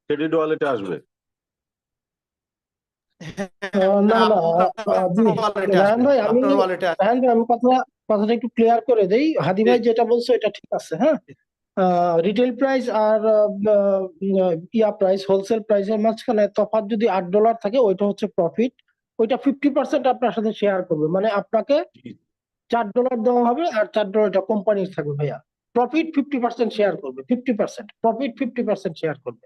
ক্রেডিট ওয়ালেটে আসবে। না না জি আপনার ওয়ালেটে রায়হান আসবে, ভাই আমি আপনার ওয়ালেটে আসবে। রায়হান ভাই আমি কথাটা একটু ক্লিয়ার করে দেই। হাদি ভাই যেটা বলছো এটা ঠিক আছে, হ্যাঁ। রিটেল প্রাইস আর প্রাইস, হোলসেল প্রাইসের মাঝখানে তফাৎ যদি $8 থাকে ওইটা হচ্ছে প্রফিট। ওইটা 50% আপনার সাথে শেয়ার করবে, মানে আপনাকে $4 দেওয়া হবে আর $4 কোম্পানির থাকবে ভাইয়া। প্রফিট 50% শেয়ার করবে, 50% প্রফিট 50% শেয়ার করবে।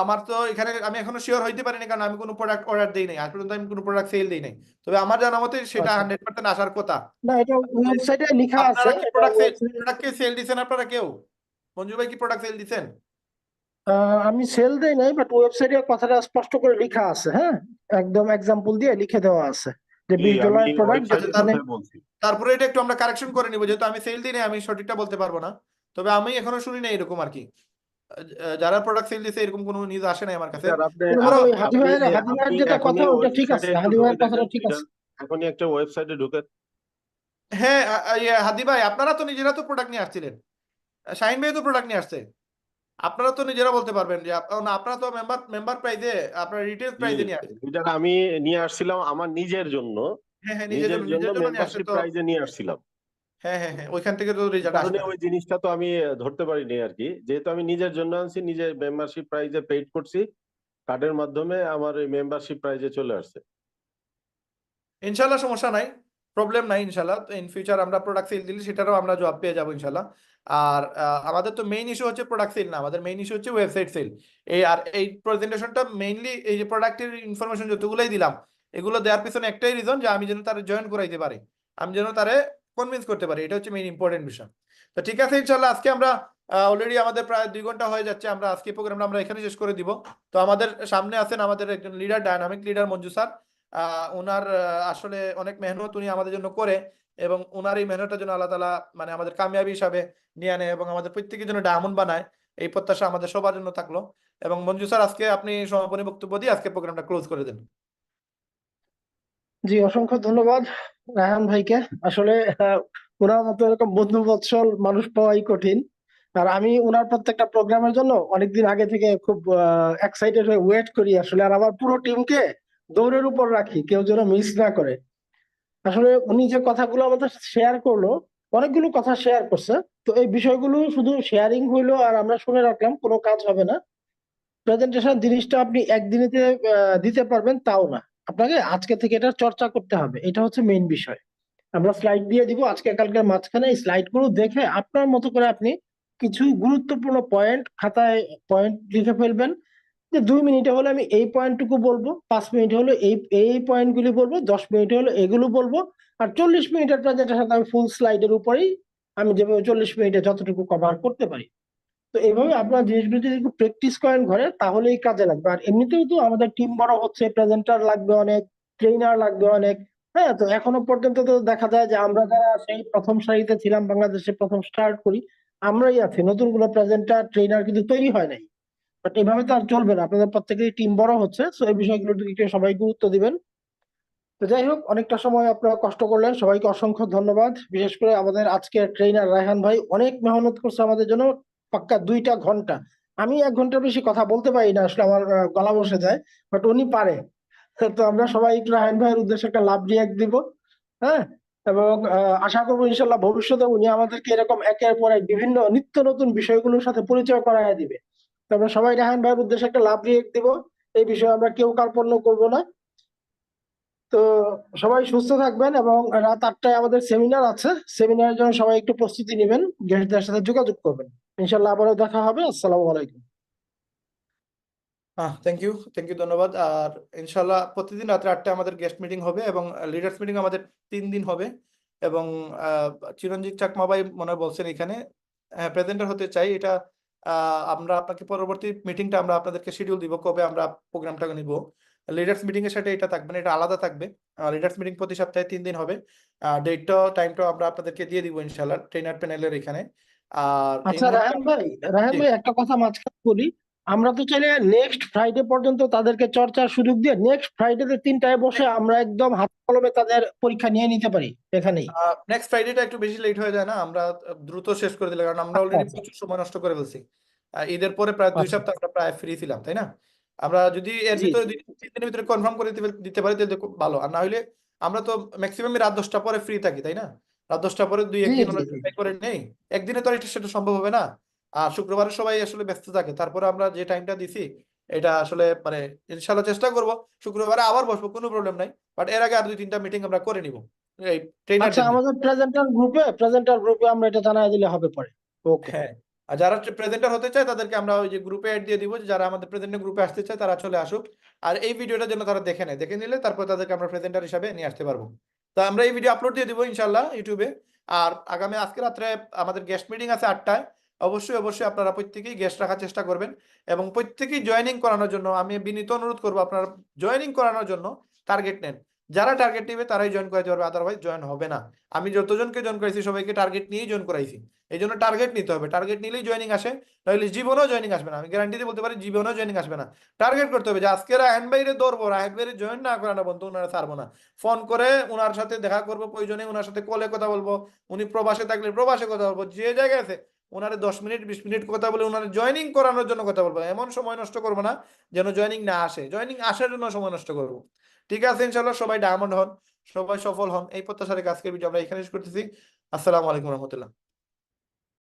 আমার তো এখানে আমি এখনো শিওর হইতে পারিনি, কারণ আমি কোনো প্রোডাক্ট অর্ডার দেই নাই, আজ পর্যন্ত আমি কোনো প্রোডাক্ট সেল দেই নাই। তবে আমার জানা মতে সেটা আচ্ছা 100% আসার কথা। না, এটা ওয়েবসাইটে লেখা আছে, আপনারা কি এটা প্রোডাক্ট কে সেল দিছেন আপনারা কেউ? মঞ্জু ভাই কি প্রোডাক্ট সেল দিছেন? আমি সেল দেই নাই, বাট ওয়েবসাইটে কথাটা স্পষ্ট করে লেখা আছে, হ্যাঁ। একদম এক্সাম্পল দিয়ে লিখে দেওয়া আছে যে জি, আমি $20 প্রোডাক্ট ওয়েবসাইটের যেখানে। কথাই বলছি। তারপরে এটা একটু আমরা কারেকশন করে নিব, যেহেতু আমি সেল দিই নাই আমি সঠিকটা বলতে পারবো না। তবে আমি এখনো শুনি না এরকম আর কি, যারা প্রোডাক্ট সেল দিছে এরকম কোনো নিউজ আসে নাই আমার কাছে। লিডার, আপনি না আরো ওই হাদি আপনি ভাইয়ের যেটা কথা এখনই ওটা ঠিক ওয়েবসাইটে আছে, একটু হাদি ঢুকে ভাইয়ের কথাটা দেখেন ঠিক লিডার, আছে। এখনই একটা ওয়েবসাইটে ঢুকে। হ্যাঁ হাদি ভাই আপনারা তো নিজেরা তো প্রোডাক্ট নিয়ে আসছিলেন, শাহিন ভাই তো প্রোডাক্ট নিয়ে আসছে, আপনারা তো নিজেরা বলতে পারবেন যে না, আপনারা তো মেম্বার প্রাইজে আপনারা রিটেল জি প্রাইজে নিয়ে আসছেন। লিডার, আমি নিয়ে আসছিলাম আমার নিজের জন্য, হ্যাঁ হ্যাঁ নিজের জন্য নিজের জন্য নিয়ে আসছে মেম্বারশিপ তো। প্রাইজে নিয়ে আসছিলাম। হ্যাঁ হ্যাঁ হ্যাঁ ওইখান থেকে তো এই রেজাল্ট কারণে আসবে না। ওই জিনিসটা তো আমি ধরতে পারিনি আর কি, যেহেতু আমি নিজের জন্য আনছি, নিজের মেম্বারশিপ প্রাইজে পেইড করছি, কার্ডের মাধ্যমে আমার এই মেম্বারশিপ প্রাইজে চলে আসছে। ইনশাল্লাহ সমস্যা নাই, প্রবলেম নাই ইনশাল্লাহ। ইন ফিউচার আমরা প্রোডাক্ট সেল দিলে সেটারও আমরা জবাব পেয়ে যাবো ইনশাল্লাহ। আর আমাদের তো মেইন ইস্যু হচ্ছে প্রোডাক্ট সেল না, আমাদের মেইন ইস্যু হচ্ছে ওয়েবসাইট সেল। এই প্রেজেন্টেশনটা মেইনলি এই যে প্রোডাক্টের ইনফরমেশন যতগুলোই দিলাম এগুলো দেওয়ার পিছনে একটাই রিজন, যে আমি যেন তারা জয়েন করাইতে পারি, আমি যেন তারে কনভিন্স করতে পারি, এটা হচ্ছে মেইন ইম্পর্টেন্ট বিষয়। তো ঠিক আছে ইনশাল্লাহ, আজকে আমরা অলরেডি আমাদের প্রায় 2 ঘন্টা হয়ে যাচ্ছে, আমরা আজকে প্রোগ্রামটা আমরা এখানে শেষ করে দিব। তো আমাদের সামনে আছেন আমাদের একজন leader, dynamic leader Manju sir. ওনার আসলে অনেক মেহনত উনি আমাদের জন্য করে, এবং ওনার এই মেহনতের জন্য আল্লাহ তাআলা মানে আমাদের কামিয়াবি হিসাবে নিয়ে আনে এবং আমাদের প্রত্যেকের জন্য ডায়মন্ড বানায়, এই প্রত্যাশা আমাদের সবার জন্য থাকলো। এবং মঞ্জু স্যার আজকে আপনি সমাপনী বক্তব্য দিয়ে আজকে প্রোগ্রামটা ক্লোজ করে দেন। জি অসংখ্য ধন্যবাদ রায়হান ভাইকে। আসলে ওনার মতো এরকম বন্ধু বৎসল মানুষ পাওয়াই কঠিন। আর আমি ওনার প্রত্যেকটা প্রোগ্রামের জন্য অনেকদিন আগে থেকে খুব এক্সাইটেড হয়ে ওয়েট করি আসলে, আর আমার পুরো টিমকে দৌড়ের উপর রাখি কেউ যেন মিস না করে। আসলে উনি যে কথাগুলো আমাদের শেয়ার করলো, অনেকগুলো কথা শেয়ার করছে, তো এই বিষয়গুলো শুধু শেয়ারিং হইলো আর আমরা শুনে রাখলাম, কোনো কাজ হবে না। প্রেজেন্টেশন জিনিসটা আপনি একদিনেতে দিতে পারবেন তাও না, আপনাকে আজকে থেকে এটা চর্চা করতে হবে, এটা হচ্ছে মেইন বিষয়। আমরা স্লাইড দিয়ে দিব আজকে কালকের মাঝখানে, এই স্লাইড গুলো দেখে আপনার মতো করে আপনি কিছু গুরুত্বপূর্ণ পয়েন্ট খাতায় পয়েন্ট লিখে ফেলবেন, যে 2 মিনিটে হলে আমি এই পয়েন্টটুকু বলবো, 5 মিনিটে হলো এই এই পয়েন্টগুলি বলবো, 10 মিনিটে হলো এগুলো বলবো, আর 40 মিনিটের প্রেজেন্টেশন আমি ফুল স্লাইডের উপরেই আমি যেভাবে 40 মিনিটে যতটুকু কভার করতে পারি। তো এইভাবে আপনার জিনিসগুলো যদি একটু প্র্যাকটিস করেন ঘরে তাহলেই কাজে লাগবে। আর এমনিতেও তো আমাদের টিম বড় হচ্ছে, প্রেজেন্টার লাগবে অনেক, ট্রেনার লাগবে অনেক। হ্যাঁ, তো এখনো পর্যন্ত তো দেখা যায় যে আমরা যারা সেই প্রথম সারিতে ছিলাম, বাংলাদেশে প্রথম স্টার্ট করি, আমরাই আছি, নতুন কোনো প্রেজেন্টার ট্রেনার কিন্তু তৈরি হয় নাই। বাট এভাবে তো আর চলবে না, আপনাদের প্রত্যেকেরই টিম বড় হচ্ছে, তো এই বিষয়গুলোর দিকে সবাই গুরুত্ব দিবেন। তো যাই হোক, অনেকটা সময় আপনারা কষ্ট করলেন, সবাইকে অসংখ্য ধন্যবাদ। বিশেষ করে আমাদের আজকের ট্রেনার রায়হান ভাই অনেক মেহনত করছে আমাদের জন্য, পাক্কা 2টা ঘন্টা। আমি 1 ঘন্টার বেশি কথা বলতে পারি না আসলে, আমার গলা বসে যায়, বাট উনি পারে। তো আমরা সবাই একটু রায়হান ভাইয়ের উদ্দেশ্যে একটা লাভ রিয়াক্ট দিব। হ্যাঁ, এবং আশা করবো ইনশাল্লাহ ভবিষ্যতে উনি আমাদেরকে এরকম একের পর এক বিভিন্ন নিত্য নতুন বিষয়গুলোর সাথে পরিচয় করায় দিবে। তো আমরা সবাই রায়হান ভাইয়ের উদ্দেশ্যে একটা লাভ রিয়াক্ট দিব। এই বিষয়ে আমরা কেউ কার্পণ্য করব না। তো সবাই সুস্থ থাকবেন, এবং রাত 8টায় আমাদের সেমিনার আছে, সেমিনারের জন্য সবাই একটু প্রস্তুতি নেবেন, গেস্টদের সাথে যোগাযোগ করবেন। ইনশাল্লাহ আবারও দেখা হবে। আসসালামু আলাইকুম। থ্যাংক ইউ, ধন্যবাদ। আর ইনশাল্লাহ প্রতিদিন রাত্রে 8টায় আমাদের গেস্ট মিটিং হবে এবং লিডার্স মিটিং আমাদের 3 দিন হবে। এবং চিরঞ্জিত চাকমা ভাই মনে হয় বলছেন এখানে প্রেজেন্টার হতে চাই। এটা আমরা আপনাকে পরবর্তী মিটিংটা আমরা আপনাদেরকে শিডিউল দিব কবে আমরা প্রোগ্রামটা নিব। লিডার্স মিটিং এর সাথে এটা থাকবে না, এটা আলাদা থাকবে। লিডার্স মিটিং প্রতি সপ্তাহে 3 দিন হবে। ডেটটা টাইমটা আমরা আপনাদেরকে দিয়ে দিব ইনশাল্লাহ ট্রেনার প্যানেলের এখানে। আর এই আচ্ছা মুহূর্তে রায়হান ভাই একটা কথা মাঝখানে বলি। আমরা তো চাইলে নেক্সট ফ্রাইডে পর্যন্ত তাদেরকে চর্চার সুযোগ দিয়ে নেক্সট ফ্রাইডেতে 3টায় বসে আমরা একদম হাত কলমে তাদের পরীক্ষা নিয়ে নিতে পারি এখানেই। নেক্সট ফ্রাইডেটা একটু বেশি লেট হয়ে যায় না? আমরা দ্রুত শেষ করে দিলাম, কারণ আমরা আচ্ছা অলরেডি আচ্ছা প্রচুর সময় নষ্ট করে ফেলছি। ঈদের পরে প্রায় 2 আচ্ছা। সপ্তাহ আমরা প্রায় ফ্রি ছিলাম, তাই না? আমরা যদি এর জি ভিতরে জি 3 দিনের ভিতরে কনফার্ম করে দিতে পারি তাহলে খুব ভালো। আর না হলে আমরা তো ম্যাক্সিমাম রাত 10টা পরে ফ্রি থাকি, তাই না? রাত 10টা পরে জি 2-1 দিন জি আমরা জি। try করে নেই। একদিনে তো আর সেটা সম্ভব হবে না। আর শুক্রবারে সবাই আসলে ব্যস্ত থাকে, তারপরে আমরা যে টাইমটা দিছি এটা আসলে মানে ইনশাল্লাহ চেষ্টা করব শুক্রবারে আবার বসবো, কোনো প্রবলেম নাই। বাট এর আগে আর 2-3টা মিটিং আমরা করে নিব এই আচ্ছা, ট্রেনারদের নিয়ে। আমাদের প্রেজেন্টার গ্রুপে আমরা এটা জানাই দিলে হবে পরে। ওকে। হ্যাঁ, আর যারা প্রেজেন্টার হতে চায় তাদেরকে আমরা ওই যে গ্রুপে অ্যাড দিয়ে দিব, যে যারা আমাদের প্রেজেন্টার গ্রুপে আসতে চায় তারা চলে আসুক। আর এই ভিডিওটা যেন তারা দেখে নেয়, দেখে নিলে তারপর তাদেরকে আমরা প্রেজেন্টার হিসাবে নিয়ে আসতে পারবো। তো আমরা এই ভিডিও আপলোড দিয়ে দিব ইনশাল্লাহ ইউটিউবে। আর আজকে রাত্রে আমাদের গেস্ট মিটিং আছে 8টায়। অবশ্যই আপনারা প্রত্যেকেই গেস্ট রাখার চেষ্টা করবেন এবং প্রত্যেকেই জয়েনিং করানোর জন্য আমি বিনীত অনুরোধ করবো, আপনারা জয়েনিং করানোর জন্য টার্গেট নেন। যারা টার্গেট নেবে তারাই জয়েন করাতে পারবে, আদারওয়াইজ জয়েন হবে না। আমি যতজনকে জয়েন করাইছি সবাইকে টার্গেট নিয়েই জয়েন করাইছি। এই জন্য টার্গেট নিতে হবে, টার্গেট নিলেই জয়েনিং আসে, নইলে জীবনেও জয়েনিং আসবে না। আমি গ্যারান্টি দিয়ে বলতে পারি জীবনেও জয়েনিং আসবে না। টার্গেট করতে হবে যে আজকে রায়হান ভাইরে ধরবো, রায়হান ভাইরে জয়েন না করানো বন্ধু ওনারা ছাড়বো না। ফোন করে ওনার সাথে দেখা করবো, প্রয়োজনে ওনার সাথে কলে কথা বলবো, উনি প্রবাসে থাকলে প্রবাসে কথা বলবো, যে জায়গায় আছে ওনারে 10 মিনিট 20 মিনিট কথা বলে ওনারে জয়েনিং করানোর জন্য কথা বলবো। এমন সময় নষ্ট করবো না যেন জয়েনিং না আসে, জয়েনিং আসার জন্য সময় নষ্ট করবো। ঠিক আছে, ইনশাল্লাহ সবাই ডায়মন্ড হন, সবাই সফল হন, এই প্রত্যাশা রেখে আজকের ভিডিও আমরা এখানে শেষ করতেছি। আসসালামু আলাইকুম রহমতুল্লাহ।